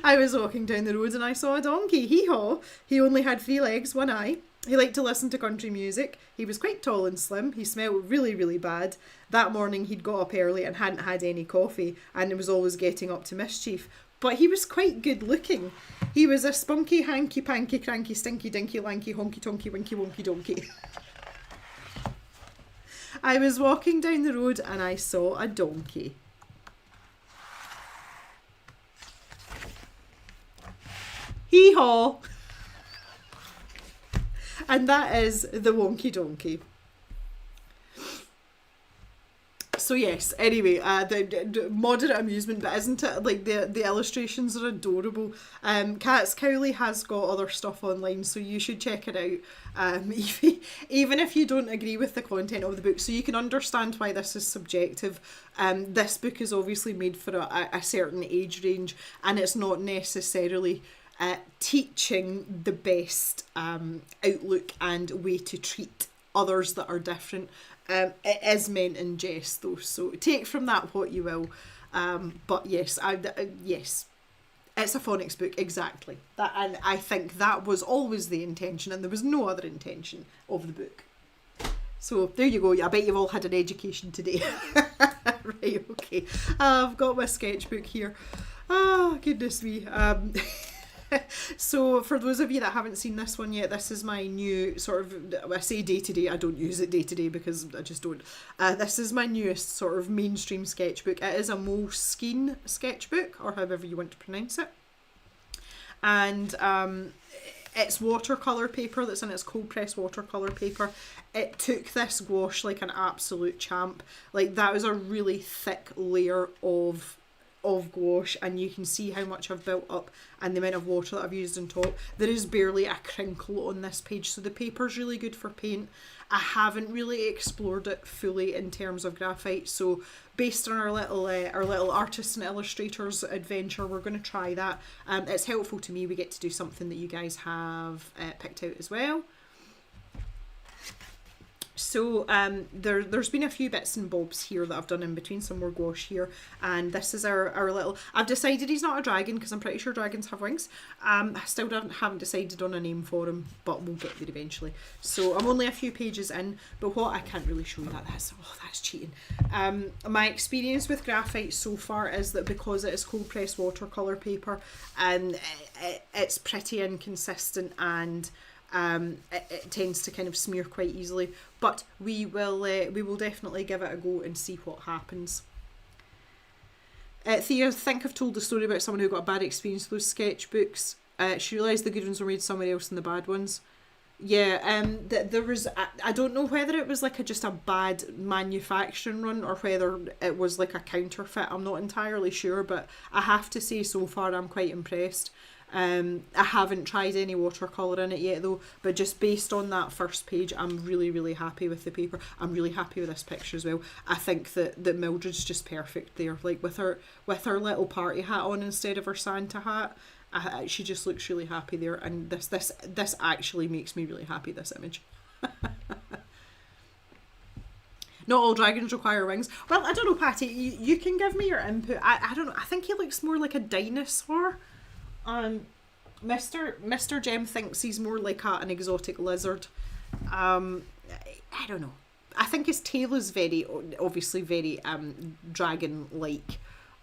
I was walking down the road and I saw a donkey, hee-haw. He only had 3 legs, 1 eye. He liked to listen to country music. He was quite tall and slim. He smelled really, really bad. That morning he'd got up early and hadn't had any coffee, and he was always getting up to mischief. But he was quite good looking. He was a spunky, hanky-panky, cranky, stinky, dinky, lanky, honky-tonky, winky, wonky donkey. I was walking down the road and I saw a donkey. Hee-haw! And that is the Wonky Donkey. So yes, anyway, the moderate amusement, but isn't it, like, the illustrations are adorable. Katz Cowley has got other stuff online, so you should check it out, even if you don't agree with the content of the book, so you can understand why this is subjective. This book is obviously made for a certain age range, and it's not necessarily teaching the best outlook and way to treat others that are different. It is meant in jest though, so take from that what you will. But yes, yes, it's a phonics book, exactly. That, and I think that was always the intention, and there was no other intention of the book. So there you go. I bet you've all had an education today. Right, okay. I've got my sketchbook here. Oh, goodness me. So for those of you that haven't seen this one yet, this is my new sort of, I say day to day, I don't use it day to day because I just don't. This is my newest sort of mainstream sketchbook. It is a Moleskine sketchbook, or however you want to pronounce it. And it's watercolour paper that's in its cold press watercolour paper. It took this gouache like an absolute champ. Like, that was a really thick layer of gouache, and you can see how much I've built up and the amount of water that I've used on top. There is barely a crinkle on this page, so the paper's really good for paint. I haven't really explored it fully in terms of graphite, so based on our little artists and illustrators adventure, we're going to try that. It's helpful to me. We get to do something that you guys have picked out as well. So there's been a few bits and bobs here that I've done in between, some more gouache here, and this is our little, I've decided he's not a dragon because I'm pretty sure dragons have wings. I still haven't decided on a name for him, but we'll get there eventually. So I'm only a few pages in, but what I can't really show you that's cheating. My experience with graphite so far is that because it is cold press watercolour paper, and it's pretty inconsistent, and it tends to kind of smear quite easily, but we will definitely give it a go and see what happens. Thea, I think I've told the story about someone who got a bad experience with those sketchbooks. She realised the good ones were made somewhere else than the bad ones. Yeah, there was, I don't know whether it was like just a bad manufacturing run or whether it was like a counterfeit. I'm not entirely sure, but I have to say so far I'm quite impressed. I haven't tried any watercolour in it yet though, but just based on that first page, I'm really happy with the paper. I'm really happy with this picture as well. I think that Mildred's just perfect there, like with her little party hat on instead of her Santa hat. She just looks really happy there, and this actually makes me really happy, this image. Not all dragons require wings. Well, I don't know, Patty, you can give me your input. I don't know, I think he looks more like a dinosaur. Mr. Jem thinks he's more like an exotic lizard. I don't know. I think his tail is obviously very dragon-like.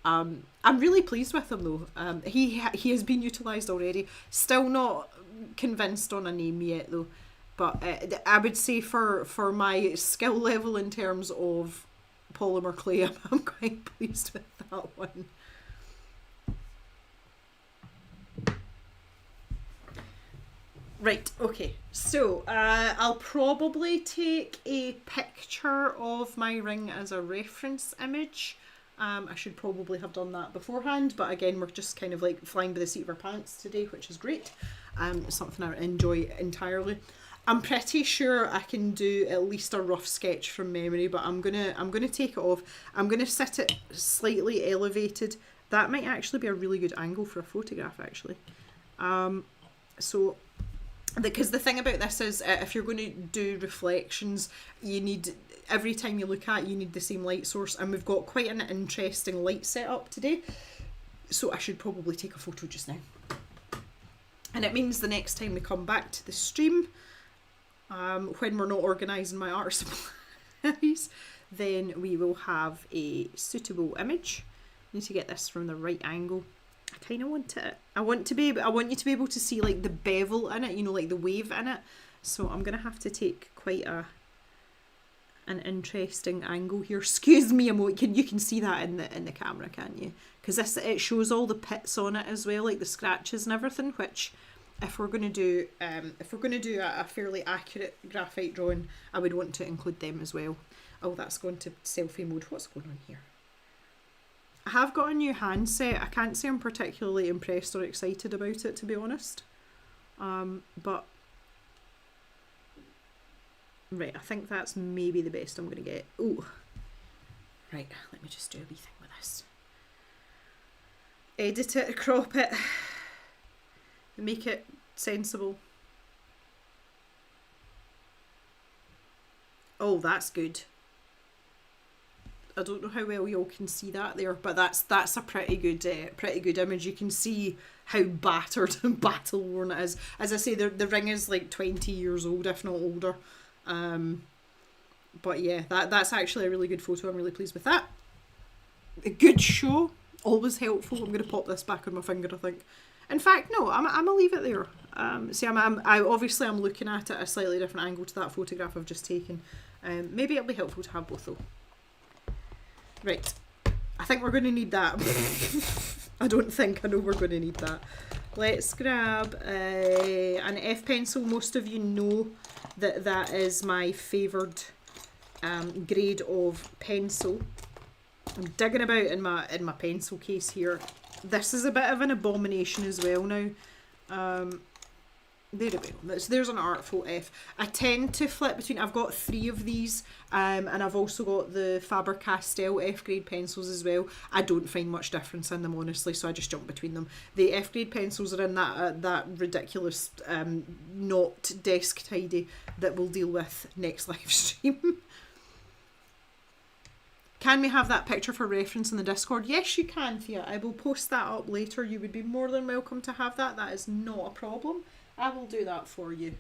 I'm really pleased with him though. He has been utilised already. Still not convinced on a name yet though. But I would say for my skill level in terms of polymer clay, I'm quite pleased with that one. Right, okay, so I'll probably take a picture of my ring as a reference image. I should probably have done that beforehand, but again, we're just kind of like flying by the seat of our pants today, which is great. It's something I enjoy entirely. I'm pretty sure I can do at least a rough sketch from memory, but I'm gonna take it off. I'm gonna sit it slightly elevated. That might actually be a really good angle for a photograph, actually. Because the thing about this is, if you're going to do reflections, you need, every time you look at it, you need the same light source, and we've got quite an interesting light setup today, so I should probably take a photo just now. And it means the next time we come back to the stream, when we're not organising my art supplies, then we will have a suitable image. I need to get this from the right angle. I kind of want it. I want you to be able to see like the bevel in it, you know, like the wave in it. So I'm gonna have to take quite an interesting angle here. Excuse me, you can see that in the camera, can't you? Because it shows all the pits on it as well, like the scratches and everything. Which, if we're gonna do a fairly accurate graphite drawing, I would want to include them as well. Oh, that's gone to selfie mode. What's going on here? I have got a new handset. I can't say I'm particularly impressed or excited about it, to be honest. But right, I think that's maybe the best I'm going to get. Oh, right, let me just do a wee thing with this. Edit it, crop it. Make it sensible. Oh, that's good. I don't know how well y'all can see that there, but that's a pretty good image. You can see how battered and battle worn it is. As I say, the ring is like 20 years old, if not older. But yeah, that's actually a really good photo. I'm really pleased with that. A good show, always helpful. I'm going to pop this back on my finger, I think. In fact, no, I'm gonna leave it there. See, I'm obviously looking at it at a slightly different angle to that photograph I've just taken. Maybe it'll be helpful to have both though. Right, I think we're going to need that. I know we're going to need that. Let's grab an F pencil. Most of you know that is my favoured grade of pencil. I'm digging about in my pencil case here. This is a bit of an abomination as well now. There we go. There's an Artful F. I tend to flip between, I've got 3 of these, and I've also got the Faber-Castell F grade pencils as well. I don't find much difference in them, honestly, so I just jump between them. The F grade pencils are in that ridiculous not desk tidy that we'll deal with next live stream. Can we have that picture for reference in the Discord? Yes, you can, Thea. I will post that up later. You would be more than welcome to have that. That is not a problem. I will do that for you.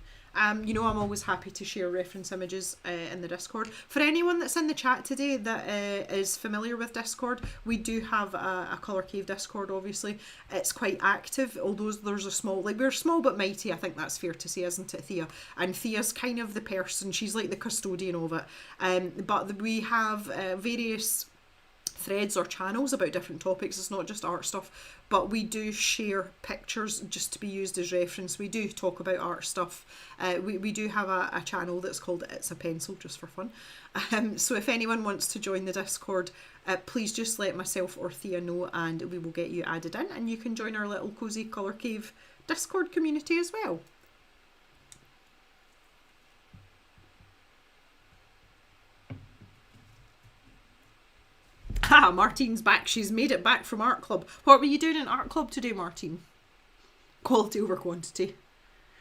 You know, I'm always happy to share reference images in the Discord. For anyone that's in the chat today that is familiar with Discord, we do have a Colour Cave Discord, obviously. It's quite active, although there's a small, like, we're small but mighty, I think that's fair to say, isn't it, Thea? And Thea's kind of the person, she's like the custodian of it. But we have various threads or channels about different topics. It's not just art stuff, but we do share pictures just to be used as reference. We do talk about art stuff. We do have a channel that's called It's a Pencil, just for fun. So if anyone wants to join the Discord, please just let myself or Thea know and we will get you added in and you can join our little cozy Colour Cave Discord community as well. Ah, Martine's back. She's made it back from art club. What were you doing in art club today, Martine? Quality over quantity.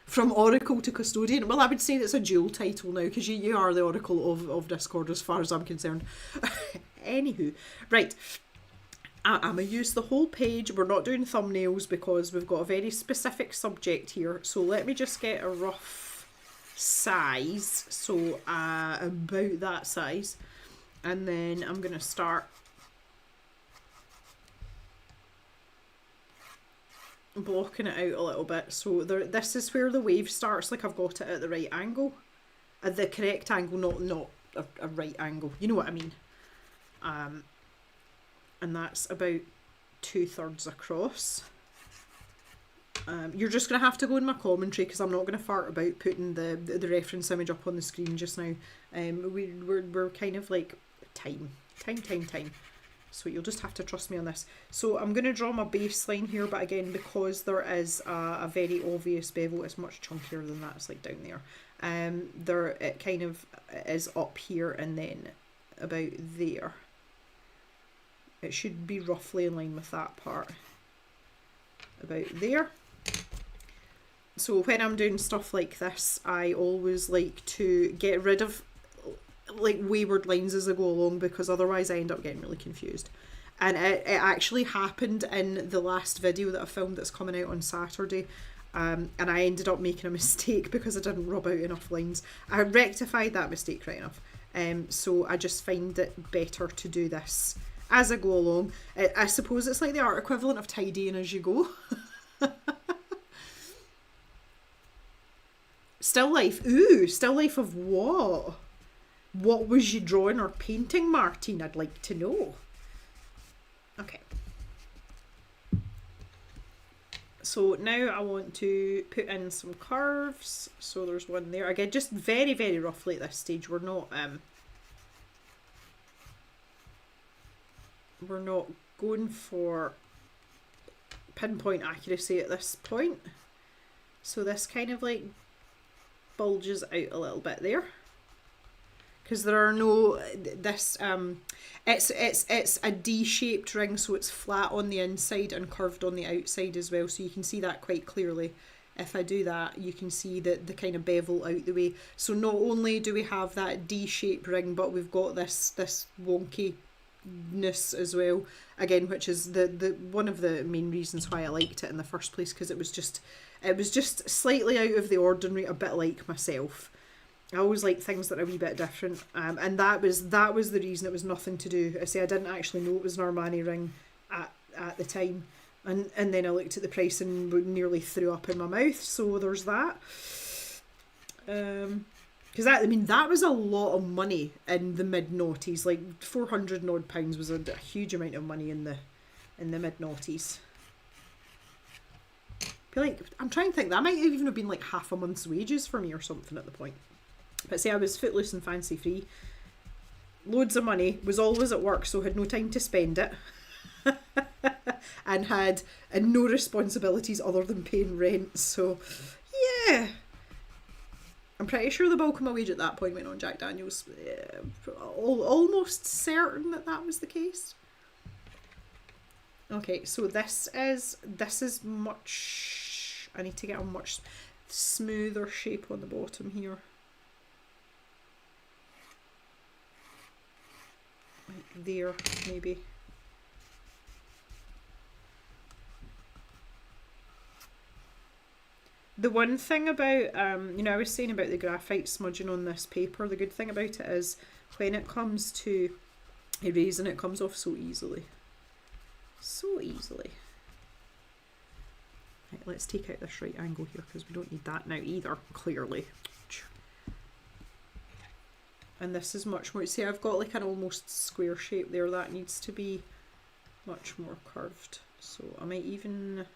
From Oracle to Custodian. Well, I would say that's a dual title now because you are the Oracle of Discord as far as I'm concerned. Anywho, right. I'm going to use the whole page. We're not doing thumbnails because we've got a very specific subject here. So let me just get a rough size. So about that size. And then I'm going to start blocking it out a little bit. So this is where the wave starts, like I've got it at the right angle. At the correct angle, not a right angle. You know what I mean. And that's about 2/3 across. You're just going to have to go in my commentary because I'm not going to fart about putting the reference image up on the screen just now. We're kind of like time. So you'll just have to trust me on this. So I'm going to draw my baseline here, but again, because there is a very obvious bevel, it's much chunkier than that. It's like down there. It kind of is up here and then about there. It should be roughly in line with that part. About there. So when I'm doing stuff like this, I always like to get rid of like wayward lines as I go along because otherwise I end up getting really confused. And it actually happened in the last video that I filmed that's coming out on Saturday. And I ended up making a mistake because I didn't rub out enough lines. I rectified that mistake right enough. So I just find it better to do this as I go along. I suppose it's like the art equivalent of tidying as you go. Still life. Ooh, still life of what? What was you drawing or painting, Martine? I'd like to know. Okay. So now I want to put in some curves. So there's one there. Again, just very, very roughly at this stage. We're not going for pinpoint accuracy at this point. So this kind of like bulges out a little bit there. because there are no, this, it's a D-shaped ring, so it's flat on the inside and curved on the outside as well, so you can see that quite clearly. If I do that, you can see the kind of bevel out the way. So not only do we have that D-shaped ring, but we've got this wonkiness as well, again, which is the one of the main reasons why I liked it in the first place, because it was just slightly out of the ordinary, a bit like myself. I always like things that are a wee bit different, and that was the reason. It was nothing to do. I say I didn't actually know it was an Armani ring at the time, and then I looked at the price and nearly threw up in my mouth. So there's that. Because that was a lot of money in the mid-noughties. Like £400 and odd was a huge amount of money in the mid-noughties. Like, I'm trying to think, that might even have been like half a month's wages for me or something at the point. But say I was footloose and fancy free, loads of money, was always at work, so had no time to spend it, and had no responsibilities other than paying rent. So yeah, I'm pretty sure the bulk of my wage at that point went on Jack Daniels. Almost certain that was the case. Okay, so this is much, I need to get a much smoother shape on the bottom here. Like there, maybe. The one thing about, I was saying about the graphite smudging on this paper, the good thing about it is when it comes to erasing, it comes off so easily. So easily. Right, let's take out this right angle here, because we don't need that now either, clearly. And this is much more, see, I've got like an almost square shape there. That needs to be much more curved. So I might even,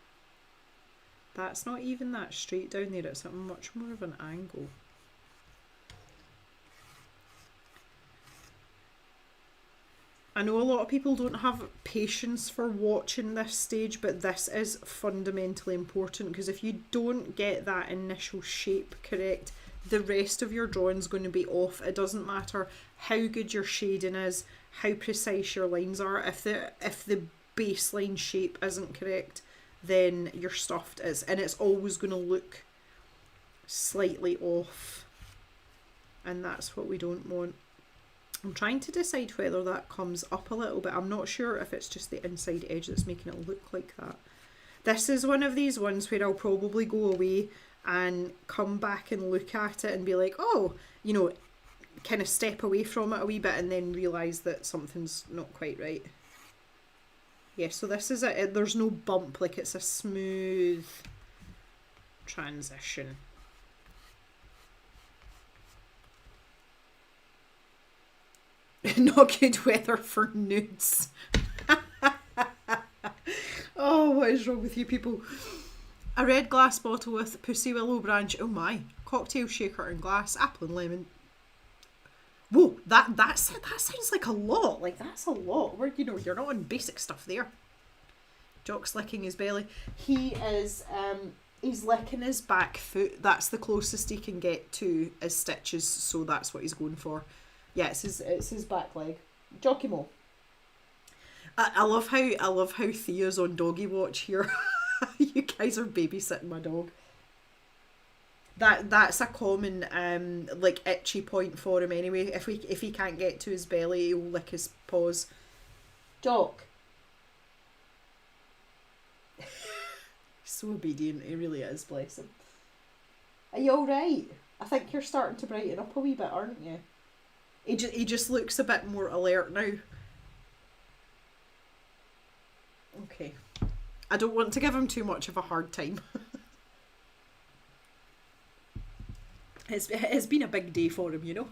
that's not even that straight down there, it's at much more of an angle. I know a lot of people don't have patience for watching this stage, but this is fundamentally important, because if you don't get that initial shape correct, the rest of your drawing's going to be off. It doesn't matter how good your shading is, how precise your lines are. If the baseline shape isn't correct, then you're stuffed. And it's always going to look slightly off, and that's what we don't want. I'm trying to decide whether that comes up a little bit. I'm not sure if it's just the inside edge that's making it look like that. This is one of these ones where I'll probably go away and come back and look at it and be like, oh, kind of step away from it a wee bit and then realise that something's not quite right. Yeah, so this is it. There's no bump, like it's a smooth transition. Not good weather for nudes. Oh, what is wrong with you people? A red glass bottle with pussy willow branch. Oh my. Cocktail shaker and glass. Apple and lemon. Whoa, that sounds like a lot. Like, that's a lot. Where, you're not on basic stuff there. Jock's licking his belly. He's licking his back foot. That's the closest he can get to his stitches, so that's what he's going for. Yeah, it's his back leg. Jockey Mo. I love how Thea's on doggy watch here. You guys are babysitting my dog. That's a common like itchy point for him anyway. If he can't get to his belly, he'll lick his paws. Jock. So obedient, he really is, bless him. Are you alright? I think you're starting to brighten up a wee bit, aren't you? He just looks a bit more alert now. Okay. I don't want to give him too much of a hard time. It's been a big day for him,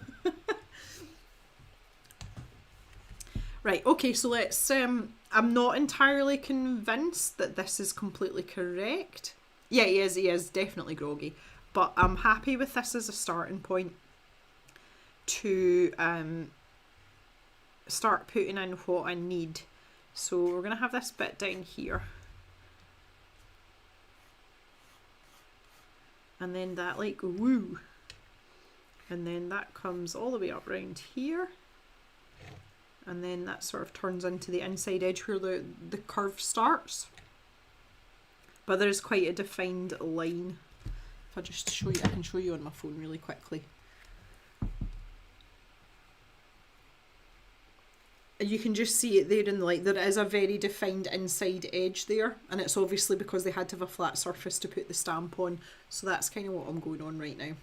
Right, okay, so let's... I'm not entirely convinced that this is completely correct. Yeah, he is definitely groggy. But I'm happy with this as a starting point to start putting in what I need. So we're going to have this bit down here. And then that, like, woo. And then that comes all the way up around here. And then that sort of turns into the inside edge where the curve starts. But there is quite a defined line. If I just show you, I can show you on my phone really quickly. You can just see it there in the light. There is a very defined inside edge there, and it's obviously because they had to have a flat surface to put the stamp on. So that's kind of what I'm going on right now.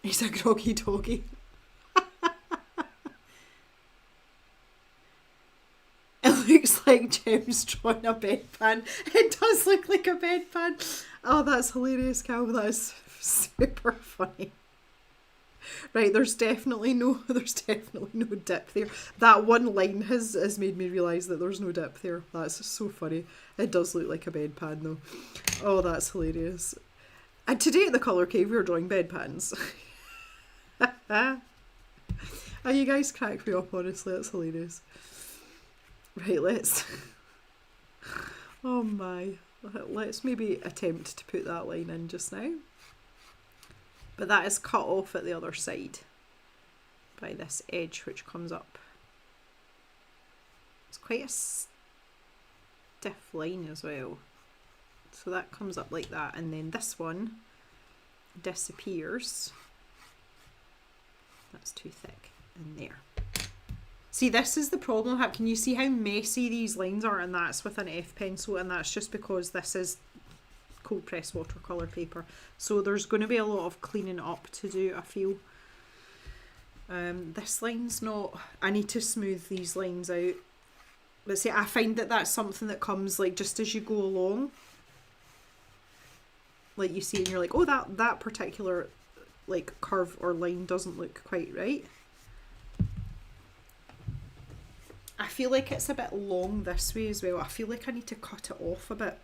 He's a groggy doggy. It looks like Jem's drawn a bedpan. It does look like a bedpan. Oh, that's hilarious, Cal. That's super funny. Right, there's definitely no dip there. That one line has made me realise that there's no dip there. That's so funny. It does look like a bedpan though. Oh, that's hilarious. And today at the Colour Cave we were drawing bedpans. Oh, you guys crack me up, honestly. That's hilarious. Right, let's... Oh my. Let's maybe attempt to put that line in just now. But that is cut off at the other side by this edge which comes up. It's quite a stiff line as well. So that comes up like that, and then this one disappears. That's too thick in there. See, this is the problem. Can you see how messy these lines are? And that's with an F pencil, and that's just because this is cold press watercolour paper. So there's going to be a lot of cleaning up to do, I feel. This line's not... I need to smooth these lines out. But see, I find that that's something that comes like just as you go along. Like you see and you're like, oh, that particular like curve or line doesn't look quite right. I feel like it's a bit long this way as well. I feel like I need to cut it off a bit.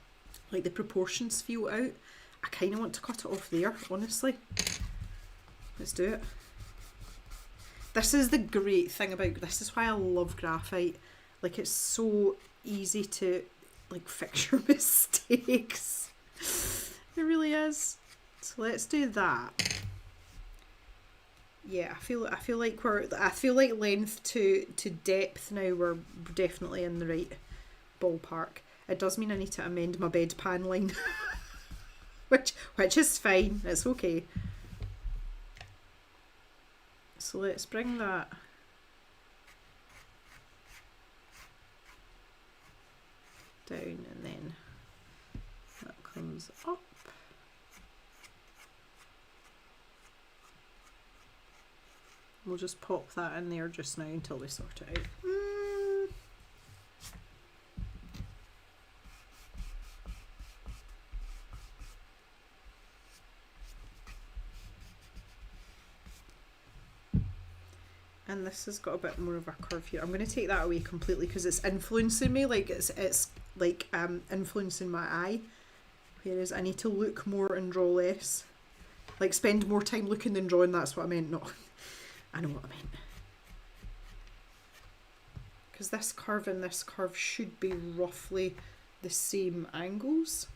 Like the proportions feel out. I kind of want to cut it off there, honestly. Let's do it. This is the great thing about, this is why I love graphite. Like it's so easy to like fix your mistakes. It really is. So let's do that. Yeah, I feel like length to depth now we're definitely in the right ballpark. It does mean I need to amend my bedpan line. which is fine, it's okay. So let's bring that down, and then that comes up. We'll just pop that in there just now until we sort it out. And this has got a bit more of a curve here. I'm going to take that away completely because it's influencing me, like it's like influencing my eye. Whereas I need to look more and draw less. Like spend more time looking than drawing, that's what I meant. Not, I know what I meant. Because this curve and this curve should be roughly the same angles.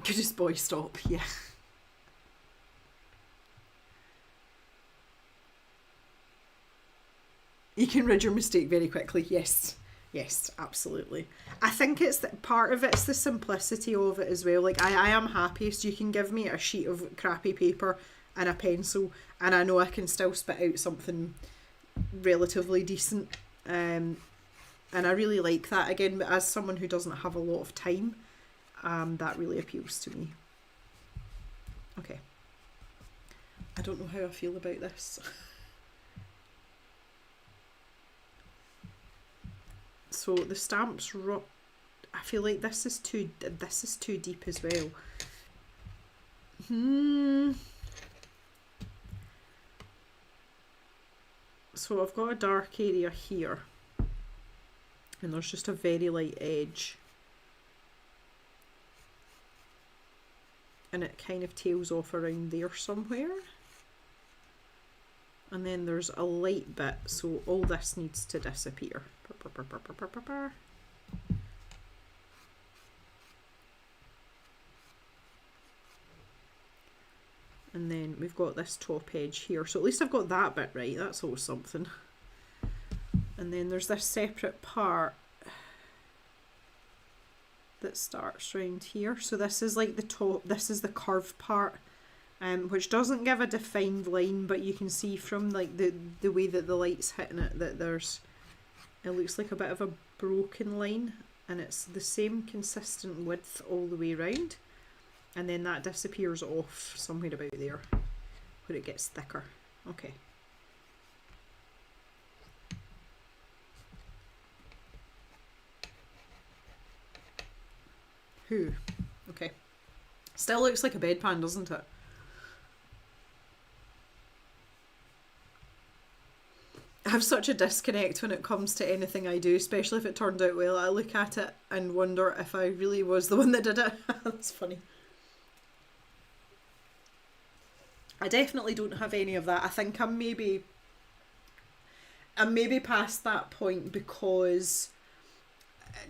Goodest boy, stop, yeah. You can rid your mistake very quickly, yes. Yes, absolutely. I think it's part of it's the simplicity of it as well. Like I am happiest you can give me a sheet of crappy paper and a pencil and I know I can still spit out something relatively decent. And I really like that. Again, as someone who doesn't have a lot of time, that really appeals to me. Okay. I don't know how I feel about this. So the stamps, I feel like this is too deep as well. So I've got a dark area here, and there's just a very light edge, and it kind of tails off around there somewhere. And then there's a light bit, so all this needs to disappear. And then we've got this top edge here, so at least I've got that bit right. That's always something. And then there's this separate part that starts round here. So this is like the top, this is the curved part, which doesn't give a defined line, but you can see from like the way that the light's hitting it that there's, it looks like a bit of a broken line, and it's the same consistent width all the way around, and then that disappears off somewhere about there where it gets thicker. Okay. Okay. Still looks like a bedpan, doesn't it? I have such a disconnect when it comes to anything I do, especially if it turned out well. I look at it and wonder if I really was the one that did it. That's funny. I definitely don't have any of that. I think I'm maybe past that point because,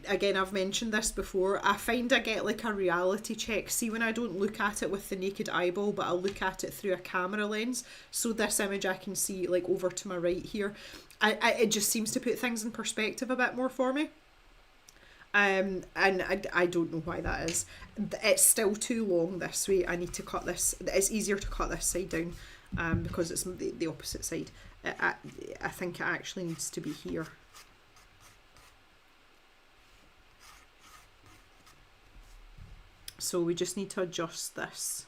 again, I've mentioned this before, I find I get like a reality check. See, when I don't look at it with the naked eyeball, but I'll look at it through a camera lens, so this image I can see like over to my right here, it just seems to put things in perspective a bit more for me. And I don't know why that is. It's still too long this way. I need to cut this. It's easier to cut this side down because it's the opposite side. I think it actually needs to be here. So we just need to adjust this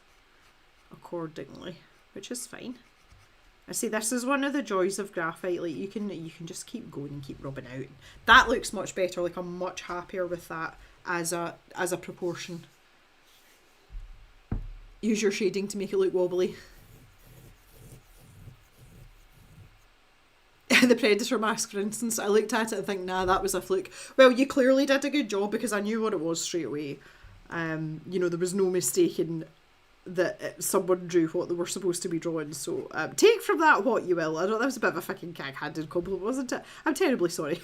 accordingly, which is fine. I see, this is one of the joys of graphite. Like you can just keep going and keep rubbing out. That looks much better. Like I'm much happier with that as a proportion. Use your shading to make it look wobbly. The Predator mask, for instance, I looked at it and think, nah, that was a fluke. Well, you clearly did a good job because I knew what it was straight away. You know, there was no mistaking that someone drew what they were supposed to be drawing, so take from that what you will. I know that was a bit of a fucking cag-handed compliment, wasn't it? I'm terribly sorry.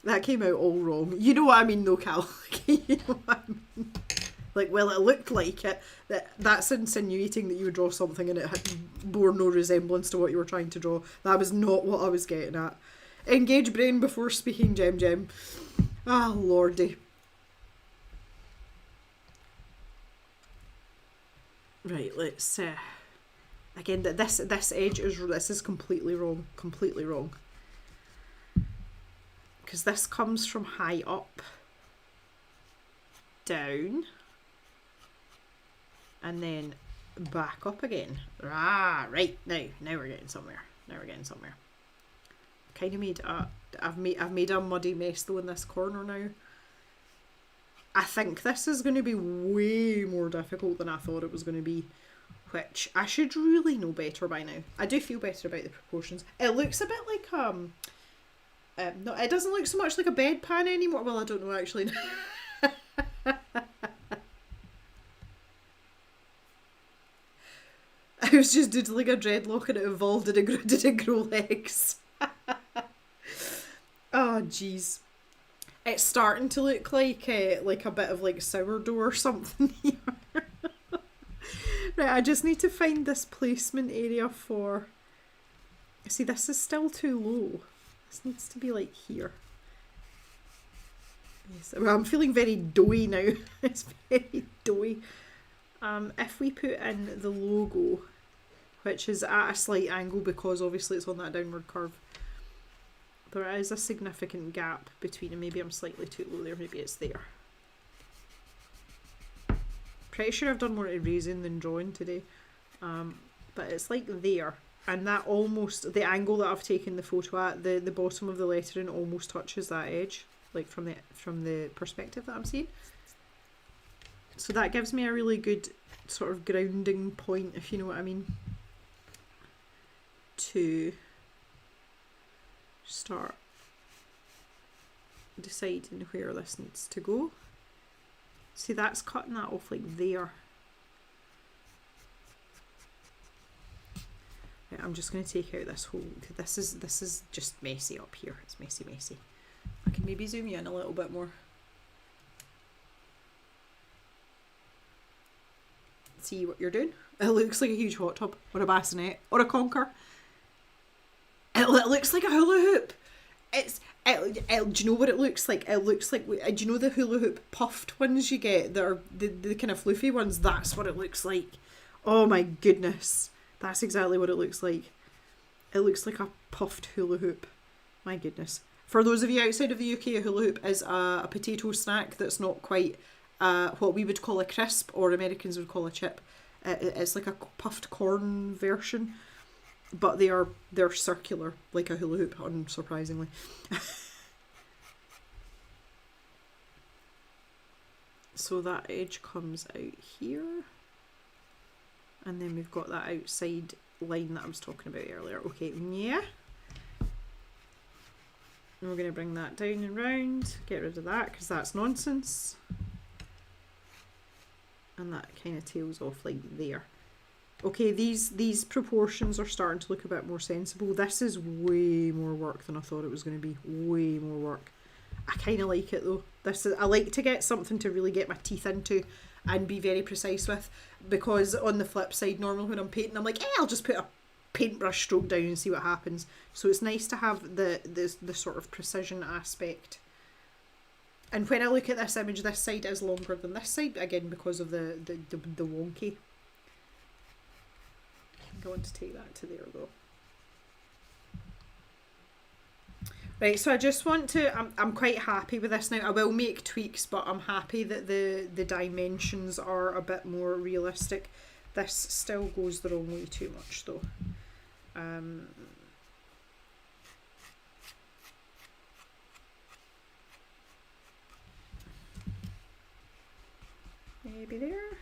That came out all wrong. You know what I mean though, Cal. You know what I mean? Like, well, it looked like it. That's insinuating that you would draw something and it bore no resemblance to what you were trying to draw. That was not what I was getting at. Engage brain before speaking, Gem. Ah, lordy. Right, let's again, this edge is completely wrong, because this comes from high up, down, and then back up again. Right, now we're getting somewhere. Kind of made I've made a muddy mess though in this corner now. I think this is going to be way more difficult than I thought it was going to be, which I should really know better by now. I do feel better about the proportions. It looks a bit like no, it doesn't look so much like a bedpan anymore. Well, I don't know actually. I was just doodling a dreadlock and it evolved and it didn't grow legs. Oh jeez. It's starting to look like a bit of like sourdough or something here. Right, I just need to find this placement area for... See, this is still too low. This needs to be like here. Yes, well, I'm feeling very doughy now. It's very doughy. If we put in the logo, which is at a slight angle because obviously it's on that downward curve, there is a significant gap between, and maybe I'm slightly too low there, maybe it's there. Pretty sure I've done more erasing than drawing today, but it's like there, and that almost, the angle that I've taken the photo at, the bottom of the lettering almost touches that edge, like from the perspective that I'm seeing. So that gives me a really good sort of grounding point, if you know what I mean, to start deciding where this needs to go. See, that's cutting that off like there. I'm just going to take out this whole, this is just messy up here. It's messy. I can maybe zoom you in a little bit more. See what you're doing? It looks like a huge hot tub or a bassinet or a conker. It looks like a hula hoop. Do you know what it looks like? It looks like, do you know the hula hoop puffed ones you get that are the kind of floofy ones? That's what it looks like. Oh my goodness. That's exactly what it looks like. It looks like a puffed hula hoop. My goodness. For those of you outside of the UK, a hula hoop is a potato snack that's not quite what we would call a crisp, or Americans would call a chip. It's like a puffed corn version, but they're circular, like a hula hoop, unsurprisingly. So that edge comes out here, and then we've got that outside line that I was talking about earlier. Okay, yeah. And we're going to bring that down and round, get rid of that because that's nonsense. And that kind of tails off like there. Okay, these proportions are starting to look a bit more sensible. This is way more work than I thought it was going to be. Way more work. I kind of like it though. I like to get something to really get my teeth into and be very precise with, because on the flip side, normally when I'm painting, I'm like, I'll just put a paintbrush stroke down and see what happens. So it's nice to have the sort of precision aspect. And when I look at this image, this side is longer than this side, again because of the wonky. I'm going to take that to there though. Right, so I just want to, I'm quite happy with this now. I will make tweaks, but I'm happy that the dimensions are a bit more realistic. This still goes the wrong way too much though. Maybe there.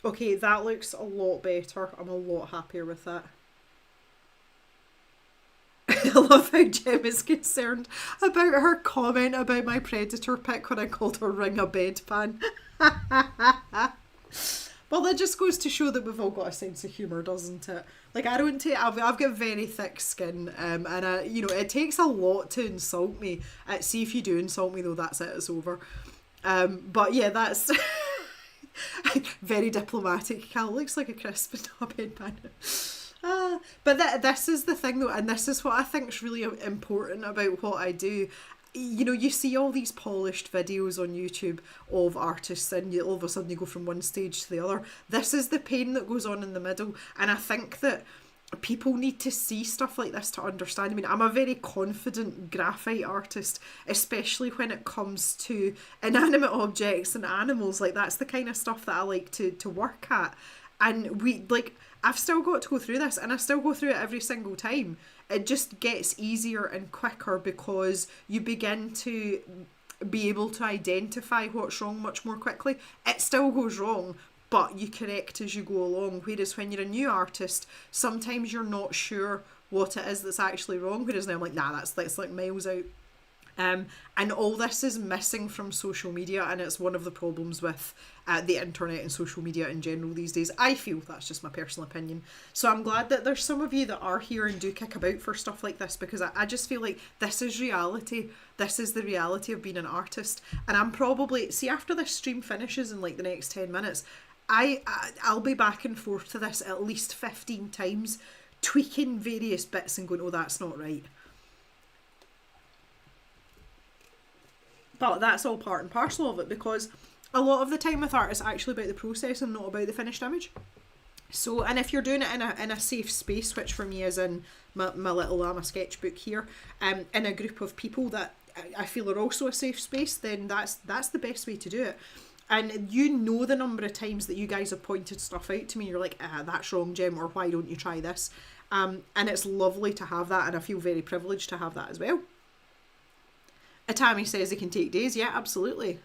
Okay, that looks a lot better. I'm a lot happier with that. I love how Jem is concerned about her comment about my Predator pic when I called her Ring a bedpan. Well, that just goes to show that we've all got a sense of humour, doesn't it? Like, I don't take, I've got very thick skin, and it takes a lot to insult me. See, if you do insult me though, that's it, it's over. But yeah, that's very diplomatic. Cal looks like a crisp and not a bedpan. But this is the thing though, and this is what I think is really important about what I do. You know, you see all these polished videos on YouTube of artists and all of a sudden you go from one stage to the other. This is the pain that goes on in the middle, and I think that people need to see stuff like this to understand. I mean, I'm a very confident graphite artist, especially when it comes to inanimate objects and animals. Like, that's the kind of stuff that I like to work at. And I've still got to go through this, and I still go through it every single time. It just gets easier and quicker because you begin to be able to identify what's wrong much more quickly. It still goes wrong, but you correct as you go along. Whereas when you're a new artist, sometimes you're not sure what it is that's actually wrong. Whereas now I'm like, nah, that's like miles out. And all this is missing from social media, and it's one of the problems with the internet and social media in general these days. I feel that's just my personal opinion. So I'm glad that there's some of you that are here and do kick about for stuff like this, because I just feel like this is reality. This is the reality of being an artist. And I'm probably, see, after this stream finishes in like the next 10 minutes, I'll be back and forth to this at least 15 times, tweaking various bits and going, oh, that's not right. But that's all part and parcel of it, because a lot of the time with art, it's actually about the process and not about the finished image. So, and if you're doing it in a safe space, which for me is in my little llama sketchbook here, in a group of people that I feel are also a safe space, then that's the best way to do it. And you know the number of times that you guys have pointed stuff out to me, you're like, that's wrong, Jem, or why don't you try this? And it's lovely to have that, and I feel very privileged to have that as well. Tammy says it can take days. Yeah, absolutely.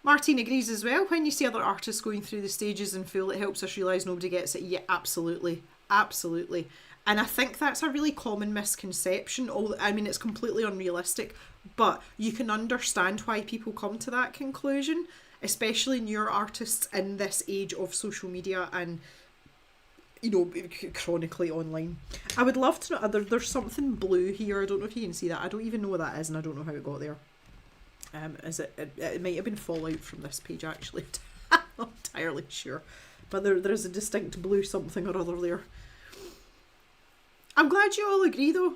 Martine agrees as well. When you see other artists going through the stages in full, it helps us realise nobody gets it. Yeah, absolutely. Absolutely. And I think that's a really common misconception. I mean, it's completely unrealistic, but you can understand why people come to that conclusion, especially newer artists in this age of social media and, you know, chronically online. I would love to know, there's something blue here, I don't know if you can see that, I don't even know what that is and I don't know how it got there. It might have been fallout from this page actually, I'm not entirely sure, but there's a distinct blue something or other there. I'm glad you all agree though.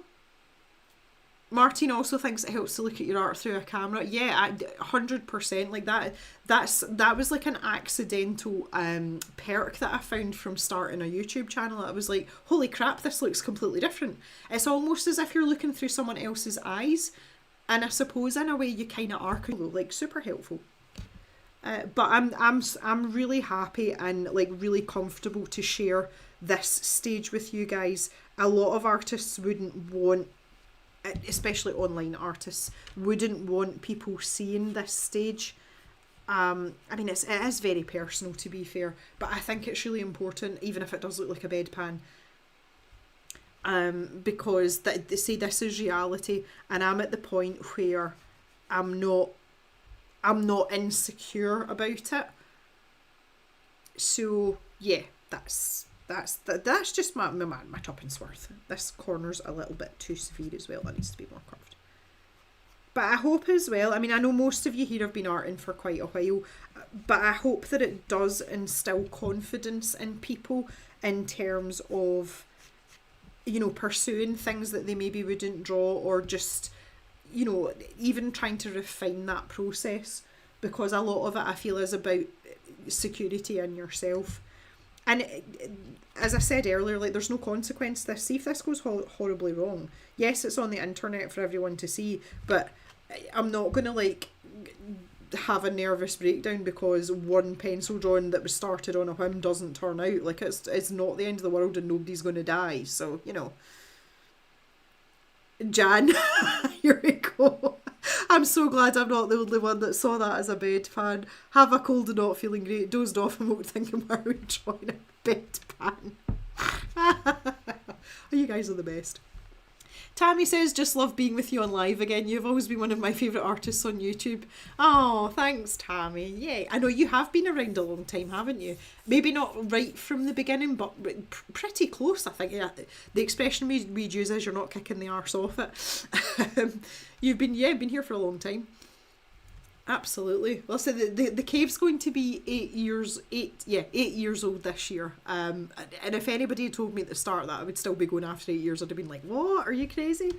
Martin also thinks it helps to look at your art through a camera. Yeah, 100%. Like that was like an accidental perk that I found from starting a YouTube channel. I was like, holy crap, this looks completely different. It's almost as if you're looking through someone else's eyes, and I suppose in a way you kind of are, like super helpful. But I'm really happy and like really comfortable to share this stage with you guys. A lot of artists wouldn't want, especially online artists, wouldn't want people seeing this stage. I mean, it is very personal, to be fair, but I think it's really important, even if it does look like a bedpan, because they say this is reality, and I'm at the point where I'm not insecure about it. So yeah, that's just my tuppence worth. This corner's a little bit too severe as well. It needs to be more curved. But I hope as well, I mean, I know most of you here have been arting for quite a while, but I hope that it does instill confidence in people in terms of, you know, pursuing things that they maybe wouldn't draw, or just, you know, even trying to refine that process, because a lot of it I feel is about security in yourself. And as I said earlier, like, there's no consequence to this. See if this goes horribly wrong. Yes, it's on the internet for everyone to see, but I'm not going to, like, have a nervous breakdown because one pencil drawing that was started on a whim doesn't turn out. Like, it's not the end of the world and nobody's going to die. So, you know. Jan, here we go. I'm so glad I'm not the only one that saw that as a bedpan. Have a cold and not feeling great. Dozed off and won't thinking why we drawing a bedpan. You guys are the best. Tammy says, just love being with you on live again. You've always been one of my favourite artists on YouTube. Oh, thanks, Tammy. Yeah, I know you have been around a long time, haven't you? Maybe not right from the beginning, but pretty close, I think. Yeah, the expression we'd use is you're not kicking the arse off it. You've been here for a long time. Absolutely. Well, so the cave's going to be 8 years old this year. And if anybody had told me at the start that I would still be going after 8 years, I'd have been like, what? Are you crazy?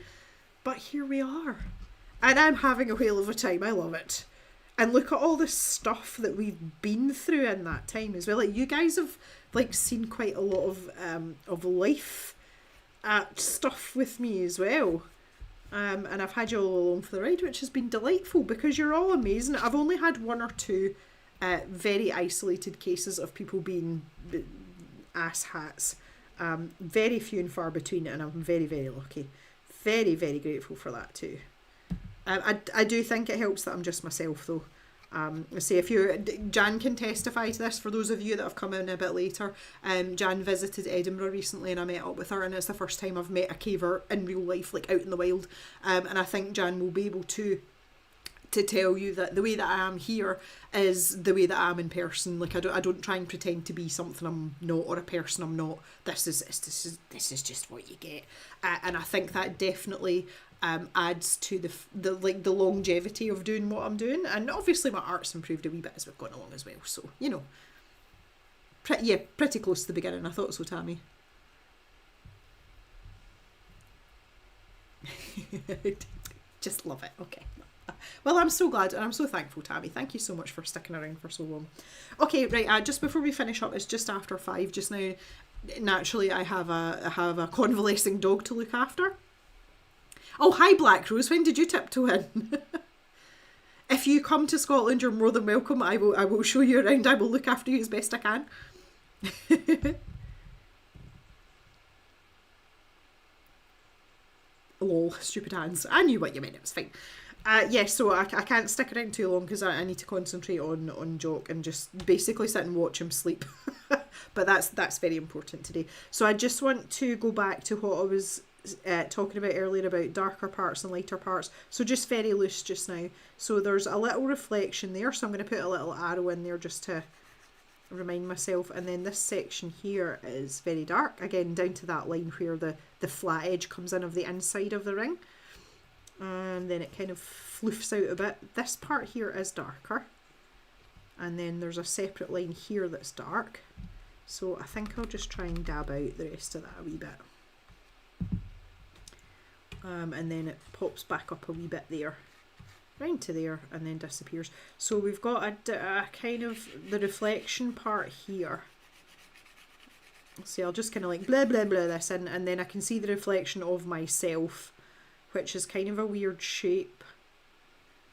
But here we are. And I'm having a whale of a time. I love it. And look at all the stuff that we've been through in that time as well. Like, you guys have, like, seen quite a lot of life stuff with me as well. And I've had you all along for the ride, which has been delightful because you're all amazing. I've only had one or two very isolated cases of people being asshats. Very few and far between, and I'm very, very lucky. Very, very grateful for that too. I do think it helps that I'm just myself though. Say if Jan can testify to this for those of you that have come in a bit later. Jan visited Edinburgh recently and I met up with her, and it's the first time I've met a caver in real life, like out in the wild. And I think Jan will be able to tell you that the way that I am here is the way that I am in person. Like, I don't try and pretend to be something I'm not, or a person I'm not. This is just what you get. And I think that definitely adds to the longevity of doing what I'm doing. And obviously my art's improved a wee bit as we've gone along as well. So, you know, pretty close to the beginning. I thought so, Tammy. Just love it. Okay. Well, I'm so glad and I'm so thankful, Tammy. Thank you so much for sticking around for so long. Okay, right. Just before we finish up, it's just after 5 just now. Naturally, I have a convalescing dog to look after. Oh, hi, Black Rose. When did you tiptoe in? If you come to Scotland, you're more than welcome. I will show you around. I will look after you as best I can. Lol, stupid hands. I knew what you meant. It was fine. So I can't stick around too long because I need to concentrate on Jock and just basically sit and watch him sleep. But that's very important today. So I just want to go back to what I was talking about earlier about darker parts and lighter parts. So just very loose just now. So there's a little reflection there, so I'm going to put a little arrow in there just to remind myself. And then this section here is very dark, again down to that line where the flat edge comes in of the inside of the ring, and then it kind of floofs out a bit. This part here is darker, and then there's a separate line here that's dark, so I think I'll just try and dab out the rest of that a wee bit. And then it pops back up a wee bit there, round to there, and then disappears. So we've got a kind of the reflection part here. See, I'll just kind of like blah blah blah this in, and then I can see the reflection of myself, which is kind of a weird shape.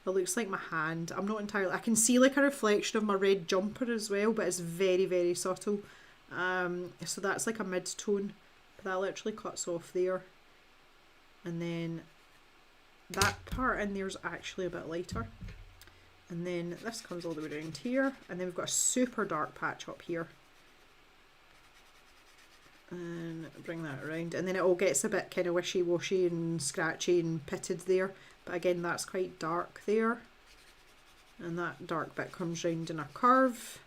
It looks like my hand. I'm not entirely... I can see like a reflection of my red jumper as well, but it's very, very subtle. So that's like a mid-tone, but that literally cuts off there. And then that part in there's actually a bit lighter. And then this comes all the way around here. And then we've got a super dark patch up here. And bring that around. And then it all gets a bit kind of wishy-washy and scratchy and pitted there. But again, that's quite dark there. And that dark bit comes round in a curve.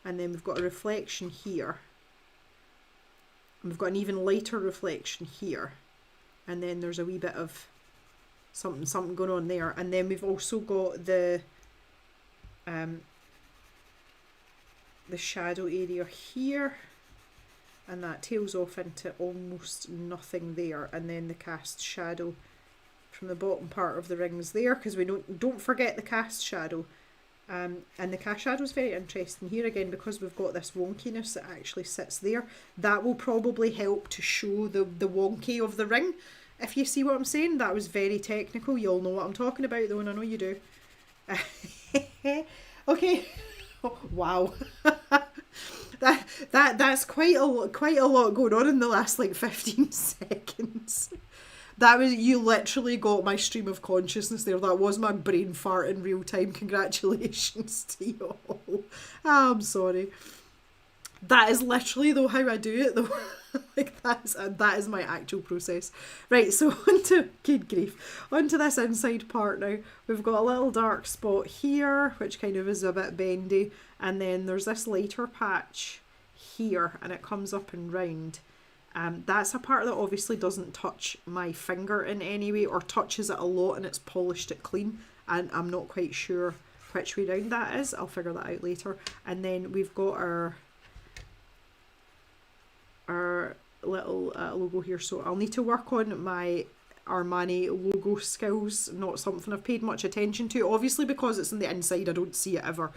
And then we've got a reflection here. And we've got an even lighter reflection here. And then there's a wee bit of something going on there. And then we've also got the shadow area here, and that tails off into almost nothing there. And then the cast shadow from the bottom part of the rings there, because we don't forget the cast shadow. And the cast shadow is very interesting here again, because we've got this wonkiness that actually sits there. That will probably help to show the wonky of the ring, if you see what I'm saying. That was very technical. You all know what I'm talking about though, and I know you do. Okay. Oh, wow. That's quite a lot going on in the last like 15 seconds. That was, you literally got my stream of consciousness there. That was my brain fart in real time. Congratulations to you all. Oh, I'm sorry. That is literally though how I do it though. Like that is my actual process. Right, so onto, good grief, onto this inside part now. We've got a little dark spot here, which kind of is a bit bendy, and then there's this lighter patch here, and it comes up and round. That's a part that obviously doesn't touch my finger in any way, or touches it a lot and it's polished it clean, and I'm not quite sure which way round that is. I'll figure that out later. And then we've got our little logo here, so I'll need to work on my Armani logo skills. Not something I've paid much attention to, obviously because it's on the inside. I don't see it ever.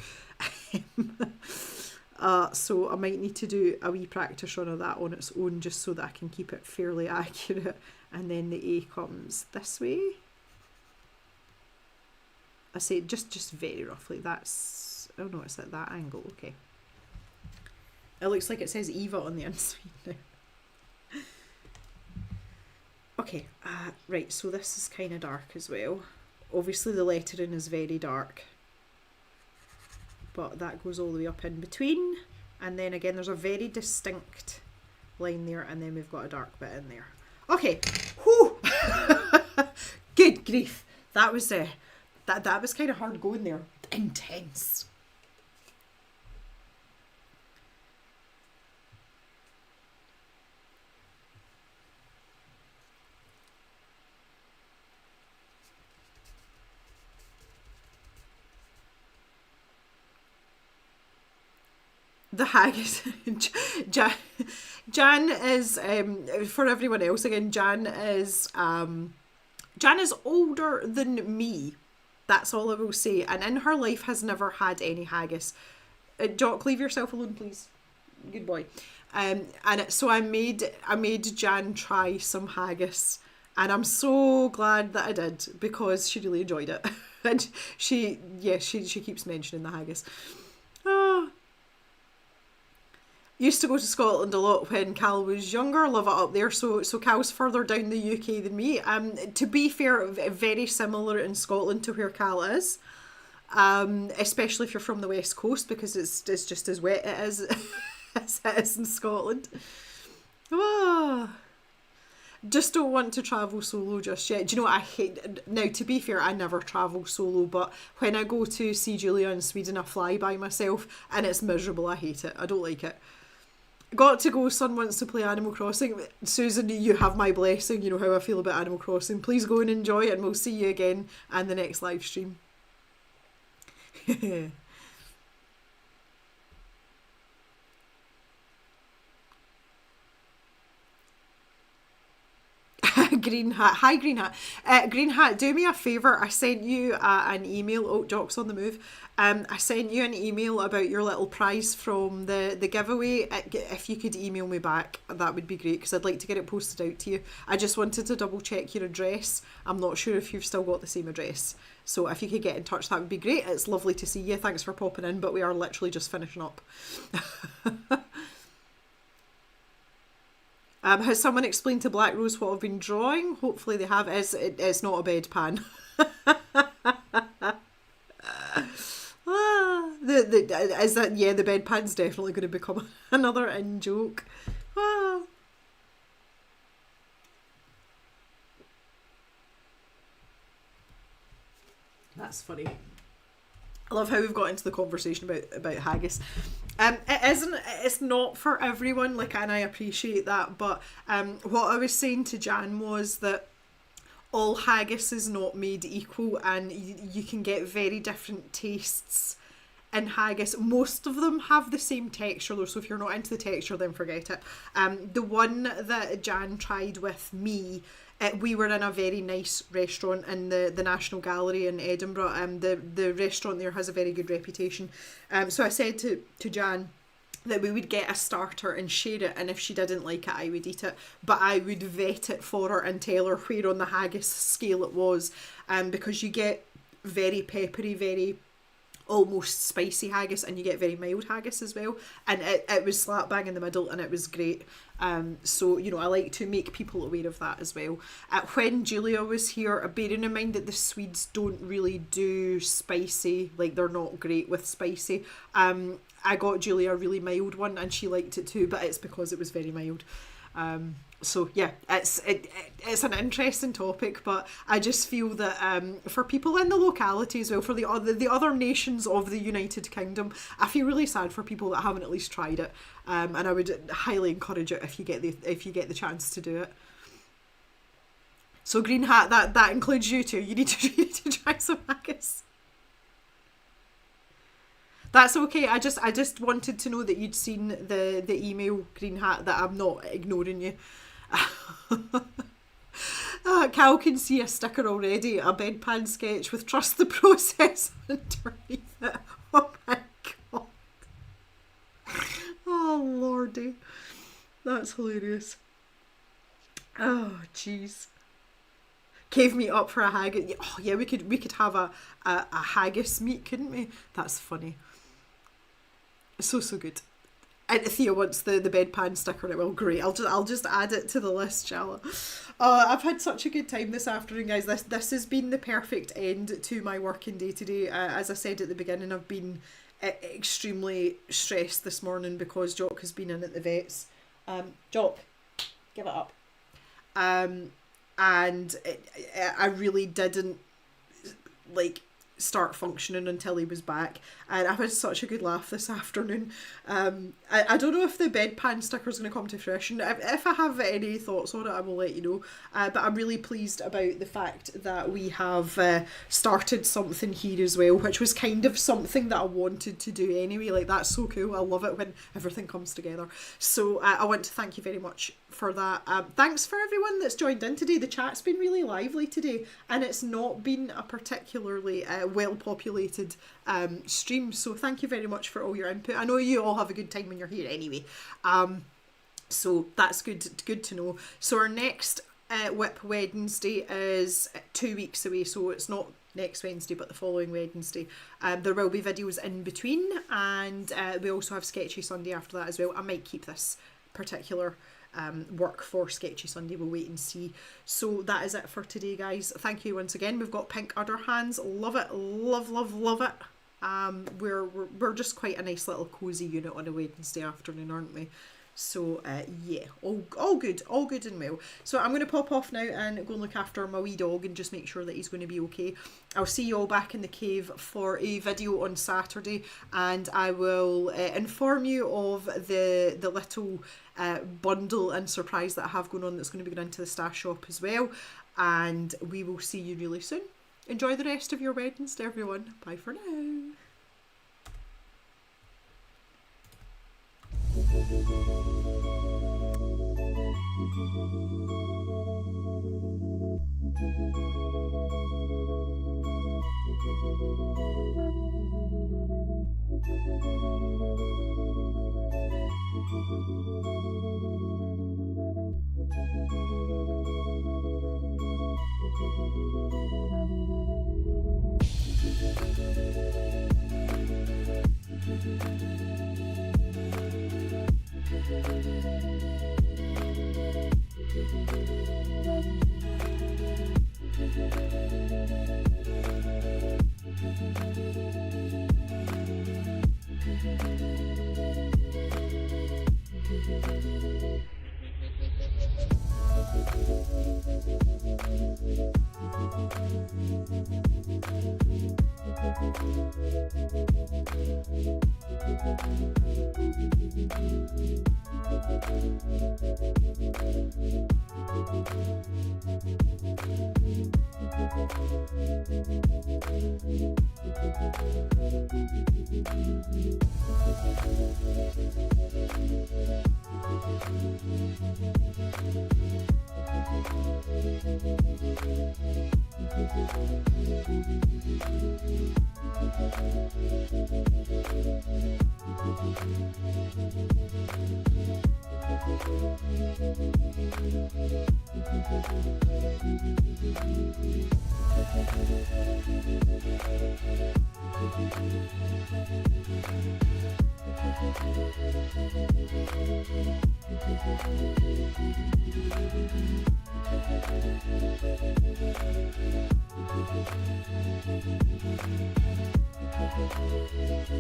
So I might need to do a wee practice run of that on its own, just so that I can keep it fairly accurate. And then the A comes this way. I say just very roughly. That's, oh no, it's at that angle. Okay. It looks like it says Eva on the inside now. Okay, right, so this is kind of dark as well. Obviously the lettering is very dark, but that goes all the way up in between. And then again, there's a very distinct line there, and then we've got a dark bit in there. Okay, whew. Good grief. That was that was kind of hard going there. Intense. The haggis. Jan is, for everyone else again, Jan is older than me. That's all I will say. And in her life has never had any haggis. Jock, leave yourself alone, please. Good boy. So I made Jan try some haggis, and I'm so glad that I did, because she really enjoyed it. And she keeps mentioning the haggis. Oh. Used to go to Scotland a lot when Cal was younger. Love it up there. So Cal's further down the UK than me. To be fair, very similar in Scotland to where Cal is. Especially if you're from the West Coast, because it's just as wet as it is in Scotland. Oh. just don't want to travel solo just yet. Do you know what I hate? Now, to be fair, I never travel solo, but when I go to see Julia in Sweden, I fly by myself and it's miserable. I hate it. I don't like it. Got to go. Son wants to play Animal Crossing. Susan, you have my blessing. You know how I feel about Animal Crossing. Please go and enjoy it, and we'll see you again in the next live stream. Green Hat. Hi, Green Hat. Green Hat, do me a favour. I sent you an email. Oh, Jock's on the move. I sent you an email about your little prize from the giveaway. If you could email me back, that would be great, because I'd like to get it posted out to you. I just wanted to double check your address. I'm not sure if you've still got the same address. So if you could get in touch, that would be great. It's lovely to see you. Thanks for popping in, but we are literally just finishing up. Has someone explained to Black Rose what I've been drawing? Hopefully they have. It's not a bedpan. Is that, yeah, the bedpan's definitely going to become another in-joke. That's funny. I love how we've got into the conversation about haggis. It's not for everyone, like, and I appreciate that, but what I was saying to Jan was that all haggis is not made equal, and you can get very different tastes in haggis. Most of them have the same texture though, so if you're not into the texture, then forget it. The one that Jan tried with me, we were in a very nice restaurant in the National Gallery in Edinburgh. The restaurant there has a very good reputation. So I said to Jan that we would get a starter and share it, and if she didn't like it, I would eat it. But I would vet it for her and tell her where on the haggis scale it was, because you get very peppery, very almost spicy haggis, and you get very mild haggis as well, and it was slap bang in the middle, and it was great. So, you know, I like to make people aware of that as well. When Julia was here, bearing in mind that the Swedes don't really do spicy, like they're not great with spicy, I got Julia a really mild one and she liked it too, but it's because it was very mild. So yeah, it's an interesting topic, but I just feel that for people in the locality as well, for the other nations of the United Kingdom, I feel really sad for people that haven't at least tried it, and I would highly encourage it if you get the chance to do it. So Green Hat, that includes you too. You need to try some haggis. That's okay. I just wanted to know that you'd seen the email, Green Hat, that I'm not ignoring you. Cal can see a sticker already, a bedpan sketch with "Trust the process" underneath it. Oh my god. Oh lordy. That's hilarious. Oh jeez. Cave meat up for a haggis. Oh yeah, we could have a haggis meat, couldn't we? That's funny. So good. And Thea wants the bedpan sticker. It will. Great. I'll just add it to the list, shall I? I've had such a good time this afternoon, guys. This has been the perfect end to my working day today. As I said at the beginning, I've been extremely stressed this morning because Jock has been in at the vets. Jock, give it up. And I really didn't start functioning until he was back, and I've had such a good laugh this afternoon. I don't know if the bedpan sticker is going to come to fruition. If I have any thoughts on it, I will let you know, but I'm really pleased about the fact that we have started something here as well, which was kind of something that I wanted to do anyway. Like, that's so cool. I love it when everything comes together. So I want to thank you very much for that. Thanks for everyone that's joined in today. The chat's been really lively today, and it's not been a particularly well populated stream, so thank you very much for all your input. I know you all have a good time when you're here anyway, so that's good to know. So our next WIP Wednesday is 2 weeks away, so it's not next Wednesday but the following Wednesday. There will be videos in between, and we also have Sketchy Sunday after that as well. I might keep this particular work for Sketchy Sunday, we'll wait and see. So that is it for today, guys. Thank you once again. We've got pink udder hands. Love it. Love it. We're just quite a nice little cozy unit on a Wednesday afternoon, aren't we? So yeah, all good and well. So I'm going to pop off now and go and look after my wee dog and just make sure that he's going to be okay. I'll see you all back in the cave for a video on Saturday, and I will inform you of the little bundle and surprise that I have going on that's going to be going into the stash shop as well. And we will see you really soon. Enjoy the rest of your Wednesday, everyone. Bye for now.